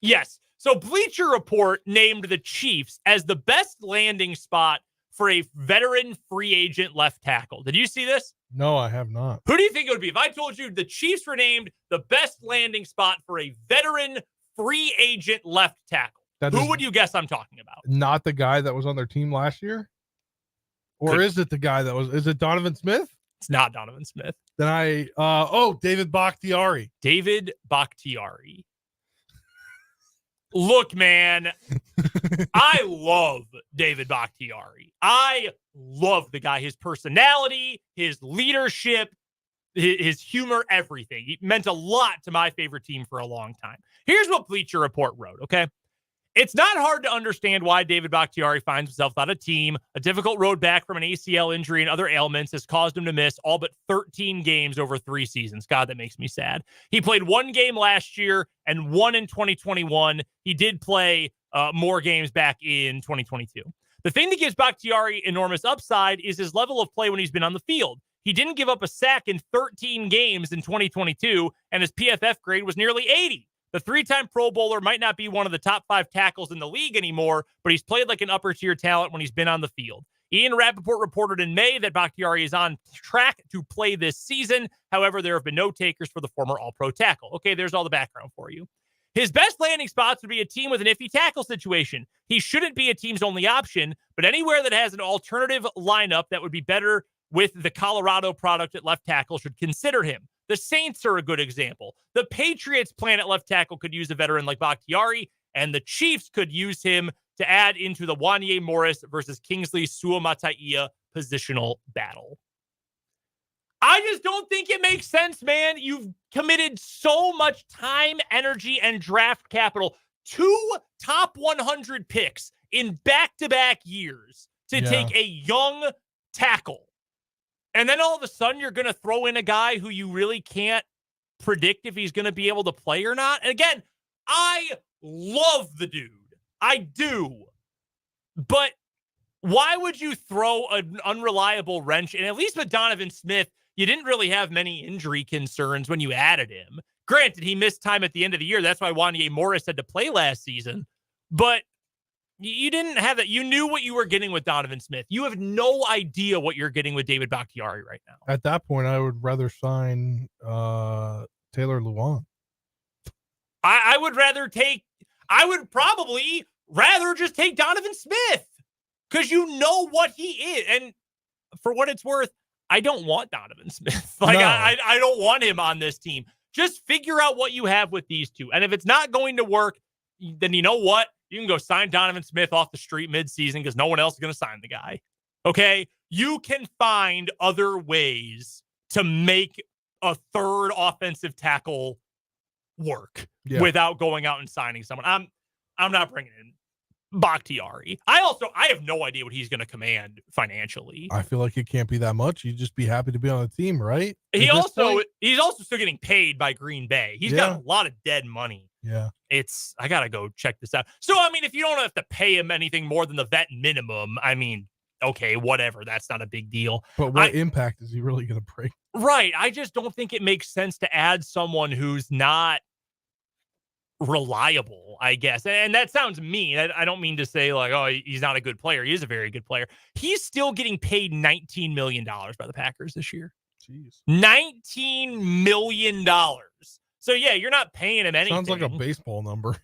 Yes. So Bleacher Report named the Chiefs as the best landing spot for a veteran free agent left tackle. Did you see this? No, I have not. Who do you think it would be? If I told you the Chiefs were named the best landing spot for a veteran free agent left tackle, who would you guess I'm talking about? Not the guy that was on their team last year? Or is it the guy that was, is it Donovan Smith? It's not Donovan Smith. Then David Bakhtiari. David Bakhtiari. Look, man, I love David Bakhtiari. I love the guy, his personality, his leadership, his humor, everything. He meant a lot to my favorite team for a long time. Here's what Bleacher Report wrote, okay? It's not hard to understand why David Bakhtiari finds himself without a team. A difficult road back from an ACL injury and other ailments has caused him to miss all but 13 games over 3 seasons. God, that makes me sad. He played 1 game last year and 1 in 2021. He did play more games back in 2022. The thing that gives Bakhtiari enormous upside is his level of play when he's been on the field. He didn't give up a sack in 13 games in 2022, and his PFF grade was nearly 80. The 3-time Pro Bowler might not be one of the top 5 tackles in the league anymore, but he's played like an upper-tier talent when he's been on the field. Ian Rappaport reported in May that Bakhtiari is on track to play this season. However, there have been no takers for the former All-Pro tackle. Okay, there's all the background for you. His best landing spots would be a team with an iffy tackle situation. He shouldn't be a team's only option, but anywhere that has an alternative lineup that would be better with the Colorado product at left tackle should consider him. The Saints are a good example. The Patriots plan at left tackle could use a veteran like Bakhtiari, and the Chiefs could use him to add into the Wanye Morris versus Kingsley Suamataia positional battle. I just don't think it makes sense, man. You've committed so much time, energy, and draft capital, 2 top 100 picks in back-to-back years to take a young tackle. And then all of a sudden, you're going to throw in a guy who you really can't predict if he's going to be able to play or not. And again, I love the dude. I do. But why would you throw an unreliable wrench? And at least with Donovan Smith, you didn't really have many injury concerns when you added him. Granted, he missed time at the end of the year. That's why Wanye Morris had to play last season. But you didn't have that. You knew what you were getting with Donovan Smith. You have no idea what you're getting with David Bakhtiari right now. At that point, I would rather sign Taylor Lewan. I would probably rather just take Donovan Smith because you know what he is. And for what it's worth, I don't want Donovan Smith. No. I don't want him on this team. Just figure out what you have with these two. And if it's not going to work, then you know what? You can go sign Donovan Smith off the street midseason because no one else is going to sign the guy. Okay? You can find other ways to make a third offensive tackle work without going out and signing someone. I'm not bringing in Bakhtiari. I have no idea what he's going to command financially. I feel like it can't be that much. You'd just be happy to be on the team, right? He's also still getting paid by Green Bay. He's got a lot of dead money. Yeah. I got to go check this out. So, I mean, if you don't have to pay him anything more than the vet minimum, I mean, okay, whatever. That's not a big deal. But what impact is he really going to bring? Right. I just don't think it makes sense to add someone who's not reliable, I guess. And that sounds mean. I don't mean to say like, oh, he's not a good player. He is a very good player. He's still getting paid $19 million by the Packers this year. Jeez. $19 million. So, yeah, you're not paying him anything. Sounds like a baseball number.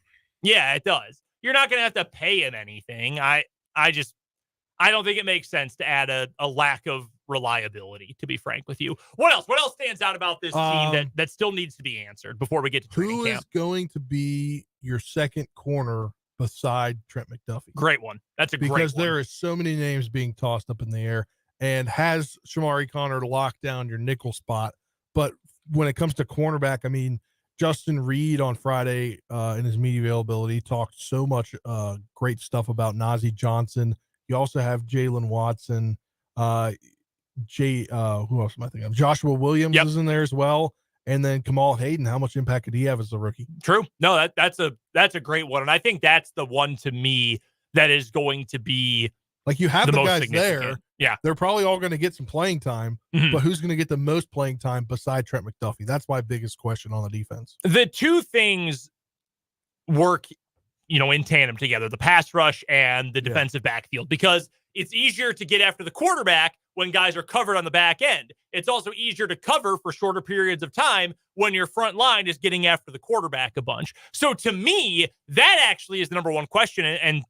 Yeah, it does. You're not going to have to pay him anything. I don't think it makes sense to add a lack of reliability, to be frank with you. What else? What else stands out about this team that still needs to be answered before we get to training camp? Who is going to be your second corner beside Trent McDuffie. Great one. That's a great one. Because there is so many names being tossed up in the air, and has Shamari Connor locked down your nickel spot. But when it comes to cornerback, I mean, Justin Reed on Friday in his media availability talked so much great stuff about Najee Johnson. You also have Jalen Watson, who else am I thinking of? Joshua Williams is in there as well. And then Kamal Hayden, how much impact could he have as a rookie? True. No, that's a great one. And I think that's the one to me that is going to be like, you have the guys there. Yeah. They're probably all going to get some playing time, but who's going to get the most playing time beside Trent McDuffie? That's my biggest question on the defense. The two things work, in tandem together, the pass rush and the defensive backfield, because it's easier to get after the quarterback when guys are covered on the back end. It's also easier to cover for shorter periods of time when your front line is getting after the quarterback a bunch. So to me, that actually is the number one question. And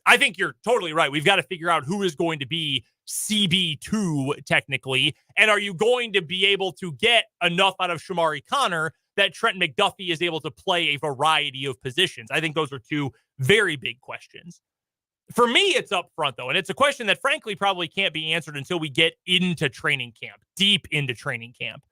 I think you're totally right. We've got to figure out who is going to be CB2 technically. And are you going to be able to get enough out of Shamari Connor that Trent McDuffie is able to play a variety of positions? I think those are two very big questions. For me, it's up front, though, and it's a question that, frankly, probably can't be answered until we get into training camp, deep into training camp.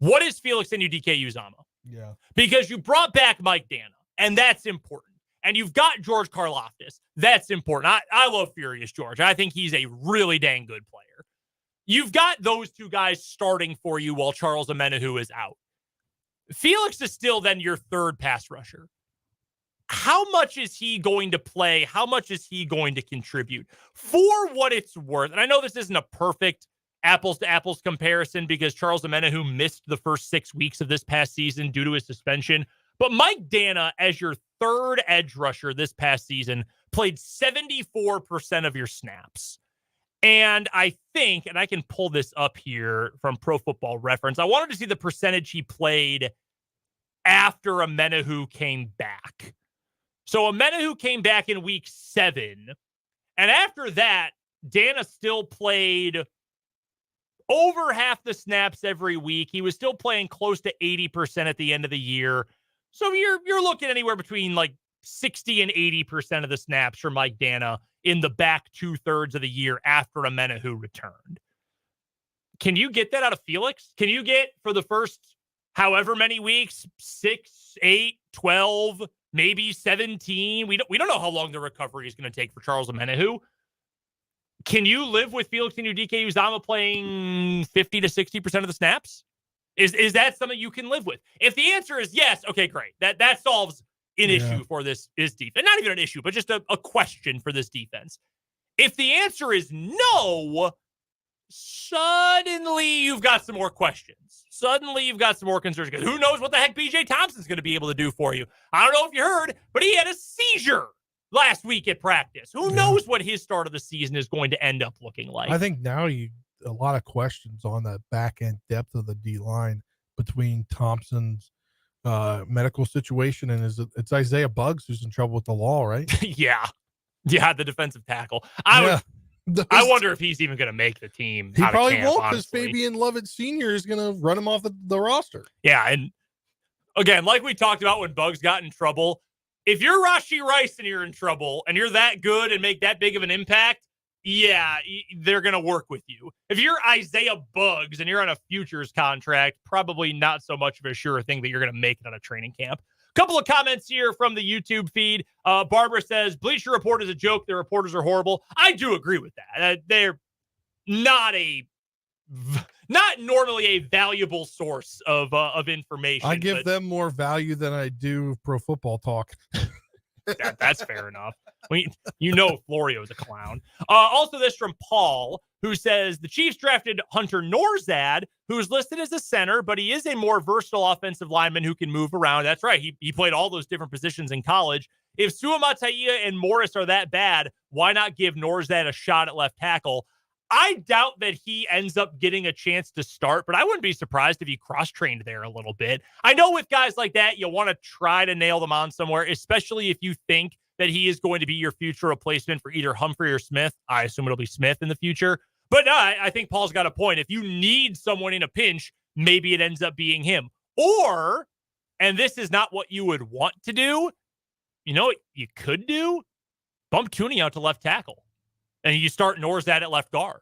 What is Felix Anudike-Uzomah? Yeah. Because you brought back Mike Dana, and that's important. And you've got George Karlaftis. That's important. I love Furious George. I think he's a really dang good player. You've got those two guys starting for you while Charles Omenihu is out. Felix is still then your third pass rusher. How much is he going to play? How much is he going to contribute? For what it's worth, and I know this isn't a perfect apples-to-apples comparison because Charles Omenihu missed the first 6 weeks of this past season due to his suspension, but Mike Dana, as your third edge rusher this past season, played 74% of your snaps. And I think, and I can pull this up here from Pro Football Reference, I wanted to see the percentage he played after Omenihu came back. So Omenihu came back in week 7. And after that, Dana still played over half the snaps every week. He was still playing close to 80% at the end of the year. So you're looking anywhere between like 60 and 80% of the snaps for Mike Dana in the back 2/3 of the year after Omenihu returned. Can you get that out of Felix? Can you get, for the first however many weeks, 6, 8, 12, maybe 17? We don't know how long the recovery is going to take for Charles Omenihu. Can you live with Felix Anudike-Uzomah playing 50 to 60% of the snaps? Is that something you can live with? If the answer is yes, okay, great. That solves an issue for this defense. Not even an issue, but just a question for this defense. If the answer is no, suddenly you've got some more questions. Suddenly you've got some more concerns, because who knows what the heck B.J. Thompson's going to be able to do for you. I don't know if you heard, but he had a seizure last week at practice. Who knows what his start of the season is going to end up looking like? I think now a lot of questions on that back end depth of the D line between Thompson's medical situation and it's Isaiah Buggs who's in trouble with the law, right? Yeah, the defensive tackle. I wonder if he's even going to make the team. He probably won't, because Fabian Lovett Sr. is going to run him off the roster. Yeah, and again, like we talked about when Buggs got in trouble, if you're Rashee Rice and you're in trouble and you're that good and make that big of an impact, yeah, they're going to work with you. If you're Isaiah Buggs and you're on a futures contract, probably not so much of a sure thing that you're going to make it on a training camp. Couple of comments here from the YouTube feed. Barbara says, Bleacher Report is a joke. Their reporters are horrible. I do agree with that. They're not normally a valuable source of information. I give them more value than I do Pro Football Talk. That's fair enough. Florio is a clown. Also, this from Paul, who says the Chiefs drafted Hunter Norzad, who's listed as a center, but he is a more versatile offensive lineman who can move around. That's right. He played all those different positions in college. If Suamataia and Morris are that bad, why not give Norzad a shot at left tackle? I doubt that he ends up getting a chance to start, but I wouldn't be surprised if he cross-trained there a little bit. I know with guys like that, you want to try to nail them on somewhere, especially if you think that he is going to be your future replacement for either Humphrey or Smith. I assume it'll be Smith in the future. But no, I think Paul's got a point. If you need someone in a pinch, maybe it ends up being him. Or, and this is not what you would want to do, you know what you could do? Bump Tooney out to left tackle. And you start Norzad at left guard.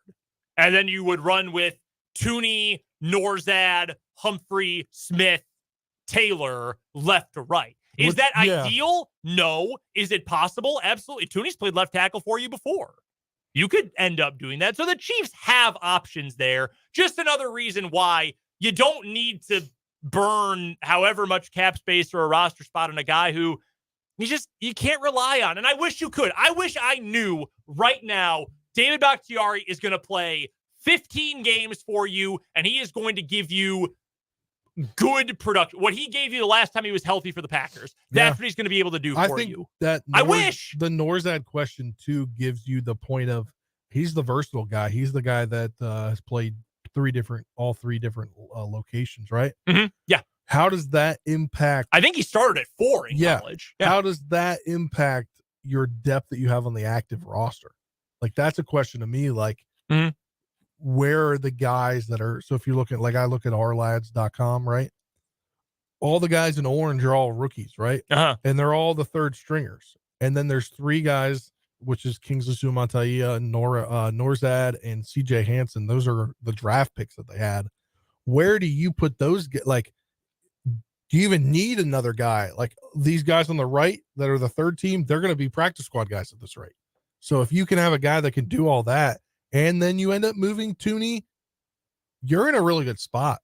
And then you would run with Tooney, Norzad, Humphrey, Smith, Taylor, left to right. Is that ideal? No. Is it possible? Absolutely. Tooney's played left tackle for you before. You could end up doing that. So the Chiefs have options there. Just another reason why you don't need to burn however much cap space or a roster spot on a guy who you can't rely on. And I wish you could. I wish I knew right now David Bakhtiari is going to play 15 games for you, and he is going to give you good production. What he gave you the last time he was healthy for the Packers, that's what he's going to be able to do for you. I wish. The Norzad question, too, gives you the point of he's the versatile guy. He's the guy that has played all three different locations, right? Mm-hmm. Yeah. How does that impact? I think he started at 4 in college. Yeah. How does that impact your depth that you have on the active roster? Like, that's a question to me. Like, where are the guys that are? So if you look at, like, I look at ourlads.com, right? All the guys in orange are all rookies, right? Uh-huh. And they're all the third stringers. And then there's 3 guys, which is Kingsley Suamataia, Norzad, and CJ Hansen. Those are the draft picks that they had. Where do you put those? Like, do you even need another guy? Like, these guys on the right that are the third team, they're going to be practice squad guys at this rate. So if you can have a guy that can do all that, and then you end up moving Tooney, you're in a really good spot.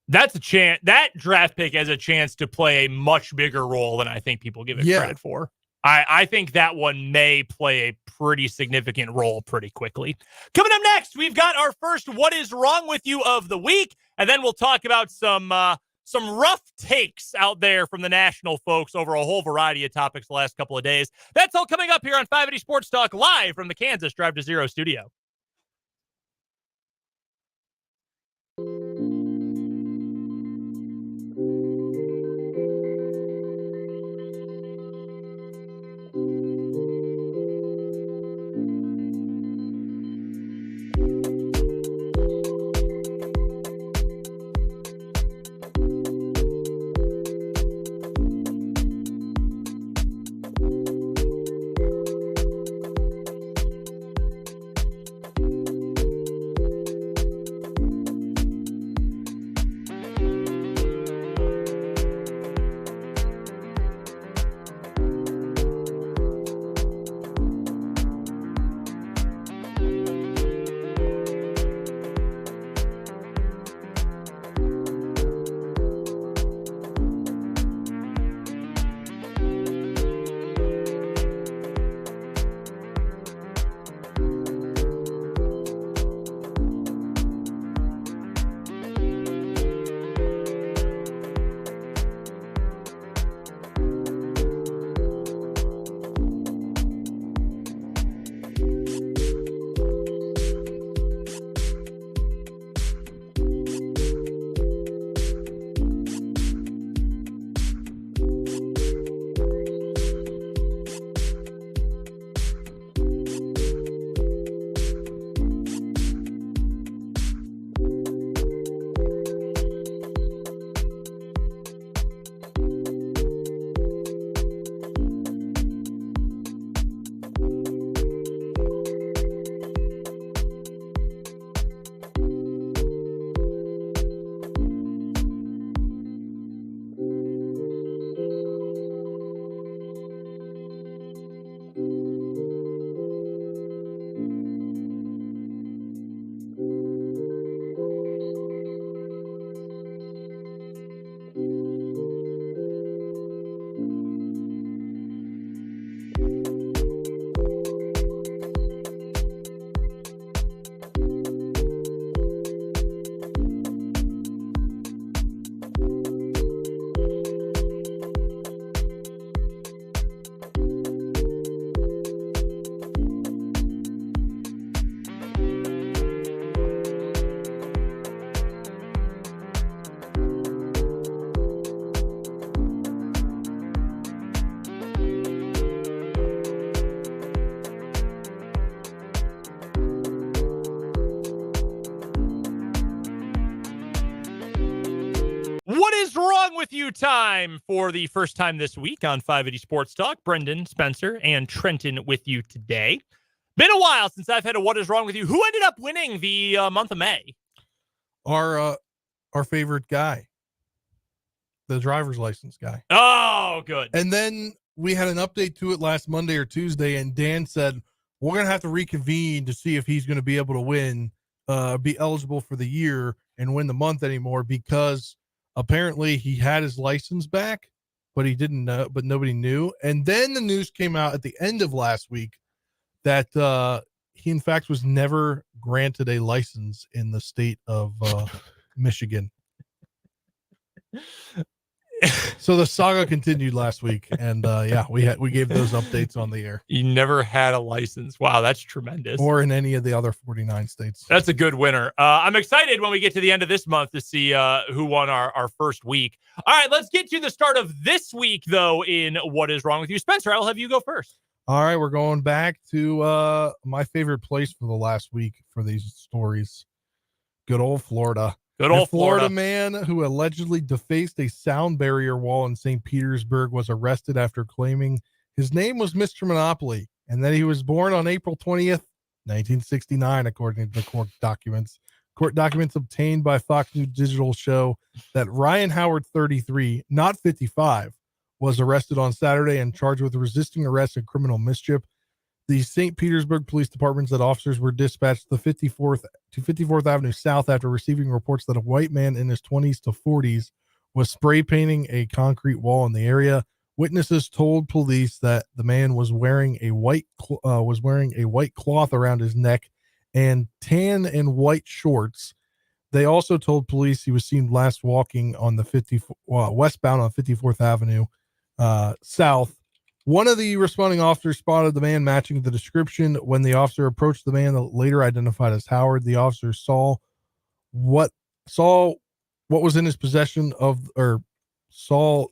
That's a chance. That draft pick has a chance to play a much bigger role than I think people give it credit for. I think that one may play a pretty significant role pretty quickly. Coming up next, we've got our first What Is Wrong With You of the week, and then we'll talk about some rough takes out there from the national folks over a whole variety of topics the last couple of days. That's all coming up here on 580 Sports Talk, live from the Kansas Drive to Zero studio. interview time for the first time this week on 580 Sports Talk. Brendan, Spencer, and Trenton with you today. Been a while since I've had a What Is Wrong With You. Who ended up winning the month of May? Our favorite guy, the driver's license guy. Oh, good. And then we had an update to it last Monday or Tuesday, and Dan said, we're going to have to reconvene to see if he's going to be able to win, be eligible for the year and win the month anymore, because apparently he had his license back, but he didn't know, but nobody knew. And then the news came out at the end of last week that he in fact was never granted a license in the state of Michigan. So the saga continued last week, and we gave those updates on the air. You never had a license. Wow, that's tremendous. Or in any of the other 49 states. That's a good winner. I'm excited when we get to the end of this month to see who won our first week. All right, let's get to the start of this week, though, in What Is Wrong With You. Spencer, I'll have you go first. All right, we're going back to my favorite place for the last week for these stories. Good old Florida. Good old Florida man who allegedly defaced a sound barrier wall in St. Petersburg was arrested after claiming his name was Mr. Monopoly and that he was born on April 20th, 1969, according to the court documents. Court documents obtained by Fox News Digital show that Ryan Howard, 33, not 55, was arrested on Saturday and charged with resisting arrest and criminal mischief. The St. Petersburg Police Department said officers were dispatched to 54th Avenue South after receiving reports that a white man in his 20s to 40s was spray painting a concrete wall in the area. Witnesses told police that the man was wearing a white cloth around his neck and tan and white shorts. They also told police he was seen last walking on the westbound on 54th Avenue South. One of the responding officers spotted the man matching the description. When the officer approached the man, later identified as Howard, the officer saw what was in his possession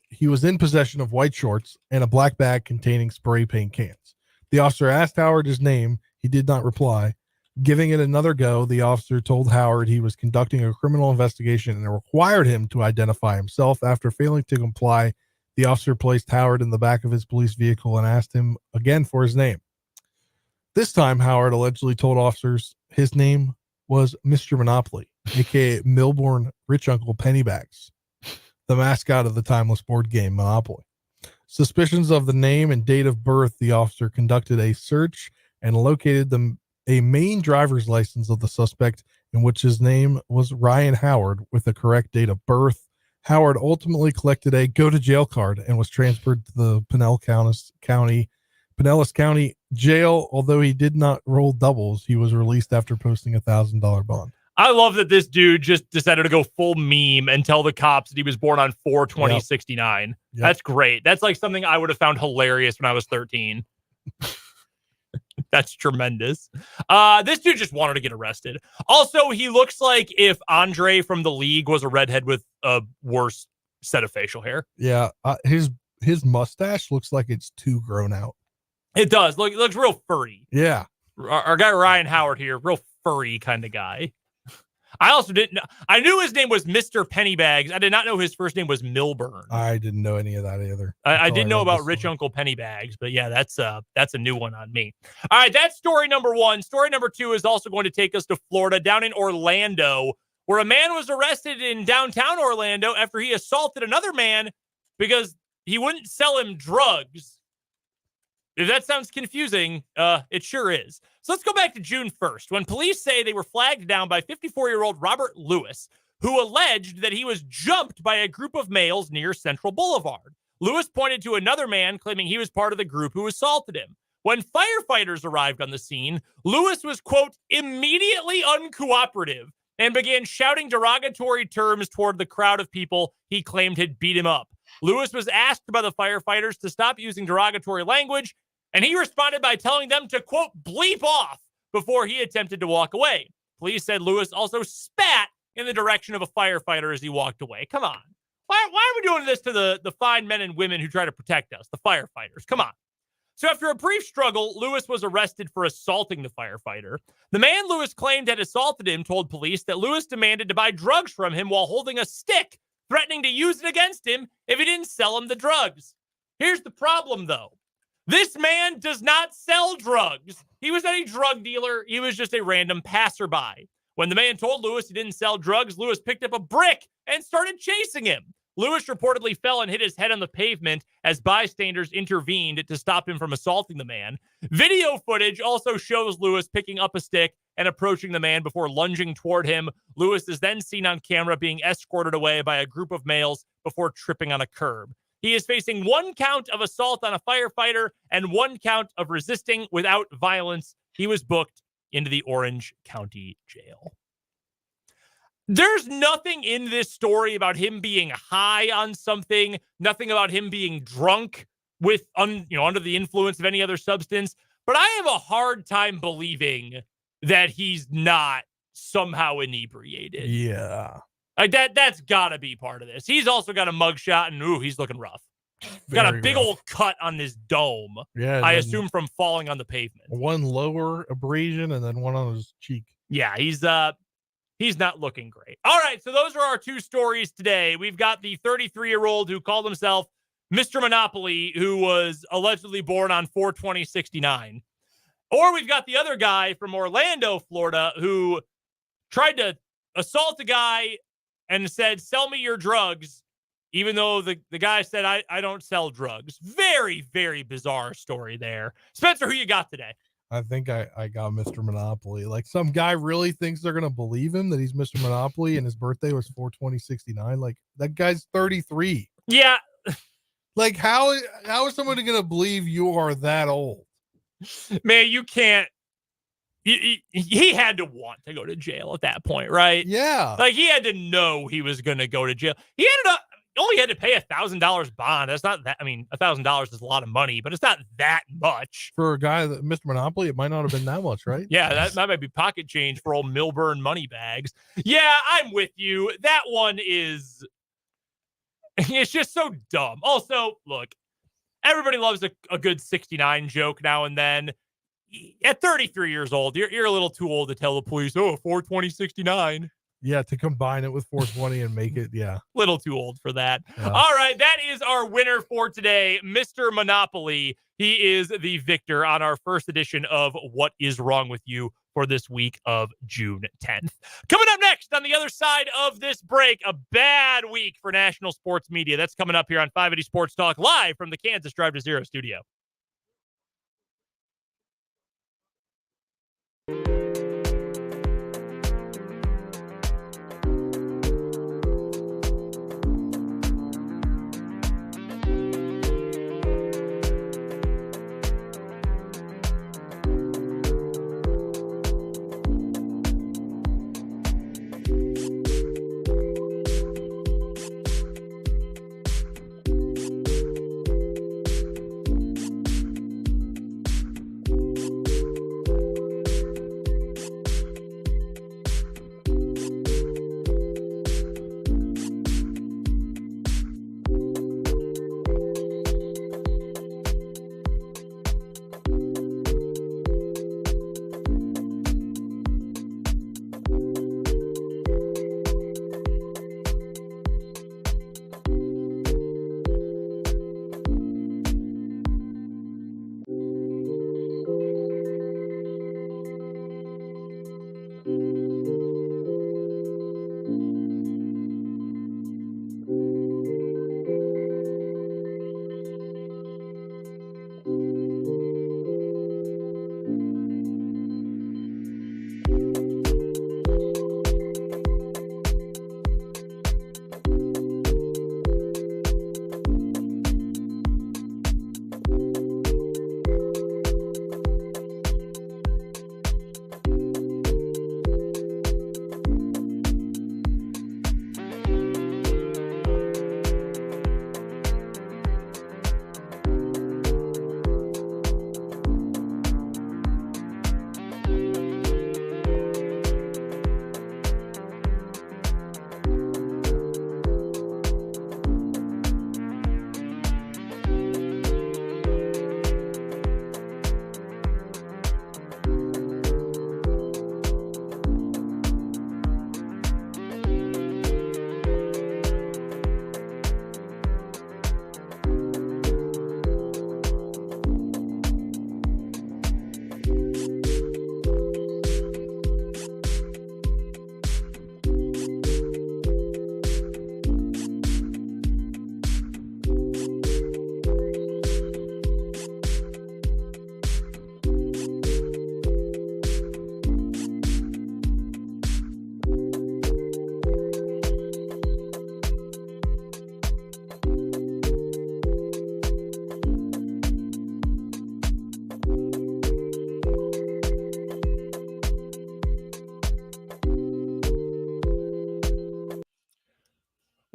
he was in possession of white shorts and a black bag containing spray paint cans. The officer asked Howard his name. He did not reply. Giving it another go, the officer told Howard he was conducting a criminal investigation and required him to identify himself. After failing to comply, the officer placed Howard in the back of his police vehicle and asked him again for his name. This time, Howard allegedly told officers his name was Mr. Monopoly, aka Milburn Rich Uncle Pennybags, the mascot of the timeless board game Monopoly. Suspicions of the name and date of birth, the officer conducted a search and located a Maine driver's license of the suspect in which his name was Ryan Howard with the correct date of birth. Howard ultimately collected a go-to-jail card and was transferred to the Pinellas County Jail. Although he did not roll doubles, he was released after posting a $1,000 bond. I love that this dude just decided to go full meme and tell the cops that he was born on 4/20/69. Yep. That's great. That's like something I would have found hilarious when I was 13. That's tremendous. This dude just wanted to get arrested. Also, he looks like if Andre from the League was a redhead with a worse set of facial hair. Yeah, his mustache looks like it's too grown out. It does. Look, it looks real furry. Yeah. Our guy Ryan Howard here, real furry kind of guy. I also didn't know. I knew his name was Mr. Pennybags. I did not know his first name was Milburn. I didn't know any of that either. I didn't know about Rich Uncle Pennybags, but yeah, that's a new one on me. All right, that's story number one. Story number two is also going to take us to Florida, down in Orlando, where a man was arrested in downtown Orlando after he assaulted another man because he wouldn't sell him drugs. If that sounds confusing, it sure is. So let's go back to June 1st, when police say they were flagged down by 54-year-old Robert Lewis, who alleged that he was jumped by a group of males near Central Boulevard. Lewis pointed to another man, claiming he was part of the group who assaulted him. When firefighters arrived on the scene, Lewis was, quote, immediately uncooperative and began shouting derogatory terms toward the crowd of people he claimed had beat him up. Lewis was asked by the firefighters to stop using derogatory language, and he responded by telling them to, quote, bleep off before he attempted to walk away. Police said Lewis also spat in the direction of a firefighter as he walked away. Come on. Why are we doing this to the fine men and women who try to protect us, the firefighters? Come on. So after a brief struggle, Lewis was arrested for assaulting the firefighter. The man Lewis claimed had assaulted him told police that Lewis demanded to buy drugs from him while holding a stick threatening to use it against him if he didn't sell him the drugs. Here's the problem, though. This man does not sell drugs. He was not a drug dealer. He was just a random passerby. When the man told Lewis he didn't sell drugs, Lewis picked up a brick and started chasing him. Lewis reportedly fell and hit his head on the pavement as bystanders intervened to stop him from assaulting the man. Video footage also shows Lewis picking up a stick and approaching the man before lunging toward him. Lewis is then seen on camera being escorted away by a group of males before tripping on a curb. He is facing 1 count of assault on a firefighter and 1 count of resisting without violence. He was booked into the Orange County Jail. There's nothing in this story about him being high on something, nothing about him being drunk with under the influence of any other substance, but I have a hard time believing that he's not somehow inebriated. Yeah. Like that's got to be part of this. He's also got a mugshot and he's looking rough. Got a big old cut on his dome. Yeah. I assume from falling on the pavement. 1 lower abrasion and then 1 on his cheek. Yeah, he's not looking great. All right, so those are our 2 stories today. We've got the 33-year-old who called himself Mr. Monopoly, who was allegedly born on 4/20/69. Or we've got the other guy from Orlando, Florida, who tried to assault a guy and said, "Sell me your drugs," even though the guy said, I don't sell drugs. Very, very bizarre story there. Spencer, who you got today? I think I got Mr. Monopoly. Like, some guy really thinks they're going to believe him that he's Mr. Monopoly and his birthday was 4/20/69. Like, that guy's 33. Yeah. Like, how is somebody going to believe you are that old? Man, you can't. He had to want to go to jail at that point, right? Yeah. Like, he had to know he was going to go to jail. He ended up only had to pay $1,000 bond. That's not that. I mean, $1,000 is a lot of money, but it's not that much for a guy that Mr. Monopoly. It might not have been that much, right? Yeah, that might be pocket change for old Milburn money bags. Yeah, I'm with you. That one is. It's just so dumb. Also, look, everybody loves a good 69 joke now and then. At 33 years old, you're a little too old to tell the police, 4/20/69. Yeah, to combine it with 420 and make it, yeah. Little too old for that. Yeah. All right, that is our winner for today, Mr. Monopoly. He is the victor on our first edition of What Is Wrong With You for this week of June 10th. Coming up next on the other side of this break, a bad week for national sports media. That's coming up here on 580 Sports Talk, live from the Kansas Drive to Zero studio.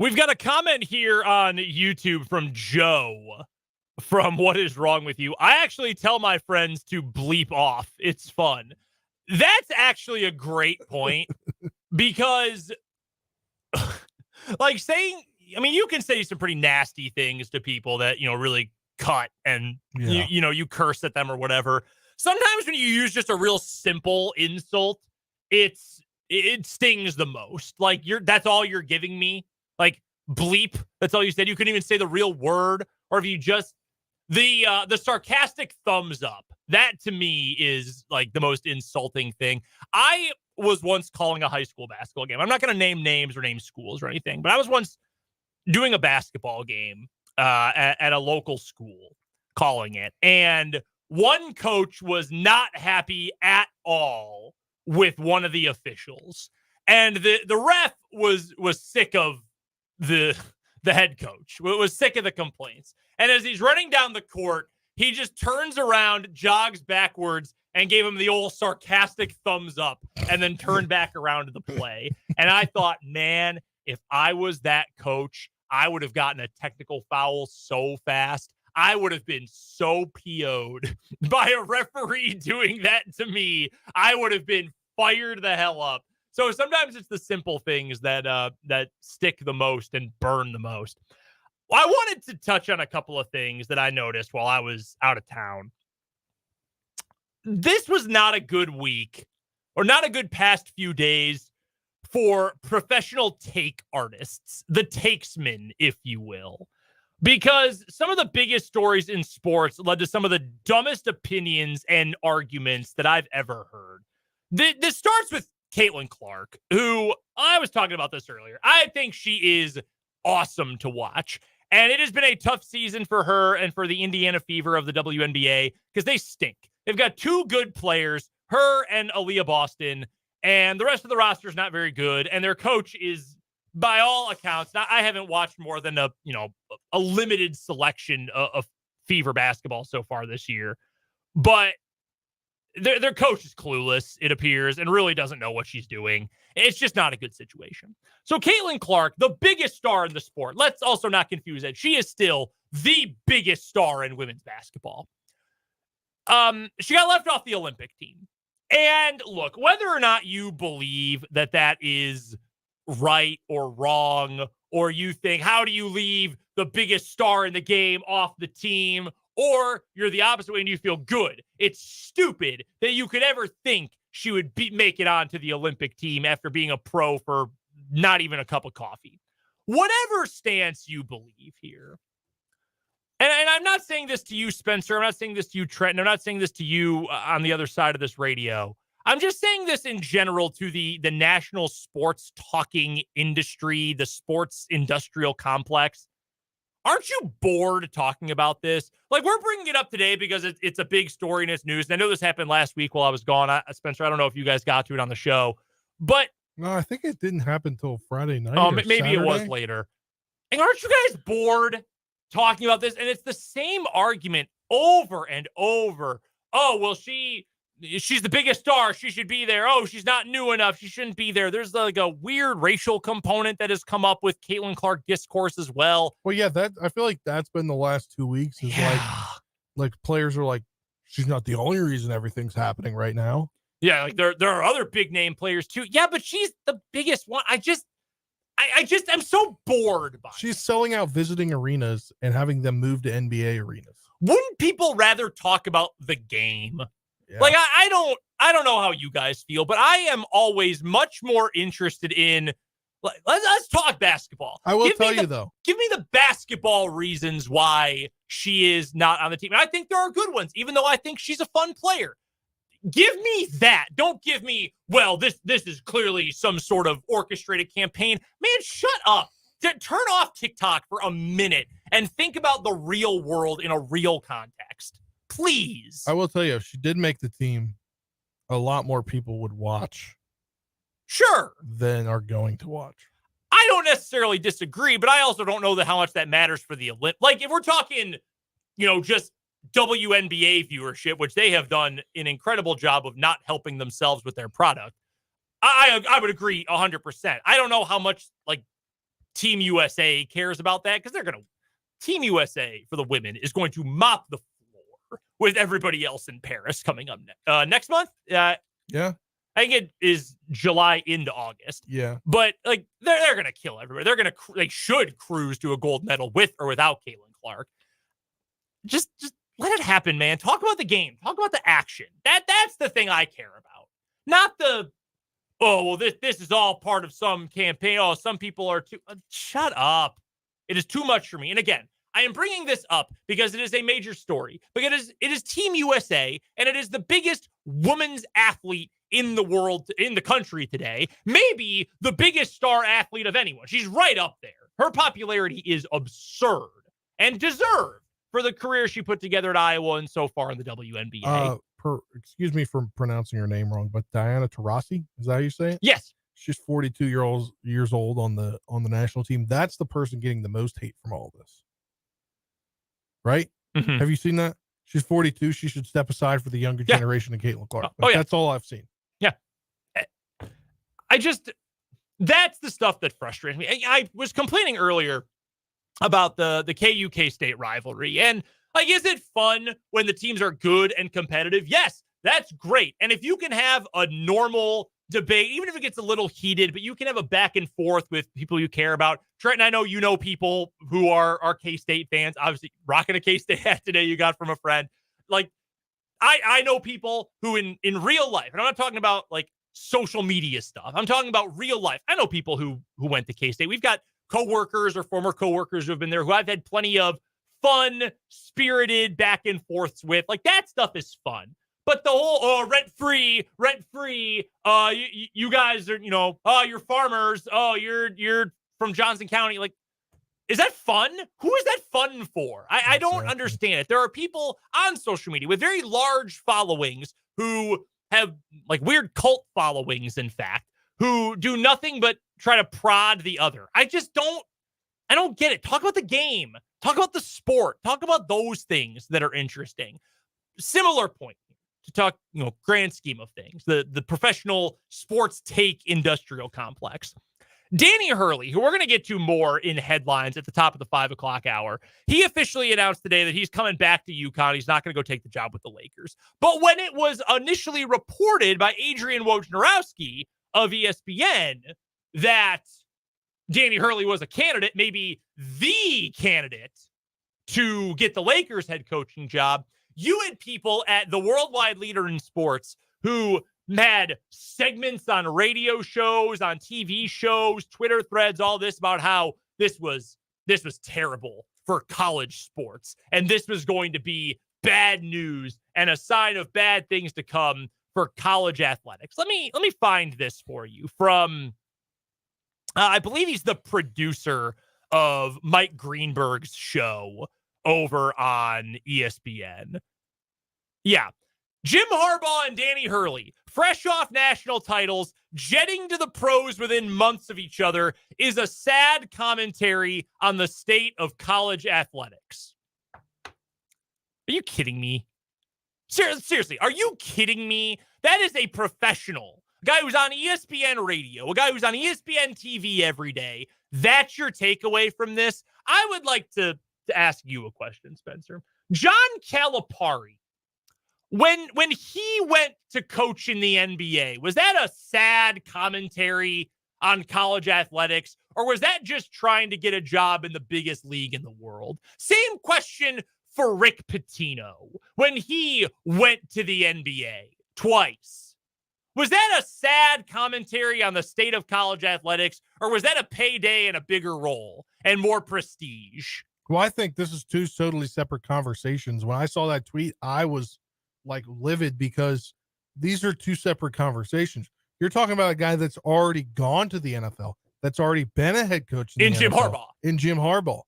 We've got a comment here on YouTube from Joe from What Is Wrong With You. I actually tell my friends to bleep off. It's fun. That's actually a great point because like saying, I mean, you can say some pretty nasty things to people that, really cut and, you curse at them or whatever. Sometimes when you use just a real simple insult, it stings the most. Like that's all you're giving me. Like bleep. That's all you said. You couldn't even say the real word. Or if you just, the sarcastic thumbs up, that to me is like the most insulting thing. I was once calling a high school basketball game. I'm not going to name names or name schools or anything, but I was once doing a basketball game at a local school, calling it. And one coach was not happy at all with one of the officials. And the ref was sick of the head coach, was sick of the complaints. And as he's running down the court, he just turns around, jogs backwards, and gave him the old sarcastic thumbs up and then turned back around to the play. And I thought, man, if I was that coach, I would have gotten a technical foul so fast. I would have been so PO'd by a referee doing that to me. I would have been fired the hell up. So sometimes it's the simple things that stick the most and burn the most. I wanted to touch on a couple of things that I noticed while I was out of town. This was not a good week or not a good past few days for professional take artists, the takesmen, if you will, because some of the biggest stories in sports led to some of the dumbest opinions and arguments that I've ever heard. This starts with Caitlin Clark, who I was talking about this earlier. I think she is awesome to watch. And it has been a tough season for her and for the Indiana Fever of the WNBA because they stink. They've got two good players, her and Aaliyah Boston, and the rest of the roster is not very good. And their coach is, by all accounts, I haven't watched more than a limited selection of Fever basketball so far this year, but their coach is clueless, it appears, and really doesn't know what she's doing. It's just not a good situation. So Caitlin Clark, the biggest star in the sport, let's also not confuse it. She is still the biggest star in women's basketball. She got left off the Olympic team. And look, whether or not you believe that is right or wrong, or you think, how do you leave the biggest star in the game off the team? Or you're the opposite way and you feel good. It's stupid that you could ever think she would make it onto the Olympic team after being a pro for not even a cup of coffee. Whatever stance you believe here. And I'm not saying this to you, Spencer. I'm not saying this to you, Trenton. I'm not saying this to you on the other side of this radio. I'm just saying this in general to the national sports talking industry, the sports industrial complex. Aren't you bored talking about this? Like, we're bringing it up today because it's a big story and it's news. And I know this happened last week while I was gone. Spencer, I don't know if you guys got to it on the show, but no, I think it didn't happen until Friday night. Maybe Saturday. It was later. And aren't you guys bored talking about this? And it's the same argument over and over. Oh, well, she's the biggest star. She should be there. Oh, she's not new enough. She shouldn't be there. There's like a weird racial component that has come up with Caitlin Clark discourse as well. Well, yeah, I feel like that's been the last 2 weeks is like players are like, she's not the only reason everything's happening right now. Yeah. Like there are other big name players too. Yeah, but she's the biggest one. I'm so bored by She's it. selling out visiting arenas and having them move to NBA arenas. Wouldn't people rather talk about the game? Yeah. Like, I don't know how you guys feel, but I am always much more interested in, let's talk basketball. I will tell you, though. Give me the basketball reasons why she is not on the team. And I think there are good ones, even though I think she's a fun player. Give me that. Don't give me, well, this is clearly some sort of orchestrated campaign. Man, shut up. Turn off TikTok for a minute and think about the real world in a real context. Please. I will tell you, if she did make the team, a lot more people would watch. Sure. Than are going to watch. I don't necessarily disagree, but I also don't know how much that matters for the Olympics. Like, if we're talking, just WNBA viewership, which they have done an incredible job of not helping themselves with their product, I would agree 100%. I don't know how much, Team USA cares about that because Team USA for the women is going to mop the floor with everybody else in Paris coming up next month. Yeah. I think it is July into August. Yeah. But like they're going to kill everybody. They should cruise to a gold medal with or without Caitlin Clark. Just let it happen, man. Talk about the game. Talk about the action. That's the thing I care about. Not the, oh, well, this is all part of some campaign. Oh, some people are too. Shut up. It is too much for me. And again, I am bringing this up because it is a major story. Because it is Team USA, and it is the biggest women's athlete in the world, in the country today. Maybe the biggest star athlete of anyone. She's right up there. Her popularity is absurd and deserved for the career she put together at Iowa and so far in the WNBA. Excuse me for pronouncing her name wrong, but Diana Taurasi, is that how you say it? Yes. She's 42 years old on the national team. That's the person getting the most hate from all this. Right? Mm-hmm. Have you seen that? She's 42. She should step aside for the younger generation of Caitlin Clark. But that's all I've seen. Yeah. That's the stuff that frustrates me. I was complaining earlier about the KU K-State rivalry. And like, is it fun when the teams are good and competitive? Yes, that's great. And if you can have a normal debate, even if it gets a little heated, but you can have a back and forth with people you care about. Trent, and I know you know people who are K-State fans, obviously rocking a K-State hat today you got from a friend. Like, I know people who in real life, and I'm not talking about like social media stuff. I'm talking about real life. I know people who went to K-State. We've got coworkers or former coworkers who have been there who I've had plenty of fun, spirited back and forths with. Like, that stuff is fun. But the whole, rent-free, you guys are, you're farmers. Oh, you're from Johnson County. Like, is that fun? Who is that fun for? I don't understand it. There are people on social media with very large followings who have like weird cult followings, in fact, who do nothing but try to prod the other. I don't get it. Talk about the game. Talk about the sport. Talk about those things that are interesting. Similar point to talk, grand scheme of things, the professional sports take industrial complex. Danny Hurley, who we're going to get to more in headlines at the top of the 5 o'clock hour, he officially announced today that he's coming back to UConn. He's not going to go take the job with the Lakers. But when it was initially reported by Adrian Wojnarowski of ESPN that Danny Hurley was a candidate, maybe the candidate to get the Lakers head coaching job, you had people at the worldwide leader in sports who had segments on radio shows, on TV shows, Twitter threads, all this about how this was terrible for college sports. And this was going to be bad news and a sign of bad things to come for college athletics. Let me find this for you from, I believe he's the producer of Mike Greenberg's show over on ESPN. Yeah. Jim Harbaugh and Danny Hurley, fresh off national titles, jetting to the pros within months of each other, is a sad commentary on the state of college athletics. Are you kidding me? Seriously, are you kidding me? That is a professional, a guy who's on ESPN radio, a guy who's on ESPN TV every day. That's your takeaway from this? I would like to ask you a question, Spencer. John Calipari, when he went to coach in the NBA, was that a sad commentary on college athletics, or was that just trying to get a job in the biggest league in the world? Same question for Rick Pitino when he went to the NBA twice. Was that a sad commentary on the state of college athletics, or was that a payday and a bigger role and more prestige? Well, I think this is two totally separate conversations. When I saw that tweet, I was like livid because these are two separate conversations. You're talking about a guy that's already gone to the NFL, that's already been a head coach in Jim NFL, Harbaugh. In Jim Harbaugh,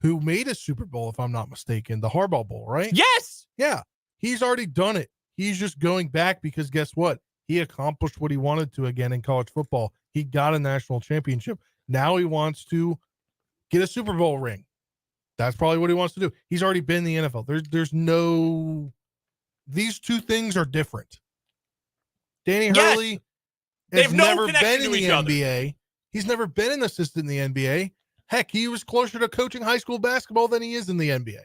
who made a Super Bowl, if I'm not mistaken, the Harbaugh Bowl, right? Yes. Yeah. He's already done it. He's just going back because guess what? He accomplished what he wanted to again in college football. He got a national championship. Now he wants to get a Super Bowl ring. That's probably what he wants to do. He's already been in the NFL. There's no, these two things are different. Danny Hurley has never been in the NBA. He's never been an assistant in the NBA. Heck, he was closer to coaching high school basketball than he is in the NBA.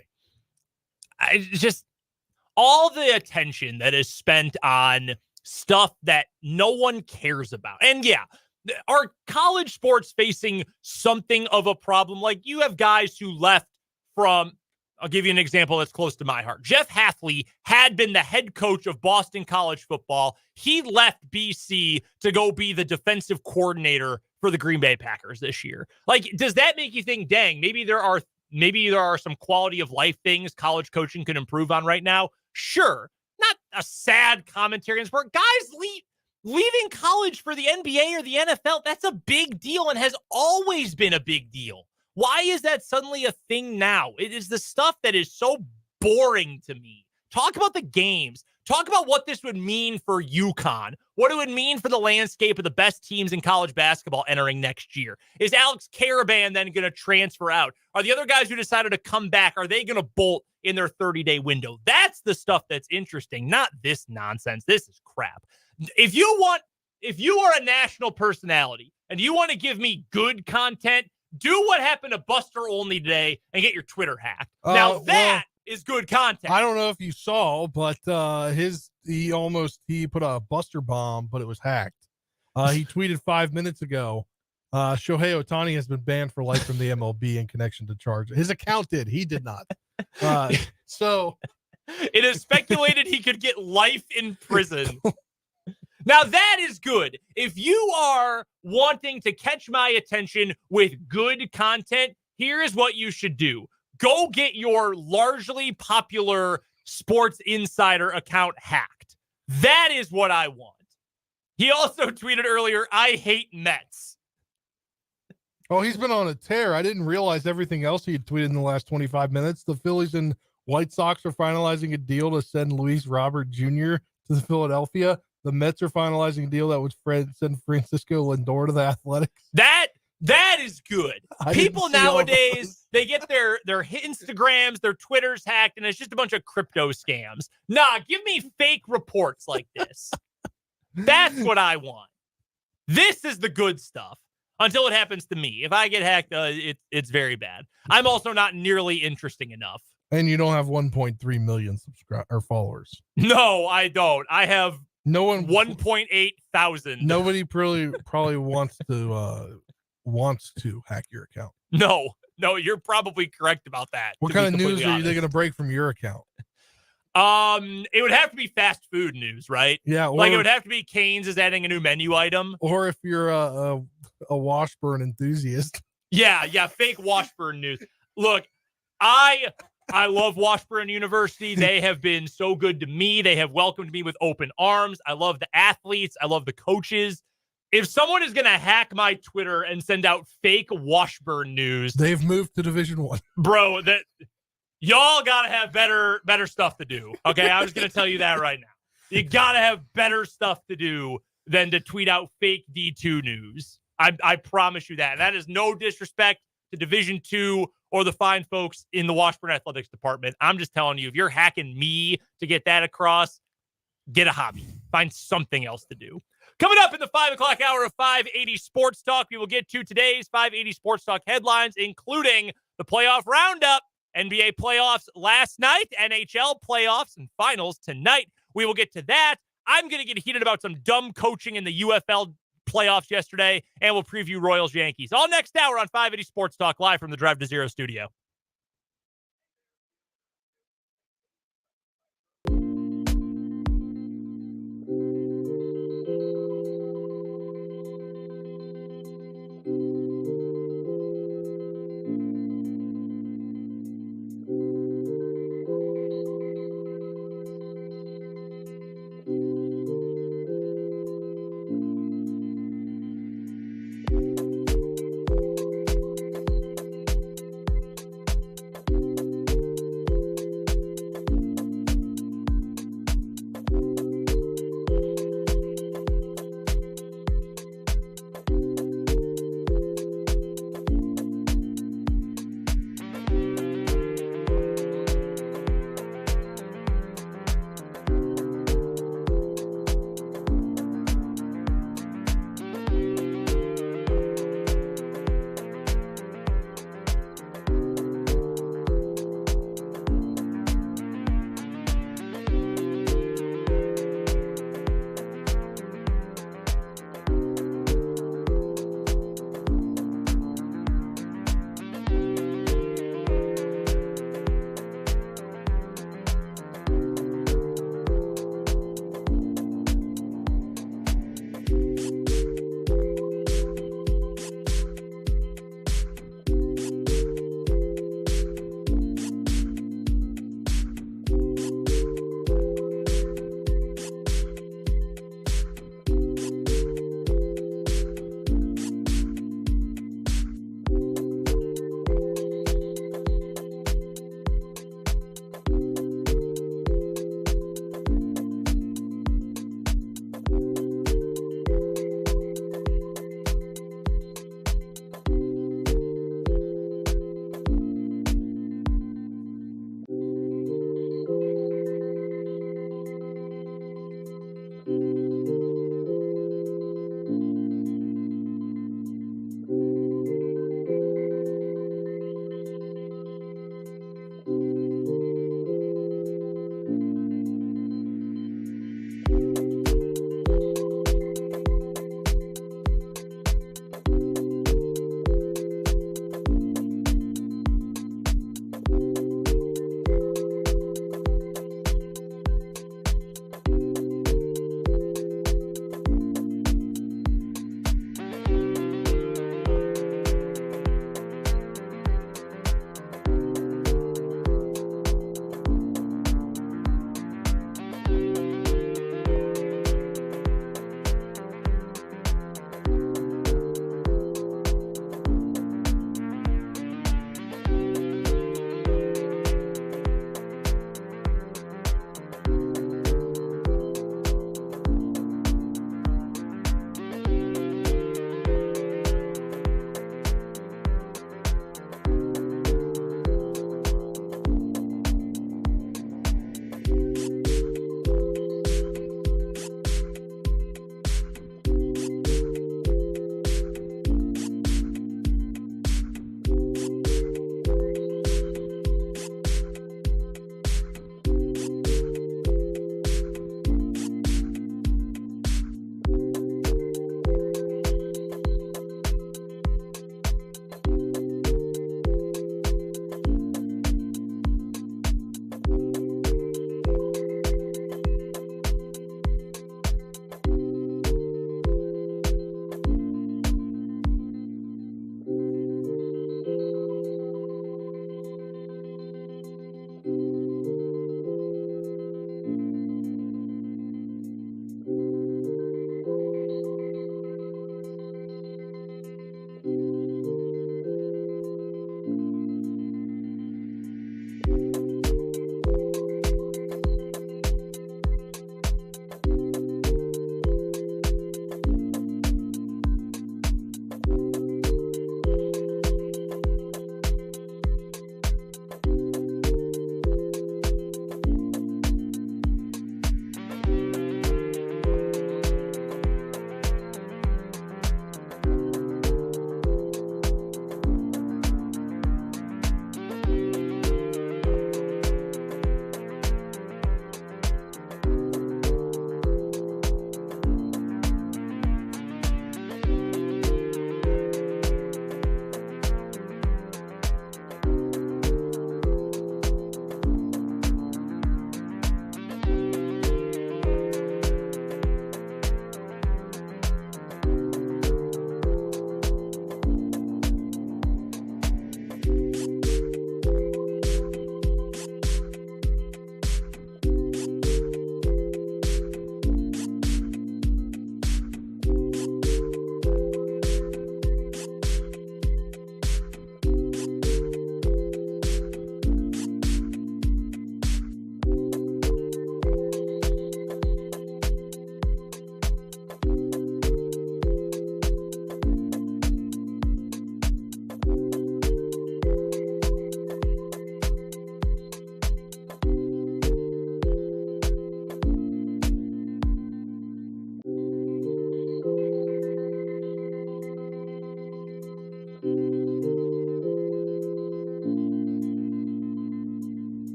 Just all the attention that is spent on stuff that no one cares about. And yeah, are college sports facing something of a problem? Like, you have guys who left from, I'll give you an example that's close to my heart. Jeff Hafley had been the head coach of Boston College football. He left BC to go be the defensive coordinator for the Green Bay Packers this year. Like, does that make you think, dang, maybe there are some quality of life things college coaching can improve on right now? Sure. Not a sad commentary in sport. Guys leaving college for the NBA or the NFL, that's a big deal and has always been a big deal. Why is that suddenly a thing now? It is the stuff that is so boring to me. Talk about the games. Talk about what this would mean for UConn, what it would mean for the landscape of the best teams in college basketball entering next year. Is Alex Caravan then going to transfer out? Are the other guys who decided to come back, are they going to bolt in their 30-day window? That's the stuff that's interesting, not this nonsense. This is crap. If you are a national personality and you want to give me good content, do what happened to Buster Olney today and get your Twitter hacked. Now that is good content. I don't know if you saw, but he put a Buster bomb, but it was hacked. He tweeted 5 minutes ago, Shohei Ohtani has been banned for life from the MLB in connection to charge. His account did. He did not. So it is speculated he could get life in prison. Now that is good. If you are wanting to catch my attention with good content, here is what you should do. Go get your largely popular Sports Insider account hacked. That is what I want. He also tweeted earlier, I hate Mets. Oh, he's been on a tear. I didn't realize everything else he had tweeted in the last 25 minutes. The Phillies and White Sox are finalizing a deal to send Luis Robert Jr. to Philadelphia. The Mets are finalizing a deal that would send Francisco Lindor to the Athletics. That is good. People nowadays, they get their Instagrams, their Twitters hacked, and it's just a bunch of crypto scams. Nah, give me fake reports like this. That's what I want. This is the good stuff until it happens to me. If I get hacked, it's very bad. I'm also not nearly interesting enough. And you don't have 1.3 million followers. No, I don't. I have 1.8 thousand. Nobody probably wants to hack your account. No, you're probably correct about that. What kind of news are they going to break from your account? It would have to be fast food news, right? Yeah, like it would have to be Cane's is adding a new menu item, or if you're a Washburn enthusiast. Yeah, fake Washburn news. Look, I love Washburn University. They have been so good to me. They have welcomed me with open arms. I love the athletes. I love the coaches. If someone is going to hack my Twitter and send out fake Washburn news, they've moved to Division I. Bro, that y'all got to have better stuff to do. Okay, I'm just going to tell you that right now. You got to have better stuff to do than to tweet out fake D2 news. I promise you that. And that is no disrespect to Division II or the fine folks in the Washburn Athletics Department. I'm just telling you, if you're hacking me to get that across, get a hobby. Find something else to do. Coming up in the 5 o'clock hour of 580 Sports Talk, we will get to today's 580 Sports Talk headlines, including the playoff roundup, NBA playoffs last night, NHL playoffs and finals tonight. We will get to that. I'm going to get heated about some dumb coaching in the UFL playoffs yesterday, and we'll preview Royals Yankees. All next hour on 580 Sports Talk, live from the Drive to Zero studio.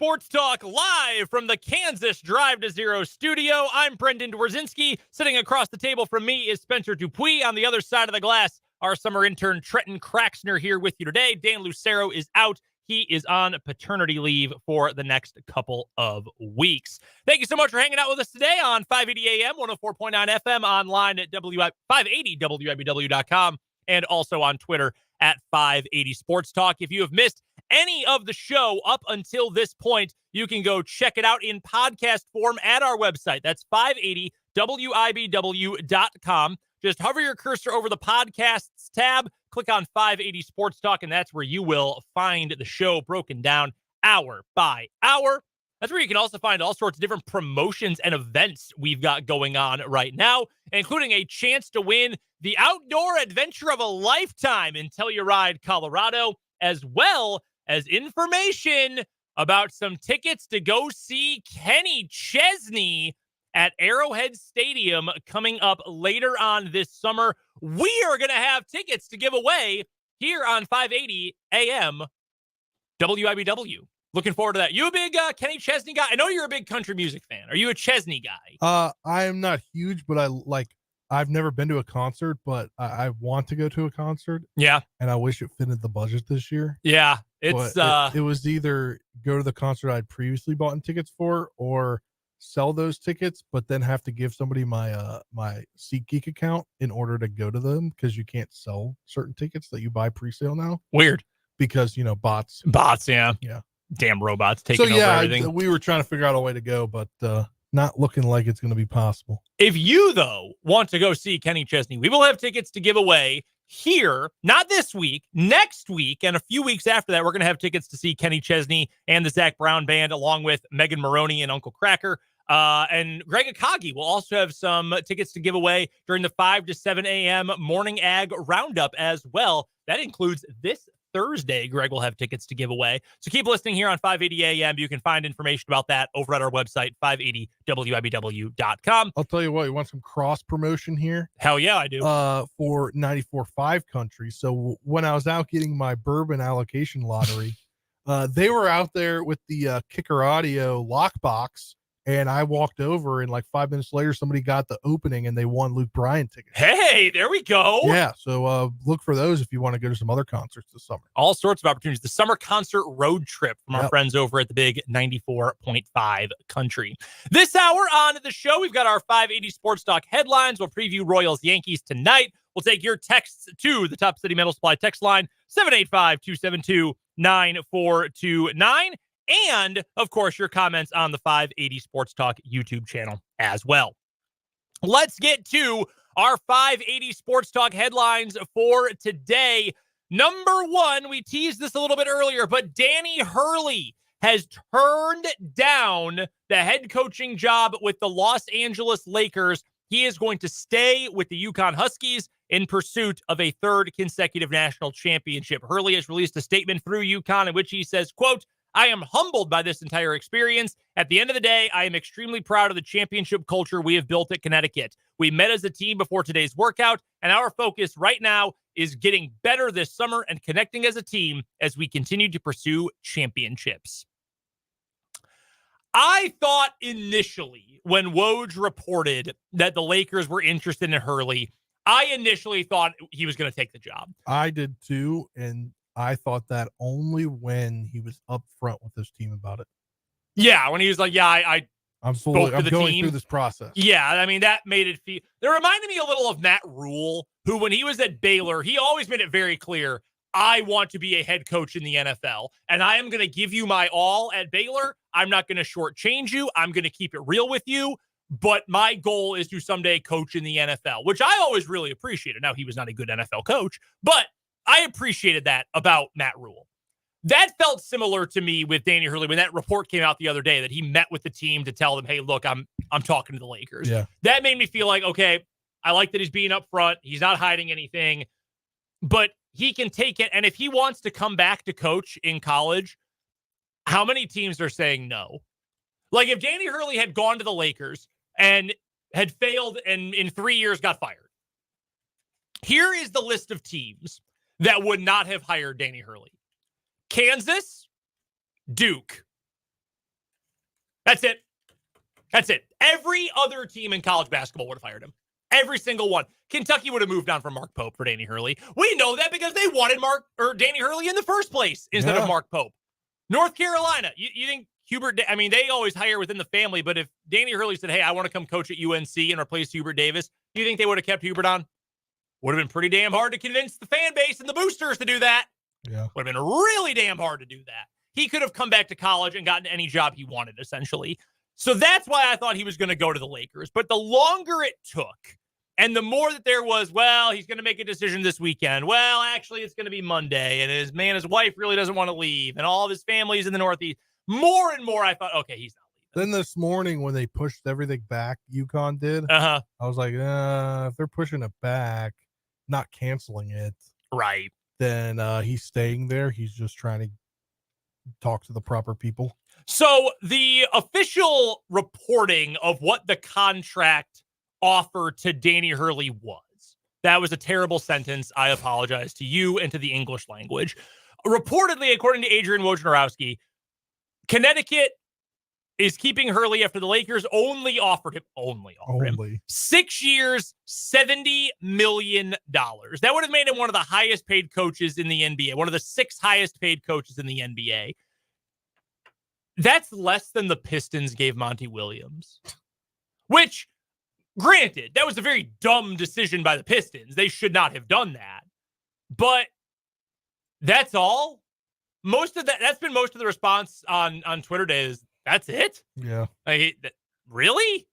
Sports Talk live from the Kansas Drive to Zero studio. I'm Brendan Dworzinski. Sitting across the table from me is Spencer Dupuis. On the other side of the glass, our summer intern Trenton Kraxner here with you today. Dan Lucero is out. He is on paternity leave for the next couple of weeks. Thank you so much for hanging out with us today on 580 AM, 104.9 FM, online at 580WIBW.com, and also on Twitter at 580 Sports Talk. If you have missed any of the show up until this point, you can go check it out in podcast form at our website. That's 580WIBW.com. Just hover your cursor over the podcasts tab, click on 580 Sports Talk, and that's where you will find the show broken down hour by hour. That's where you can also find all sorts of different promotions and events we've got going on right now, including a chance to win the outdoor adventure of a lifetime in Telluride, Colorado, as well as information about some tickets to go see Kenny Chesney at Arrowhead Stadium coming up later on this summer. We are going to have tickets to give away here on 580 AM WIBW. Looking forward to that. You a big Kenny Chesney guy? I know you're a big country music fan. Are you a Chesney guy? I am not huge, but I've never been to a concert, but I want to go to a concert. Yeah. And I wish it fitted the budget this year. Yeah. It's it was either go to the concert I'd previously bought tickets for or sell those tickets, but then have to give somebody my my SeatGeek account in order to go to them, because you can't sell certain tickets that you buy pre-sale now. Weird. Because, bots, yeah. Yeah. Damn robots taking over everything. We were trying to figure out a way to go, but not looking like it's going to be possible. If you, though, want to go see Kenny Chesney, we will have tickets to give away here, not this week, next week, and a few weeks after that. We're going to have tickets to see Kenny Chesney and the Zach Brown Band, along with Megan Maroney and Uncle Cracker. And Greg Akagi will also have some tickets to give away during the 5 to 7 a.m. Morning Ag Roundup as well. That includes this Thursday. Greg will have tickets to give away. So keep listening here on 580 AM. You can find information about that over at our website, 580WIBW.com. I'll tell you what, you want some cross promotion here? Hell yeah, I do. For 94.5 country. So when I was out getting my bourbon allocation lottery, they were out there with the Kicker Audio lockbox. And I walked over, and like 5 minutes later, somebody got the opening and they won Luke Bryan tickets. Hey, there we go. Yeah. So look for those if you want to go to some other concerts this summer. All sorts of opportunities. The summer concert road trip from our friends over at the big 94.5 country. This hour on the show, we've got our 580 Sports Talk headlines. We'll preview Royals Yankees tonight. We'll take your texts to the Top City Metal Supply text line, 785-272-9429. And, of course, your comments on the 580 Sports Talk YouTube channel as well. Let's get to our 580 Sports Talk headlines for today. Number one, we teased this a little bit earlier, but Danny Hurley has turned down the head coaching job with the Los Angeles Lakers. He is going to stay with the UConn Huskies in pursuit of a third consecutive national championship. Hurley has released a statement through UConn in which he says, quote, "I am humbled by this entire experience. At the end of the day, I am extremely proud of the championship culture we have built at Connecticut. We met as a team before today's workout, and our focus right now is getting better this summer and connecting as a team as we continue to pursue championships." I thought initially when Woj reported that the Lakers were interested in Hurley, I initially thought he was going to take the job. I did too, and I thought that only when he was up front with his team about it. Yeah, when he was like, I'm going through this process. Yeah, I mean, that made it feel... It reminded me a little of Matt Rule, who when he was at Baylor, he always made it very clear, I want to be a head coach in the NFL, and I am going to give you my all at Baylor. I'm not going to shortchange you. I'm going to keep it real with you, but my goal is to someday coach in the NFL, which I always really appreciated. Now, he was not a good NFL coach, but I appreciated that about Matt Rule. That felt similar to me with Danny Hurley when that report came out the other day that he met with the team to tell them, hey, look, I'm talking to the Lakers. Yeah. That made me feel like, okay, I like that he's being upfront. He's not hiding anything, but he can take it. And if he wants to come back to coach in college, how many teams are saying no? Like if Danny Hurley had gone to the Lakers and had failed and in 3 years got fired, here is the list of teams that would not have hired Danny Hurley. Kansas, Duke, That's it. That's it. Every other team in college basketball would have fired him. Every single one. Kentucky would have moved on from Mark Pope for Danny Hurley. We know that because they wanted Danny Hurley in the first place instead of Mark Pope. North Carolina, you think Hubert, I mean, they always hire within the family, but if Danny Hurley said, hey, I want to come coach at UNC and replace Hubert Davis, do you think they would have kept Hubert on? Would have been pretty damn hard to convince the fan base and the boosters to do that. Yeah. Would have been really damn hard to do that. He could have come back to college and gotten any job he wanted, essentially. So that's why I thought he was going to go to the Lakers. But the longer it took, and the more that there was, well, he's going to make a decision this weekend. Well, actually, it's going to be Monday, and his wife really doesn't want to leave, and all of his family's in the Northeast. More and more, I thought, okay, he's not leaving. Then this morning when they pushed everything back, UConn did. I was like, if they're pushing it back, not canceling it, right? Then he's staying there. He's just trying to talk to the proper people. So the official reporting of what the contract offer to Danny Hurley was, that was a terrible sentence. I apologize to you and to the English language. Reportedly, according to Adrian Wojnarowski, Connecticut is keeping Hurley after the Lakers only offered him 6 years, $70 million. That would have made him one of the highest paid coaches in the NBA, one of the 6 highest paid coaches in the NBA. That's less than the Pistons gave Monty Williams, which, granted, that was a very dumb decision by the Pistons. They should not have done that. But that's all. That's been most of the response on Twitter today is, that's it? Yeah. Really?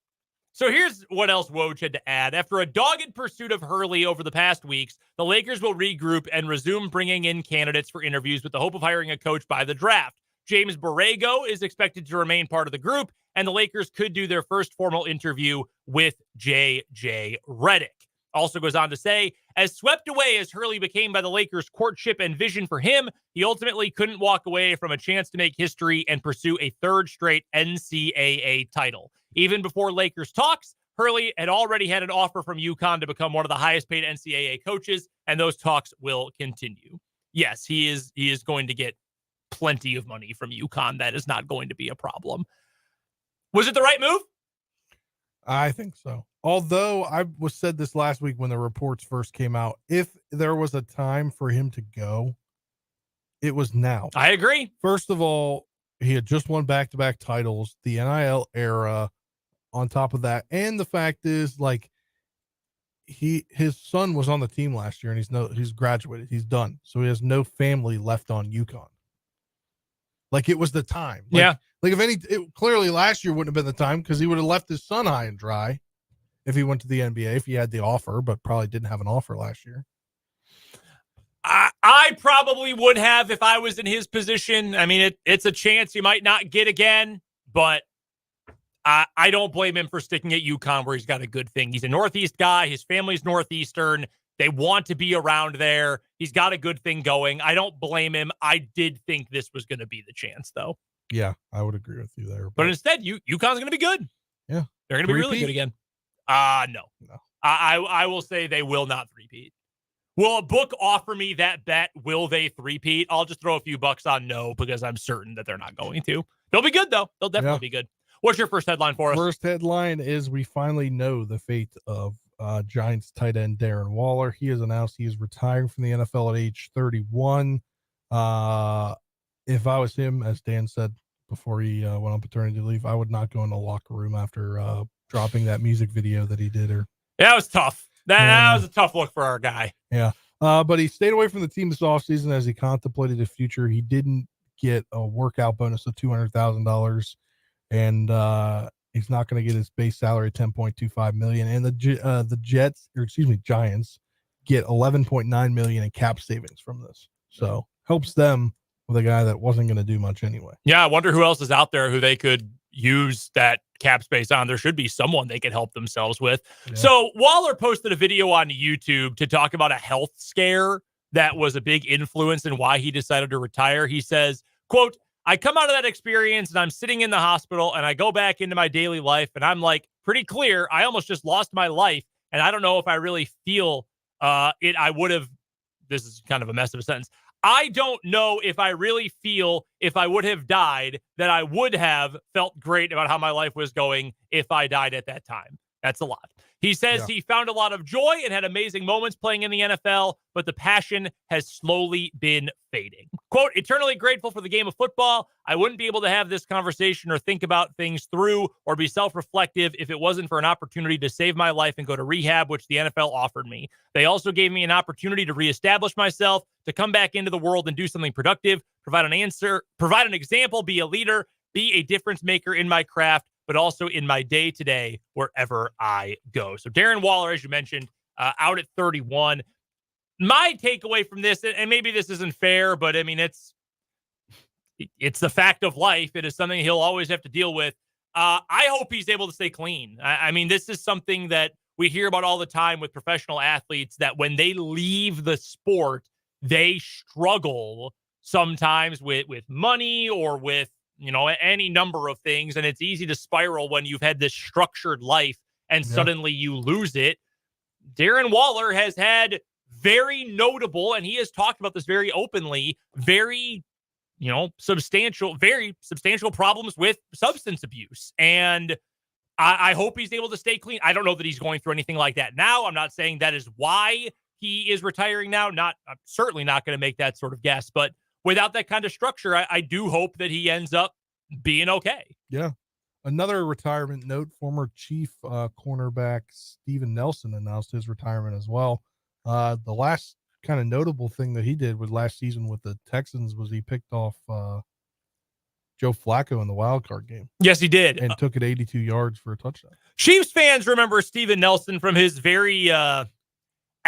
So here's what else Woj had to add. After a dogged pursuit of Hurley over the past weeks, the Lakers will regroup and resume bringing in candidates for interviews with the hope of hiring a coach by the draft. James Borrego is expected to remain part of the group, and the Lakers could do their first formal interview with J.J. Redick. Also goes on to say, as swept away as Hurley became by the Lakers' courtship and vision for him, he ultimately couldn't walk away from a chance to make history and pursue a third straight NCAA title. Even before Lakers talks, Hurley had already had an offer from UConn to become one of the highest paid NCAA coaches, and those talks will continue. Yes, he is going to get plenty of money from UConn. That is not going to be a problem. Was it the right move? I think so. Although I was said this last week when the reports first came out, if there was a time for him to go, it was now. I agree. First of all, he had just won back-to-back titles, the NIL era on top of that. And the fact is, like, his son was on the team last year and he's graduated. He's done. So he has no family left on UConn. Like, it was the time. Like, clearly last year wouldn't have been the time because he would have left his son high and dry if he went to the NBA, if he had the offer, but probably didn't have an offer last year. I probably would have if I was in his position. I mean, it's a chance you might not get again, but I don't blame him for sticking at UConn where he's got a good thing. He's a Northeast guy. His family's Northeastern. They want to be around there. He's got a good thing going. I don't blame him. I did think this was going to be the chance, though. Yeah, I would agree with you there. But instead, UConn's going to be good. Yeah. They're going to be really good again. No. I will say they will not three-peat. Will a book offer me that bet? Will they three-peat? I'll just throw a few bucks on no because I'm certain that they're not going to. They'll be good, though. They'll definitely be good. What's your first headline for us? First headline is we finally know the fate of Giants tight end Darren Waller. He has announced he is retiring from the NFL at age 31. If I was him, as Dan said before he went on paternity leave, I would not go in the locker room after dropping that music video that he did. That was tough. That was a tough look for our guy. Yeah. But he stayed away from the team this offseason as he contemplated his future. He didn't get a workout bonus of $200,000, and he's not going to get his base salary of $10.25 million. And the Giants get $11.9 million in cap savings from this. So helps them with a guy that wasn't going to do much anyway. Yeah, I wonder who else is out there who they could use that cap space on. There should be someone they could help themselves with. Yeah. So Waller posted a video on YouTube to talk about a health scare that was a big influence in why he decided to retire. He says, quote, I come out of that experience and I'm sitting in the hospital and I go back into my daily life and I'm like, pretty clear, I almost just lost my life. And I don't know if I really feel it. I would have, this is kind of a mess of a sentence. I don't know if I really feel if I would have died that I would have felt great about how my life was going if I died at that time. That's a lot. He says he found a lot of joy and had amazing moments playing in the NFL, but the passion has slowly been fading. Quote, eternally grateful for the game of football. I wouldn't be able to have this conversation or think about things through or be self-reflective if it wasn't for an opportunity to save my life and go to rehab, which the NFL offered me. They also gave me an opportunity to reestablish myself, to come back into the world and do something productive, provide an answer, provide an example, be a leader, be a difference maker in my craft, but also in my day-to-day wherever I go. So Darren Waller, as you mentioned, out at 31. My takeaway from this, and maybe this isn't fair, but I mean, it's the fact of life. It is something he'll always have to deal with. I hope he's able to stay clean. I mean, this is something that we hear about all the time with professional athletes, that when they leave the sport, they struggle sometimes with money or with, any number of things. And it's easy to spiral when you've had this structured life and suddenly you lose it. Darren Waller has had very notable, and he has talked about this very openly, very substantial problems with substance abuse. And I hope he's able to stay clean. I don't know that he's going through anything like that now. I'm not saying that is why he is retiring now. I'm certainly not going to make that sort of guess, but without that kind of structure, I do hope that he ends up being okay. Yeah. Another retirement note, former Chief cornerback Steven Nelson announced his retirement as well. The last kind of notable thing that he did with last season with the Texans was he picked off Joe Flacco in the wild card game. Yes, he did. And took it 82 yards for a touchdown. Chiefs fans remember Steven Nelson from his very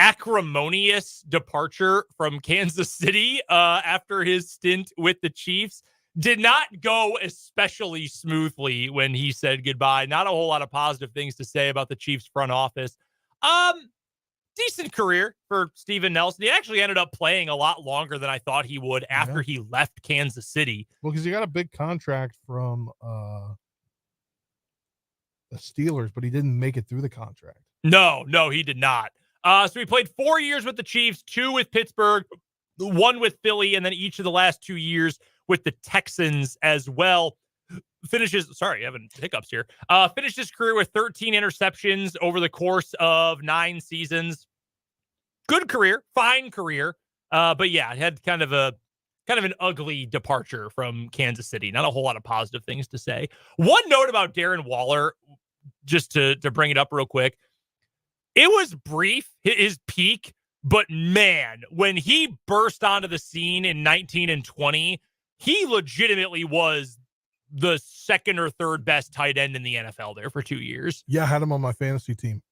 acrimonious departure from Kansas City after his stint with the Chiefs. Did not go especially smoothly when he said goodbye. Not a whole lot of positive things to say about the Chiefs front office. Decent career for Steven Nelson. He actually ended up playing a lot longer than I thought he would after he left Kansas City. Well, because he got a big contract from the Steelers, but he didn't make it through the contract. No, he did not. So he played 4 years with the Chiefs, 2 with Pittsburgh, 1 with Philly, and then each of the last 2 years with the Texans as well. Having hiccups here. Finished his career with 13 interceptions over the course of 9 seasons. Good career, fine career. But yeah, it had kind of an ugly departure from Kansas City. Not a whole lot of positive things to say. One note about Darren Waller, just to bring it up real quick. It was brief, his peak, but man, when he burst onto the scene in 19 and 20, he legitimately was the second or third best tight end in the NFL there for 2 years. Yeah, I had him on my fantasy team.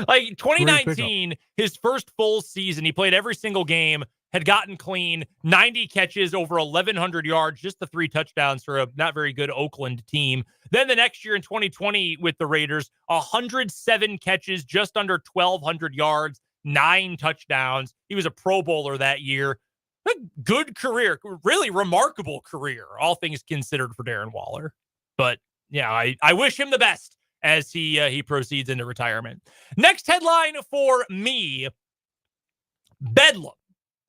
Like 2019, his first full season, he played every single game, had gotten clean, 90 catches, over 1,100 yards, just the 3 touchdowns for a not very good Oakland team. Then the next year in 2020 with the Raiders, 107 catches, just under 1,200 yards, 9 touchdowns. He was a Pro Bowler that year. A good career, really remarkable career, all things considered for Darren Waller. But yeah, I wish him the best as he proceeds into retirement. Next headline for me, Bedlam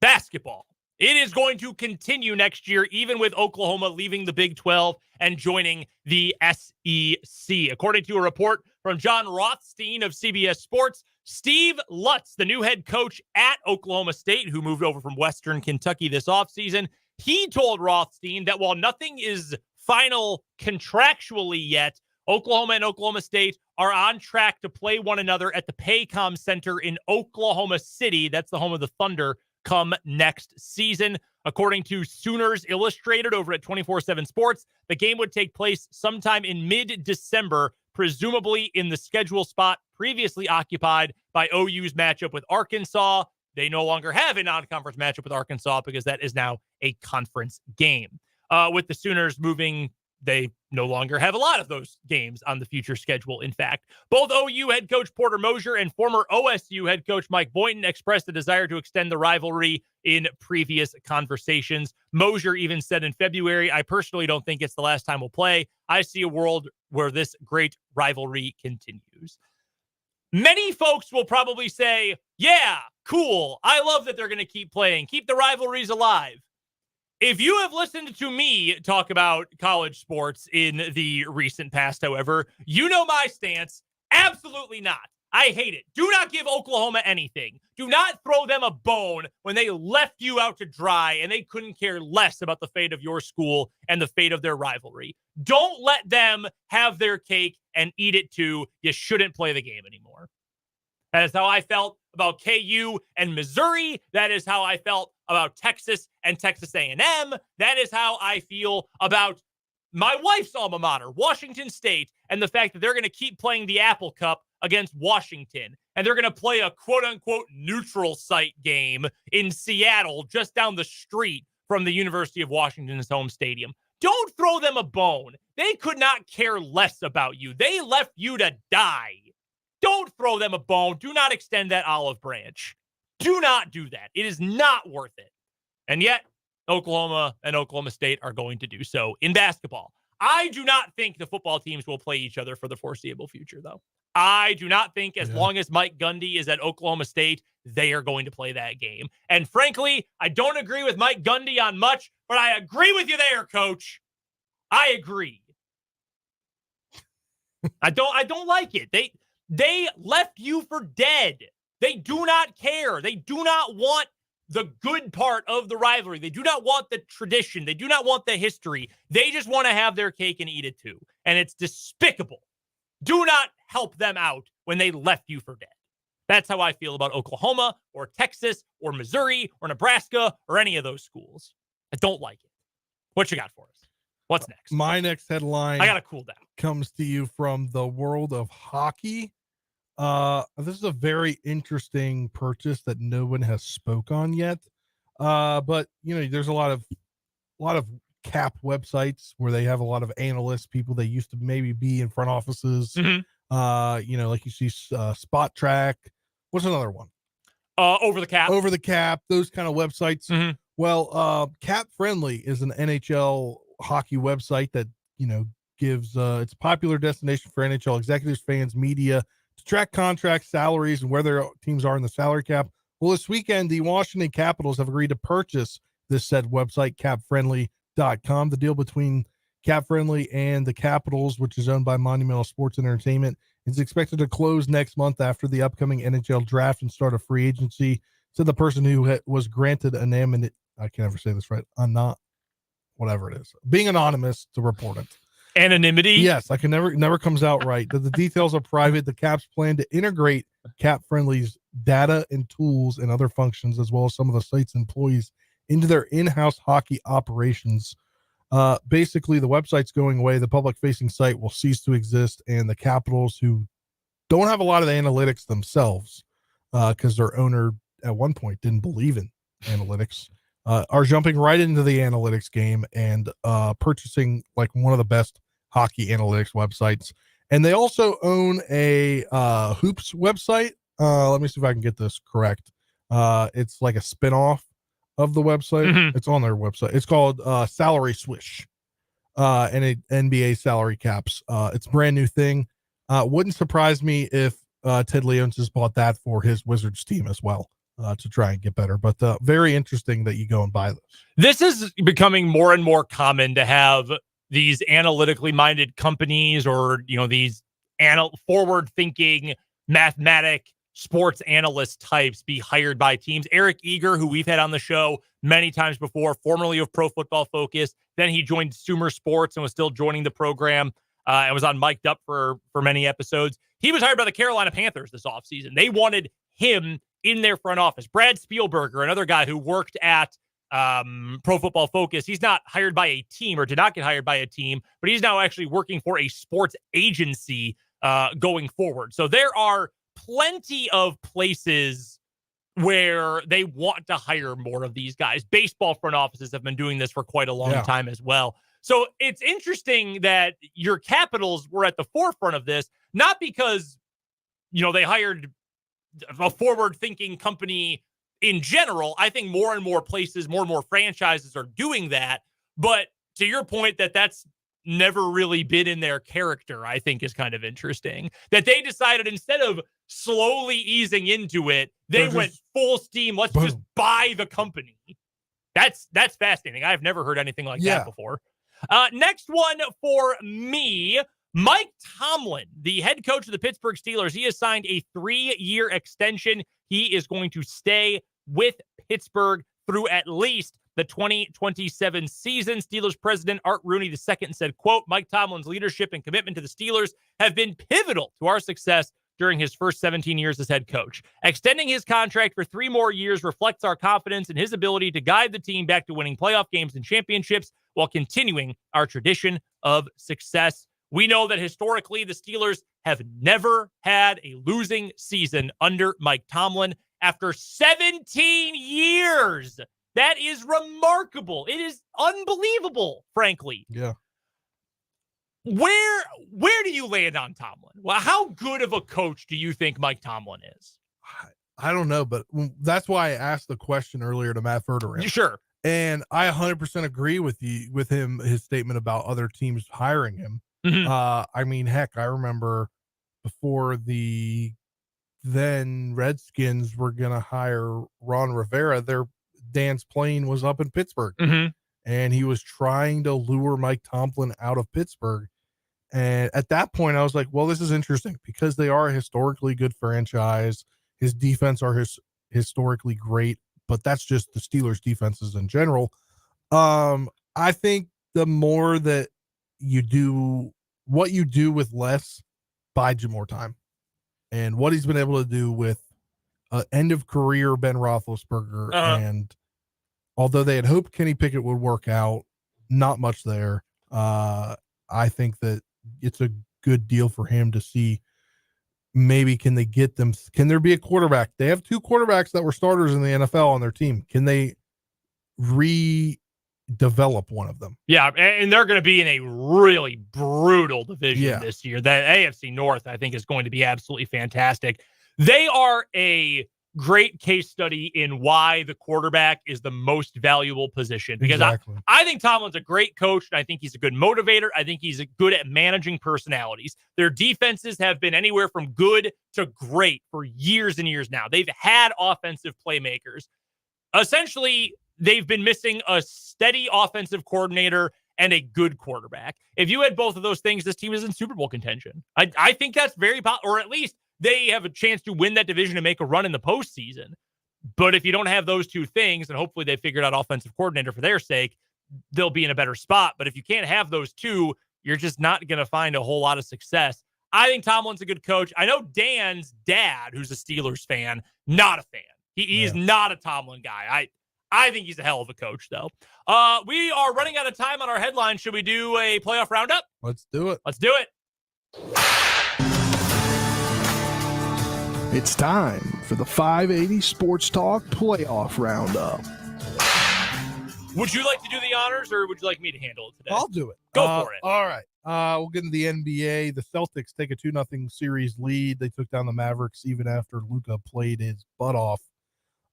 basketball. It is going to continue next year, even with Oklahoma leaving the Big 12 and joining the SEC. According to a report from John Rothstein of CBS Sports, Steve Lutz, the new head coach at Oklahoma State, who moved over from Western Kentucky this offseason, he told Rothstein that while nothing is final contractually yet, Oklahoma and Oklahoma State are on track to play one another at the Paycom Center in Oklahoma City. That's the home of the Thunder come next season. According to Sooners Illustrated over at 24/7 Sports, the game would take place sometime in mid-December, presumably in the schedule spot previously occupied by OU's matchup with Arkansas. They no longer have a non-conference matchup with Arkansas because that is now a conference game. With the Sooners moving, they no longer have a lot of those games on the future schedule. In fact, both OU head coach Porter Moser and former OSU head coach Mike Boynton expressed a desire to extend the rivalry in previous conversations. Moser even said in February, "I personally don't think it's the last time we'll play. I see a world where this great rivalry continues." Many folks will probably say, yeah, cool. I love that they're going to keep playing. Keep the rivalries alive. If you have listened to me talk about college sports in the recent past, however, you know my stance. Absolutely not. I hate it. Do not give Oklahoma anything. Do not throw them a bone when they left you out to dry and they couldn't care less about the fate of your school and the fate of their rivalry. Don't let them have their cake and eat it too. You shouldn't play the game anymore. That is how I felt about KU and Missouri. That is how I felt about Texas and Texas A&M. That is how I feel about my wife's alma mater, Washington State, and the fact that they're going to keep playing the Apple Cup against Washington. And they're going to play a quote-unquote neutral site game in Seattle, just down the street from the University of Washington's home stadium. Don't throw them a bone. They could not care less about you. They left you to die. Don't throw them a bone. Do not extend that olive branch. Do not do that. It is not worth it. And yet, Oklahoma and Oklahoma State are going to do so in basketball. I do not think the football teams will play each other for the foreseeable future, though. I do not think as long as Mike Gundy is at Oklahoma State, they are going to play that game. And frankly, I don't agree with Mike Gundy on much, but I agree with you there, Coach. I agree. I don't like it. They left you for dead. They do not care. They do not want the good part of the rivalry. They do not want the tradition. They do not want the history. They just want to have their cake and eat it too. And it's despicable. Do not help them out when they left you for dead. That's how I feel about Oklahoma or Texas or Missouri or Nebraska or any of those schools. I don't like it. What you got for us? What's next? My next headline I got to cool down. Comes to you from the world of hockey. This is a very interesting purchase that no one has spoke on yet. But there's a lot of cap websites where they have a lot of analysts, people that used to maybe be in front offices. Mm-hmm. Like you see Spot Track. What's another one? Over the Cap, those kind of websites. Mm-hmm. Well, Cap Friendly is an NHL hockey website that, gives, it's a popular destination for NHL executives, fans, media to track contracts, salaries, and where their teams are in the salary cap. Well, this weekend, the Washington Capitals have agreed to purchase this said website, capfriendly.com. The deal between Cap Friendly and the Capitals, which is owned by Monumental Sports and Entertainment, is expected to close next month after the upcoming NHL draft and start of free agency. So the person who was granted anonymity, I can never say this right, whatever it is, being anonymous to report it. Anonymity? Yes, I can never comes out right. The details are private. The Caps plan to integrate Cap Friendly's data and tools and other functions, as well as some of the site's employees, into their in-house hockey operations. Basically, the website's going away. The public-facing site will cease to exist, and the Capitals, who don't have a lot of the analytics themselves, because their owner at one point didn't believe in analytics, are jumping right into the analytics game and purchasing like one of the best hockey analytics websites. And they also own a hoops website. Let me see if I can get this correct. It's like a spinoff of the website. Mm-hmm. It's on their website. It's called Salary Swish, and NBA salary caps. It's a brand new thing. Wouldn't surprise me if Ted Leonsis just bought that for his Wizards team as well, to try and get better. But very interesting that you go and buy this. This is becoming more and more common to have these analytically minded companies or, these forward thinking mathematic sports analyst types be hired by teams. Eric Eager, who we've had on the show many times before, formerly of Pro Football Focus. Then he joined Sumer Sports and was still joining the program and was on Mic'd Up for many episodes. He was hired by the Carolina Panthers this offseason. They wanted him in their front office. Brad Spielberger, another guy who worked at Pro Football Focus. He's not hired by a team or did not get hired by a team, but he's now actually working for a sports agency going forward. So there are plenty of places where they want to hire more of these guys. Baseball front offices have been doing this for quite a long time as well. So it's interesting that your Capitals were at the forefront of this, not because, they hired a forward-thinking company in general. I think more and more places, more and more franchises are doing that. But to your point, that's never really been in their character, I think is kind of interesting. That they decided instead of slowly easing into it, they went full steam. Let's just buy the company. That's fascinating. I've never heard anything like that before. Next one for me, Mike Tomlin, the head coach of the Pittsburgh Steelers. He has signed a 3-year extension. He is going to stay with Pittsburgh through at least the 2027 season. Steelers president Art Rooney II said, quote, Mike Tomlin's leadership and commitment to the Steelers have been pivotal to our success during his first 17 years as head coach. Extending his contract for 3 more years reflects our confidence in his ability to guide the team back to winning playoff games and championships while continuing our tradition of success. We know that historically the Steelers have never had a losing season under Mike Tomlin after 17 years. That is remarkable. It is unbelievable, frankly. Yeah. Where do you land on Tomlin? Well, how good of a coach do you think Mike Tomlin is? I don't know, but that's why I asked the question earlier to Matt Verderame. Sure. And I 100% agree with him, his statement about other teams hiring him. Mm-hmm. I mean, heck, I remember before the then Redskins were going to hire Ron Rivera, Dan's plane was up in Pittsburgh. Mm-hmm. And he was trying to lure Mike Tomlin out of Pittsburgh. And at that point, I was like, well, this is interesting because they are a historically good franchise. His defense are historically great, but that's just the Steelers' defenses in general. I think the more that you do what you do with less buys you more time. And what he's been able to do with end of career Ben Roethlisberger, and although they had hoped Kenny Pickett would work out, not much there. I think that it's a good deal for him to see. Maybe can there be a quarterback? They have 2 quarterbacks that were starters in the NFL on their team. Can they redevelop one of them? Yeah, and they're going to be in a really brutal division this year. The AFC North, I think, is going to be absolutely fantastic. They are a great case study in why the quarterback is the most valuable position. Because I think Tomlin's a great coach, and I think he's a good motivator. I think he's good at managing personalities. Their defenses have been anywhere from good to great for years and years now. They've had offensive playmakers. Essentially, they've been missing a steady offensive coordinator and a good quarterback. If you had both of those things, this team is in Super Bowl contention. I think that's very possible, or at least they have a chance to win that division and make a run in the postseason. But if you don't have those 2 things, and hopefully they figured out offensive coordinator for their sake, they'll be in a better spot. But if you can't have those 2, you're just not going to find a whole lot of success. I think Tomlin's a good coach. I know Dan's dad, who's a Steelers fan, not a fan. He's not a Tomlin guy. I think he's a hell of a coach, though. We are running out of time on our headline. Should we do a playoff roundup? Let's do it. Let's do it. It's time for the 580 Sports Talk Playoff Roundup. Would you like to do the honors, or would you like me to handle it today? I'll do it. Go for it. All right. We'll get into the NBA. The Celtics take a 2-0 series lead. They took down the Mavericks even after Luka played his butt off.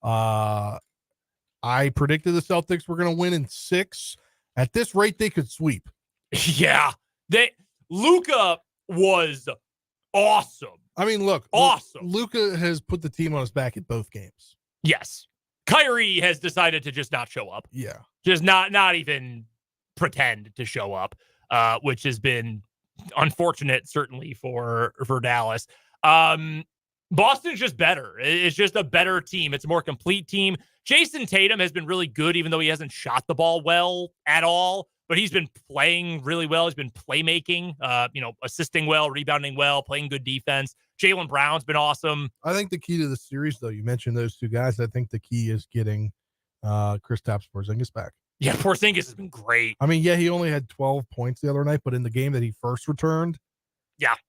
I predicted the Celtics were going to win in 6. At this rate, they could sweep. Yeah. Luka was awesome. I mean, look. Awesome. Luka has put the team on his back at both games. Yes. Kyrie has decided to just not show up. Yeah. Just not even pretend to show up, which has been unfortunate, certainly, for Dallas. Boston's just better. It's just a better team. It's a more complete team. Jason Tatum has been really good, even though he hasn't shot the ball well at all. But he's been playing really well. He's been playmaking, assisting well, rebounding well, playing good defense. Jaylen Brown's been awesome. I think the key to the series, though, you mentioned those 2 guys. I think the key is getting Kristaps Porzingis back. Yeah, Porzingis has been great. I mean, yeah, he only had 12 points the other night, but in the game that he first returned,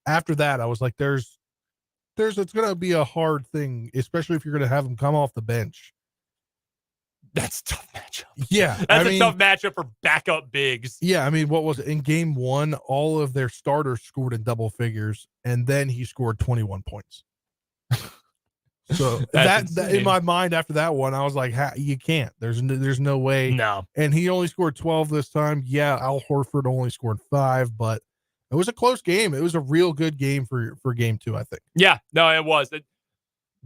after that, I was like, it's going to be a hard thing, especially if you're going to have him come off the bench. That's a tough matchup. Yeah. That's a tough matchup for backup bigs. Yeah. I mean, what was it? In game 1, all of their starters scored in double figures, and then he scored 21 points. So That's that in insane. my mind after that one, I was like, you can't. There's no way. No. And he only scored 12 this time. Yeah, Al Horford only scored 5, but it was a close game. It was a real good game for game 2, I think. Yeah, no, it was.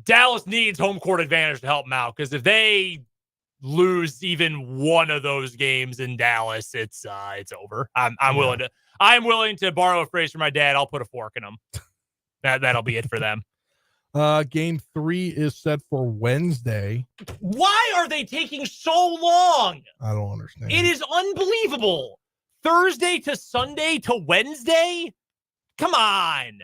Dallas needs home court advantage to help them out, because if they lose even one of those games in Dallas, it's over. I'm willing to borrow a phrase from my dad. I'll put a fork in them. That'll be it for them. Game 3 is set for Wednesday. Why are they taking so long? I don't understand. It is unbelievable. Thursday to Sunday to Wednesday? Come on.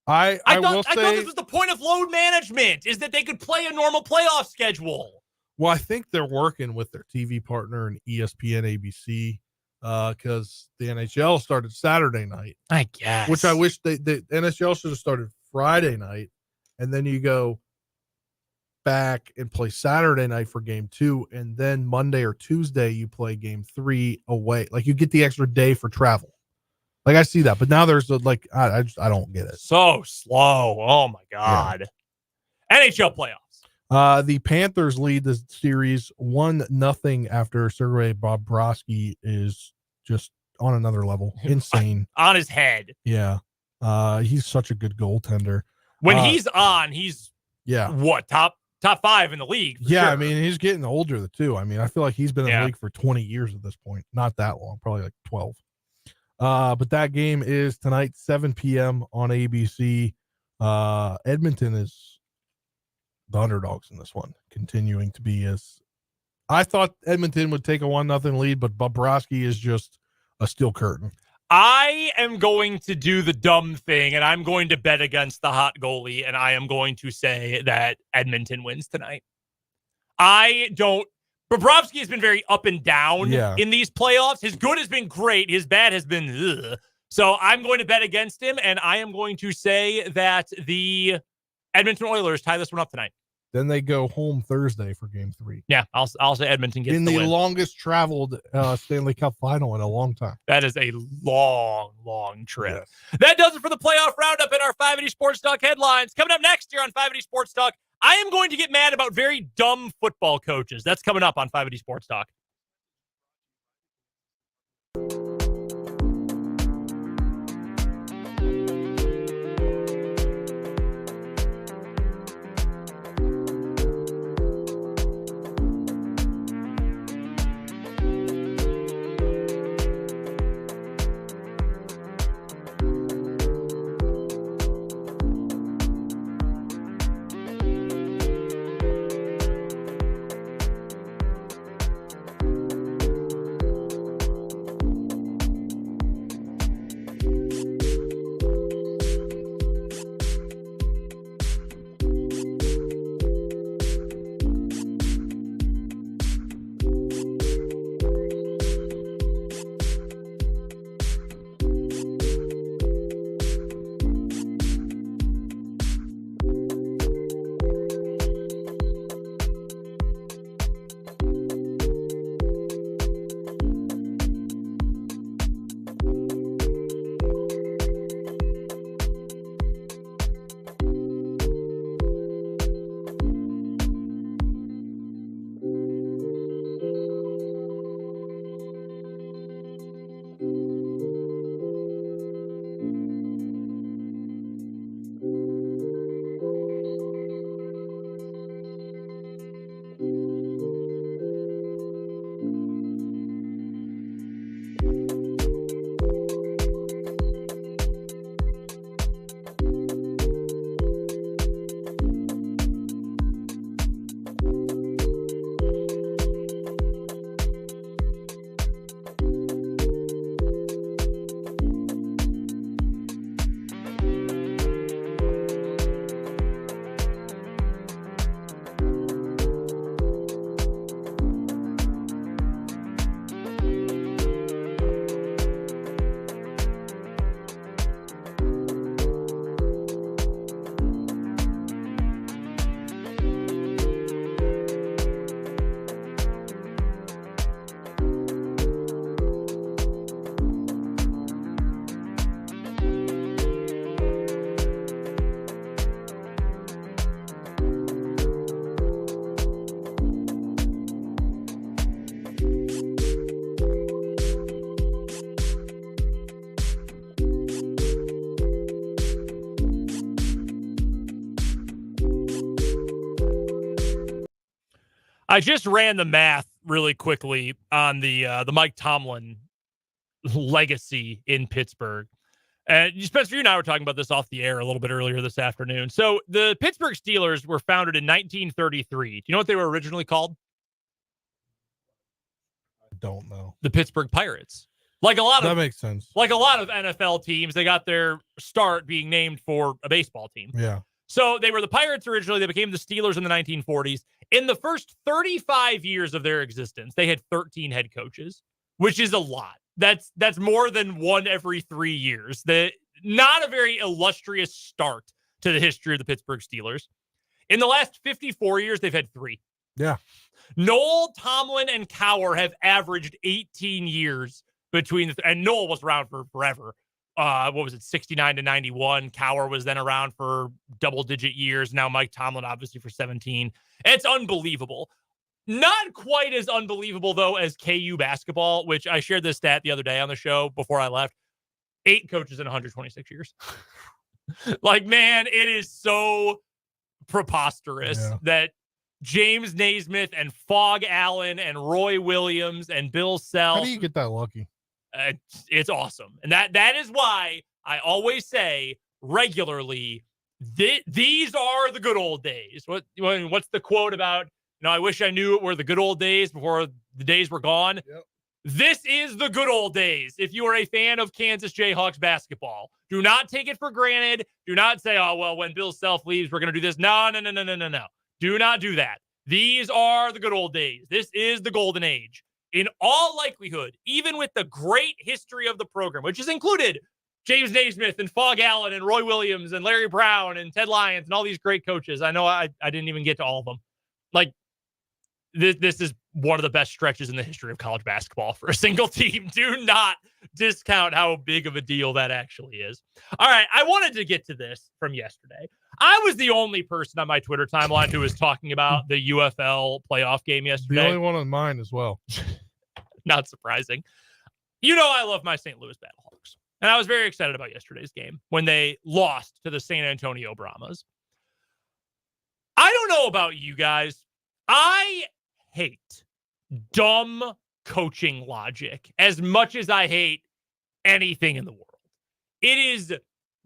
I thought this was the point of load management, is that they could play a normal playoff schedule. Well, I think they're working with their TV partner and ESPN ABC, because the NHL started Saturday night. I guess. Which I wish the NHL should have started Friday night, and then you go back and play Saturday night for game 2, and then Monday or Tuesday you play game 3 away. Like, you get the extra day for travel. Like, I see that, but now there's I don't get it. So slow. Oh my God. Yeah. NHL playoffs. The Panthers lead the series 1-0 after Sergei Bobrovsky is just on another level. Insane. On his head. Yeah. He's such a good goaltender. When he's on, he's what, top 5 in the league. Yeah, sure. I mean, he's getting older too. I mean, I feel like he's been in the league for 20 years at this point. Not that long, probably like 12. But that game is tonight, 7 p.m. on ABC. Edmonton is the underdogs in this one, continuing to be as I thought Edmonton would take a 1-0 lead, but Bobrovsky is just a steel curtain. I am going to do the dumb thing, and I'm going to bet against the hot goalie, and I am going to say that Edmonton wins tonight. Bobrovsky has been very up and down in these playoffs. His good has been great. His bad has been ugh. So I'm going to bet against him, and I am going to say that the Edmonton Oilers tie this one up tonight. Then they go home Thursday for game 3. Yeah, I'll say Edmonton gets in the the win. longest traveled Stanley Cup final in a long time. That is a long, long trip. Yes. That does it for the playoff roundup in our 580 Sports Talk headlines. Coming up next year on 580 Sports Talk, I am going to get mad about very dumb football coaches. That's coming up on 580 Sports Talk. I just ran the math really quickly on the Mike Tomlin legacy in Pittsburgh. And Spencer, you and I were talking about this off the air a little bit earlier this afternoon. So the Pittsburgh Steelers were founded in 1933. Do you know what they were originally called? I don't know. The Pittsburgh Pirates. That makes sense. Like a lot of NFL teams, they got their start being named for a baseball team. Yeah. So they were the Pirates originally. They became the Steelers in the 1940s. In the first 35 years of their existence, they had 13 head coaches, which is a lot. That's more than one every 3 years. Not a very illustrious start to the history of the Pittsburgh Steelers. In the last 54 years, they've had 3. Yeah. Noel, Tomlin, and Cowher have averaged 18 years between, and Noel was around for forever. What was it, 69 to 91? Cowher was then around for double-digit years. Now Mike Tomlin, obviously, for 17. It's unbelievable. Not quite as unbelievable, though, as KU basketball, which I shared this stat the other day on the show before I left. 8 coaches in 126 years. Like, man, it is so preposterous that James Naismith and Fogg Allen and Roy Williams and Bill Self. How do you get that lucky? It's awesome. And that is why I always say regularly, these are the good old days. What's the quote about, I wish I knew it were the good old days before the days were gone. Yep. This is the good old days. If you are a fan of Kansas Jayhawks basketball, do not take it for granted. Do not say, oh, well, when Bill Self leaves, we're going to do this. No. Do not do that. These are the good old days. This is the golden age. In all likelihood, even with the great history of the program, which has included James Naismith and Fogg Allen and Roy Williams and Larry Brown and Ted Lyons and all these great coaches. I know I didn't even get to all of them. Like, this is one of the best stretches in the history of college basketball for a single team. Do not discount how big of a deal that actually is. All right, I wanted to get to this from yesterday. I was the only person on my Twitter timeline who was talking about the UFL playoff game yesterday. The only one on mine as well. Not surprising. I love my St. Louis Battlehawks. And I was very excited about yesterday's game when they lost to the San Antonio Brahmas. I don't know about you guys. I hate dumb coaching logic as much as I hate anything in the world. It is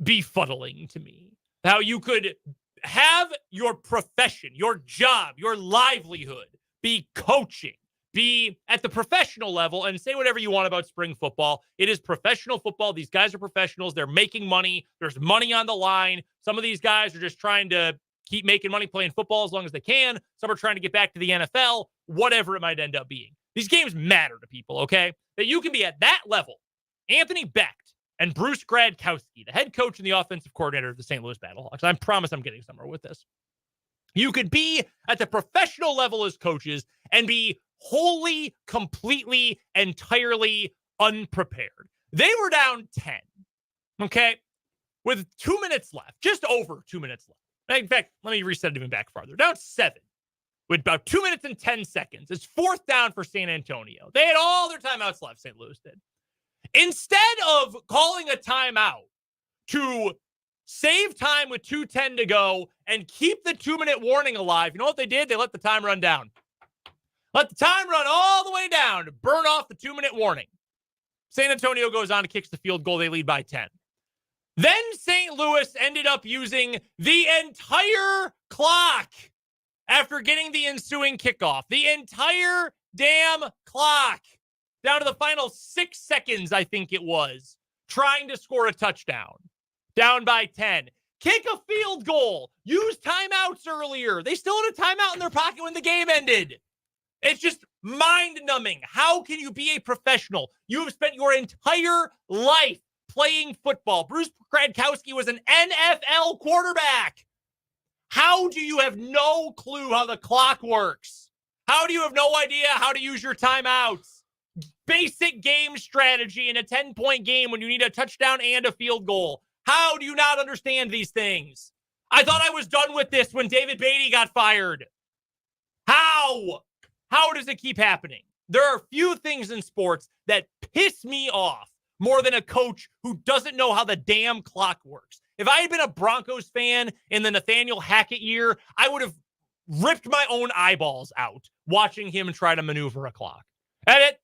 befuddling to me how you could have your profession, your job, your livelihood be coaching, be at the professional level, and say whatever you want about spring football. It is professional football. These guys are professionals. They're making money. There's money on the line. Some of these guys are just trying to keep making money playing football as long as they can. Some are trying to get back to the NFL, whatever it might end up being. These games matter to people, okay? That you can be at that level. Anthony Becht and Bruce Gradkowski, the head coach and the offensive coordinator of the St. Louis Battlehawks. I promise I'm getting somewhere with this. You could be at the professional level as coaches and be wholly, completely, entirely unprepared. They were down 10, okay? With 2 minutes left, just over 2 minutes left. In fact, let me reset it even back farther. Down 7 with about 2 minutes and 10 seconds. It's 4th down for San Antonio. They had all their timeouts left, St. Louis did. Instead of calling a timeout to save time with 2:10 to go and keep the 2-minute warning alive, you know what they did? They let the time run down. Let the time run all the way down to burn off the 2-minute warning. San Antonio goes on and kicks the field goal. They lead by 10. Then St. Louis ended up using the entire clock after getting the ensuing kickoff. The entire damn clock. Down to the final 6 seconds, I think it was, trying to score a touchdown. Down by 10. Kick a field goal. Use timeouts earlier. They still had a timeout in their pocket when the game ended. It's just mind-numbing. How can you be a professional? You have spent your entire life playing football. Bruce Gradkowski was an NFL quarterback. How do you have no clue how the clock works? How do you have no idea how to use your timeouts? Basic game strategy in a 10-point game when you need a touchdown and a field goal. How do you not understand these things? I thought I was done with this when David Beatty got fired. How? How does it keep happening? There are few things in sports that piss me off more than a coach who doesn't know how the damn clock works. If I had been a Broncos fan in the Nathaniel Hackett year, I would have ripped my own eyeballs out watching him try to maneuver a clock. And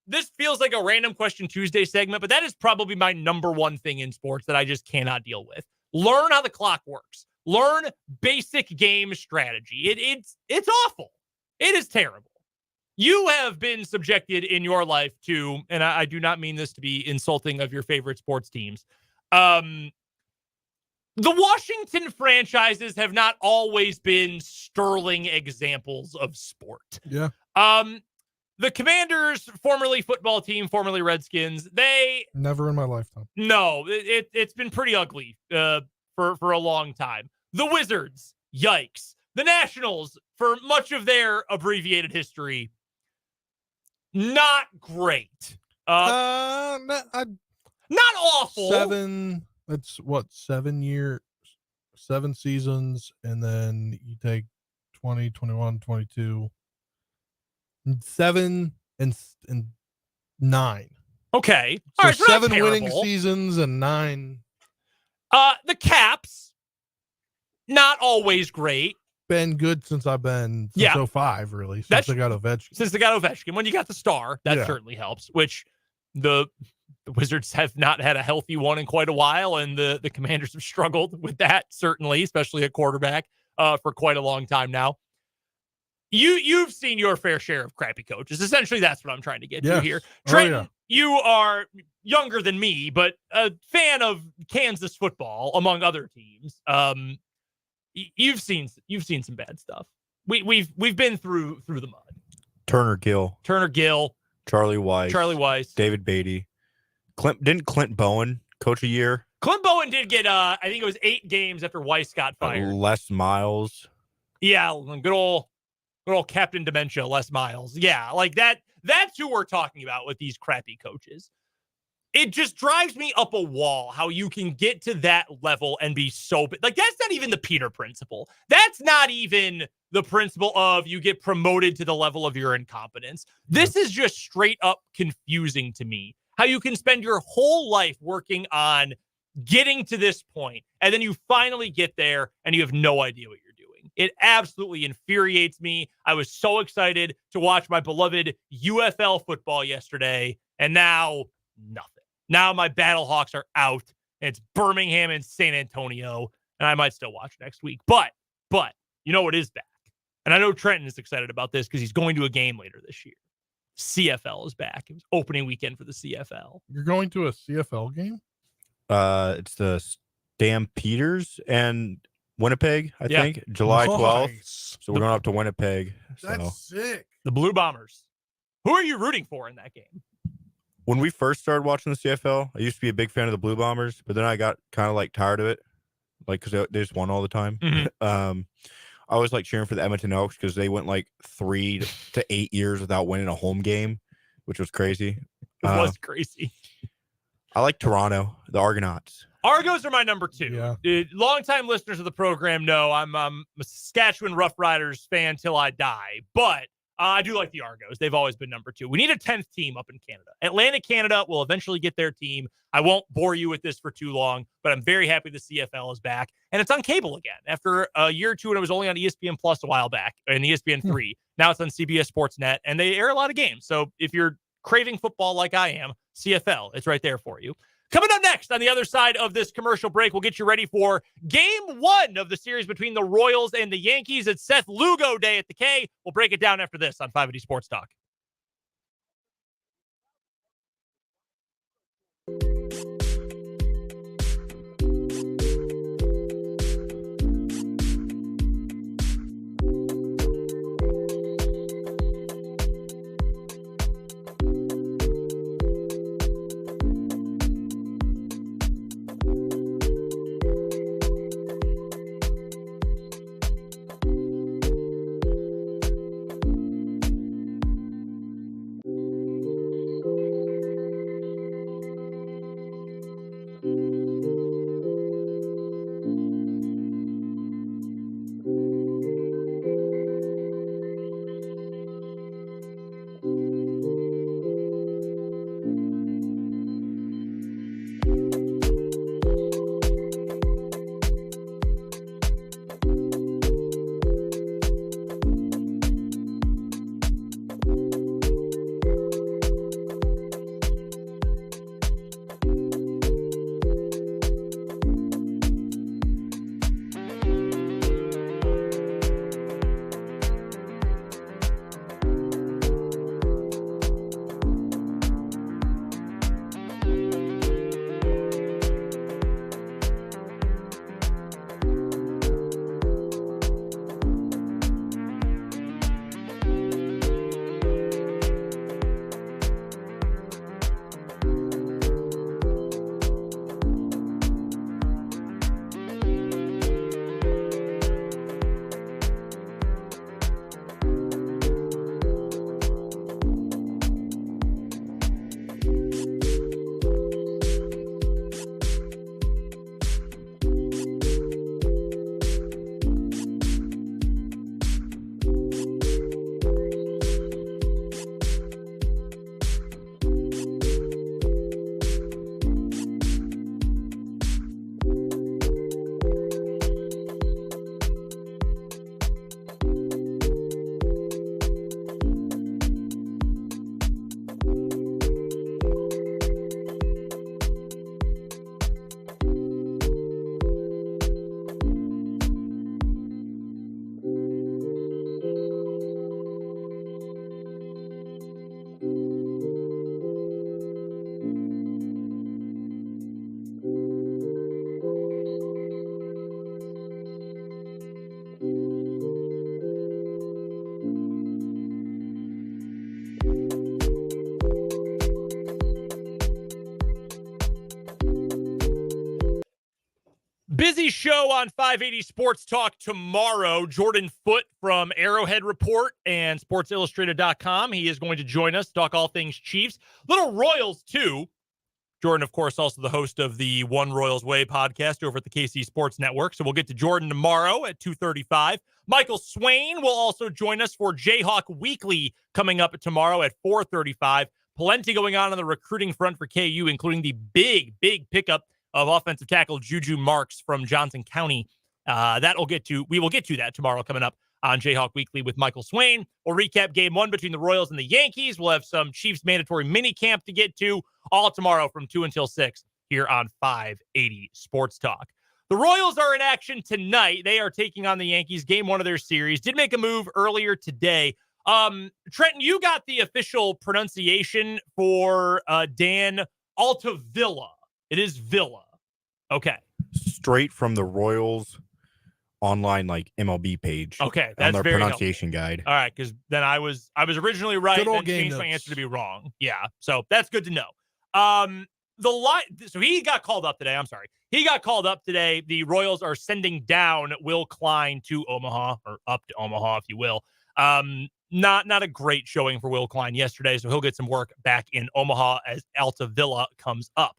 this feels like a Random Question Tuesday segment, but that is probably my number one thing in sports that I just cannot deal with. Learn how the clock works. Learn basic game strategy. It's awful. It is terrible. You have been subjected in your life to, and I do not mean this to be insulting of your favorite sports teams. The Washington franchises have not always been sterling examples of sport. Yeah. The Commanders, formerly football team, formerly Redskins, they Never in my lifetime. no, it's been pretty ugly for a long time. The Wizards, yikes. The Nationals, for much of their abbreviated history, not great. Not Awful. 7. That's what 7 years, 7 seasons, and then you take 20, 21, 22, 7 and 9. Okay. So All right, so not 7 winning terrible. seasons and 9. The Caps, not always great. Been good since I've been since Yeah. 05, really. Since That's- I got Ovechkin. Since they got Ovechkin, when you got the star, that Yeah. certainly helps, which the Wizards have not had a healthy one in quite a while, and the Commanders have struggled with that, certainly, especially at quarterback, for quite a long time now. You've seen your fair share of crappy coaches. Essentially, that's what I'm trying to get to Yes. here. Oh, Trenton, yeah. you are younger than me, but a fan of Kansas football, among other teams. You've seen some bad stuff. We've been through the mud. Turner Gill, Turner Gill, Charlie Weiss, David Beatty. Didn't Clint Bowen coach a year? Clint Bowen did get I think it was 8 games after Weiss got fired. Les Miles. Yeah, good old Captain Dementia, Les Miles. Yeah, like that's who we're talking about with these crappy coaches. It just drives me up a wall how you can get to that level and be so like that's not even the Peter principle. That's not even the principle of you get promoted to the level of your incompetence. This is just straight up confusing to me. How you can spend your whole life working on getting to this point, and then you finally get there and you have no idea what you're doing. It absolutely infuriates me. I was so excited to watch my beloved UFL football yesterday, and now nothing. Now my Battlehawks are out, and it's Birmingham and San Antonio, and I might still watch next week. But you know what is back? And I know Trenton is excited about this because he's going to a game later this year. CFL is back. It was opening weekend for the CFL. You're going to a CFL game? It's the Stampeders and Winnipeg, I Yeah. think, July 12th. Nice. So we're going up to Winnipeg. So That's sick. The Blue Bombers. Who are you rooting for in that game? when we first started watching the CFL, I used to be a big fan of the Blue Bombers, but then I got kind of like tired of it, like because they just won all the time. Mhm. I was like cheering for the Edmonton Elks because they went like 3 to 8 years without winning a home game, which was crazy. It was crazy. I like Toronto, the Argonauts. Argos are my number 2. Yeah. Longtime listeners of the program know I'm a Saskatchewan Roughriders fan till I die, but I do like the Argos. They've always been number 2. We need a 10th team up in Canada. Atlantic Canada will eventually get their team. I won't bore you with this for too long, but I'm very happy the CFL is back. And it's on cable again after a year or two, and it was only on ESPN Plus a while back, and ESPN3. Now it's on CBS Sportsnet, and they air a lot of games. So if you're craving football like I am, CFL, it's right there for you. Coming up next on the other side of this commercial break, we'll get you ready for Game 1 of the series between the Royals and the Yankees. It's Seth Lugo Day at the K. We'll break it down after this on 580 Sports Talk. busy show on 580 Sports Talk tomorrow. Jordan Foote from Arrowhead Report and SportsIllustrated.com. He is going to join us, talk all things Chiefs. Little Royals, too. Jordan, of course, also the host of the One Royals Way podcast over at the KC Sports Network. So we'll get to Jordan tomorrow at 2:35. Michael Swain will also join us for Jayhawk Weekly coming up tomorrow at 4:35. Plenty going on the recruiting front for KU, including the big pickup of offensive tackle Juju Marks from Johnson County. We will get to that tomorrow coming up on Jayhawk Weekly with Michael Swain. We'll recap game one between the Royals and the Yankees. We'll have some Chiefs mandatory minicamp to get to all tomorrow from 2 until 6 here on 580 Sports Talk. The Royals are in action tonight. They are taking on the Yankees, game one of their series. Did make a move earlier today. Trenton, you got the official pronunciation for Dan Altavilla. It is Villa. Okay. Straight from the Royals online MLB page. Okay, on that's their very pronunciation guide. All right, because then I was originally right, Good old then game changed my notes. answer to be wrong. Yeah, so that's good to know. So he got called up today. I'm sorry. He got called up today. The Royals are sending down Will Klein to Omaha, or up to Omaha, if you will. Not a great showing for Will Klein yesterday, so he'll get some work back in Omaha as Altavilla comes up.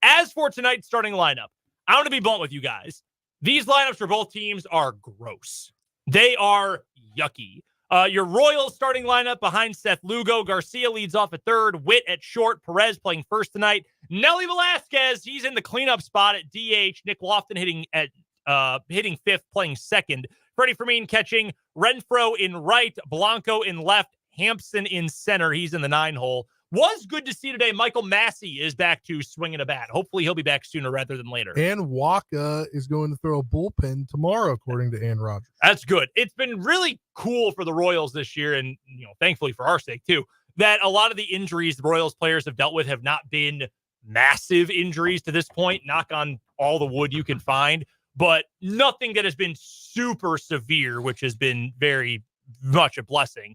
As for tonight's starting lineup, I want to be blunt with you guys. These lineups for both teams are gross. They are yucky. Your Royals starting lineup behind Seth Lugo. Garcia leads off at third. Witt at short. Perez playing first tonight. Nelly Velasquez, he's in the cleanup spot at DH. Nick Lofton hitting fifth, playing second. Freddie Fermin catching. Renfroe in right. Blanco in left. Hampson in center. He's in the 9-hole. Was good to see today. Michael Massey is back to swinging a bat. Hopefully he'll be back sooner rather than later. And Waka is going to throw a bullpen tomorrow, according to Ann Rodgers. That's good. It's been really cool for the Royals this year, and thankfully for our sake too, that a lot of the injuries the Royals players have dealt with have not been massive injuries to this point. Knock on all the wood you can find, but nothing that has been super severe, which has been very much a blessing.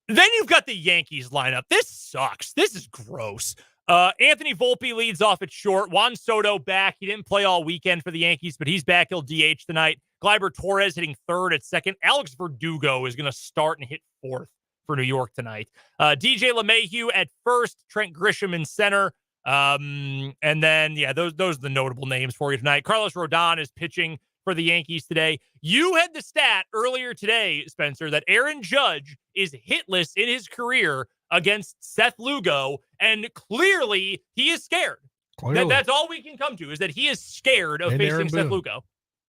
Then you've got the Yankees lineup. This sucks. This is gross. Anthony Volpe leads off at short. Juan Soto back. He didn't play all weekend for the Yankees, but he's back. He'll DH tonight. Gleyber Torres hitting third at second. Alex Verdugo is going to start and hit fourth for New York tonight. DJ LeMahieu at first. Trent Grisham in center. And then, those are the notable names for you tonight. Carlos Rodon is pitching for the Yankees today. You had the stat earlier today, Spencer, that Aaron Judge is hitless in his career against Seth Lugo, and clearly he is scared. That's all we can come to, is that he is scared of facing Seth Lugo.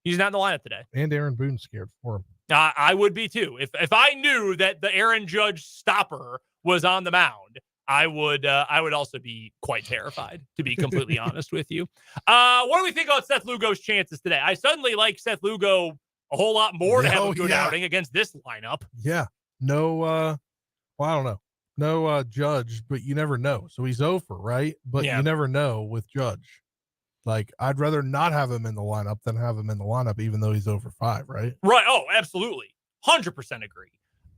He's not in the lineup today. And Aaron Boone's scared for him. I would be too. If I knew that the Aaron Judge stopper was on the mound, I would also be quite terrified, to be completely honest with you. What do we think about Seth Lugo's chances today? I suddenly like Seth Lugo a whole lot more to have a good outing against this lineup. Yeah. No, I don't know. No Judge, but you never know. So he's over, right? But you never know with Judge. I'd rather not have him in the lineup than have him in the lineup, even though he's over 5, right? Right. Oh, absolutely. 100% agree.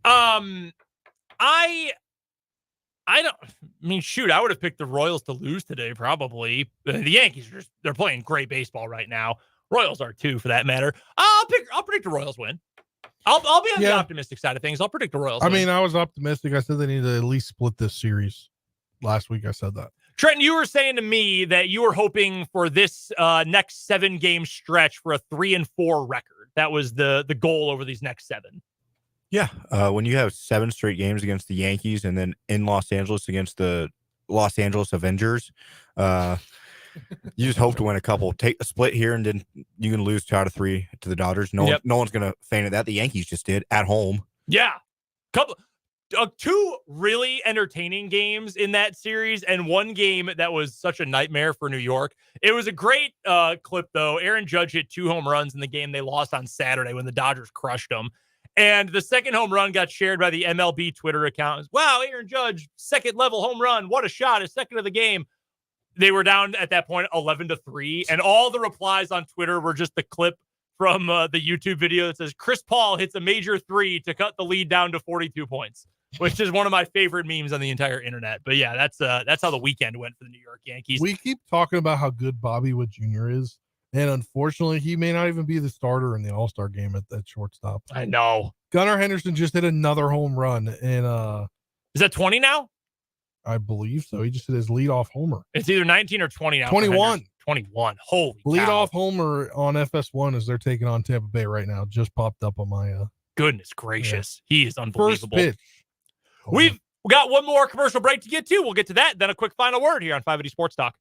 I would have picked the Royals to lose today, probably. The Yankees they're playing great baseball right now. Royals are too, for that matter. I'll predict the Royals win. I'll be on the optimistic side of things. I'll predict the Royals win. I was optimistic. I said they need to at least split this series. Last week I said that. Trenton, you were saying to me that you were hoping for this next 7-game stretch for a 3-4 record. That was the goal over these next 7. Yeah. When you have 7 straight games against the Yankees and then in Los Angeles against the Los Angeles Avengers, you just hope to win a couple. Take a split here, and then you can lose 2 out of 3 to the Dodgers. No one's going to feign at that. The Yankees just did at home. Yeah. 2 really entertaining games in that series, and 1 game that was such a nightmare for New York. It was a great clip, though. Aaron Judge hit 2 home runs in the game they lost on Saturday when the Dodgers crushed them. And the second home run got shared by the MLB Twitter account. Wow, Aaron Judge, second-level home run. What a shot. His second of the game. They were down at that point 11-3, and all the replies on Twitter were just the clip from the YouTube video that says, Chris Paul hits a major 3 to cut the lead down to 42 points, which is one of my favorite memes on the entire internet. But yeah, that's how the weekend went for the New York Yankees. We keep talking about how good Bobby Wood Jr. is, And unfortunately, he may not even be the starter in the All-Star game at that shortstop. I know. Gunnar Henderson just hit another home run, and Is that 20 now? I believe so. He just hit his leadoff homer. It's either 19 or 20 now. 21. 21. Holy Leadoff cow. homer on FS1 as they're taking on Tampa Bay right now. Just popped up on my Goodness gracious. He is unbelievable. first pitch. We've got one more commercial break to get to. We'll get to that. Then a quick final word here on 580 Sports Talk.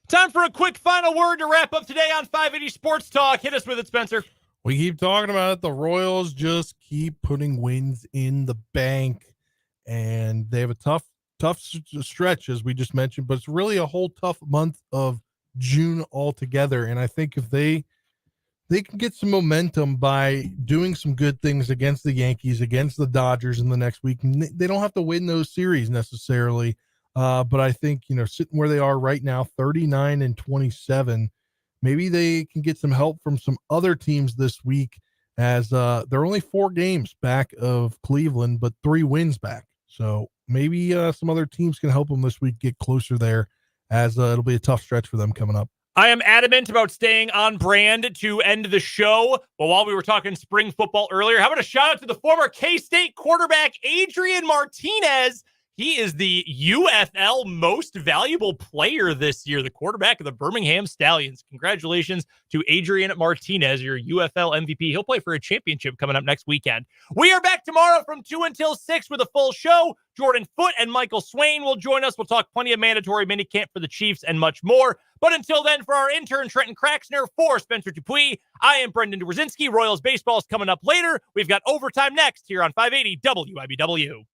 Time for a quick final word to wrap up today on 580 Sports Talk. Hit us with it, Spencer. We keep talking about it. The Royals just keep putting wins in the bank, and they have a tough stretch, as we just mentioned, but it's really a whole tough month of June altogether. And I think if they can get some momentum by doing some good things against the Yankees, against the Dodgers in the next week, they don't have to win those series necessarily. But I think, sitting where they are right now, 39-27, maybe they can get some help from some other teams this week, as they're only 4 games back of Cleveland, but 3 wins back. So maybe some other teams can help them this week get closer there, as it'll be a tough stretch for them coming up. I am adamant about staying on brand to end the show. Well, while we were talking spring football earlier, how about a shout out to the former K-State quarterback, Adrian Martinez. He is the UFL most valuable player this year, the quarterback of the Birmingham Stallions. Congratulations to Adrian Martinez, your UFL MVP. He'll play for a championship coming up next weekend. We are back tomorrow from 2 until 6 with a full show. Jordan Foote and Michael Swain will join us. We'll talk plenty of mandatory minicamp for the Chiefs and much more. But until then, for our intern, Trenton Kraxner, for Spencer Dupuis, I am Brendan Dworzinski. Royals baseball is coming up later. We've got overtime next here on 580 WIBW.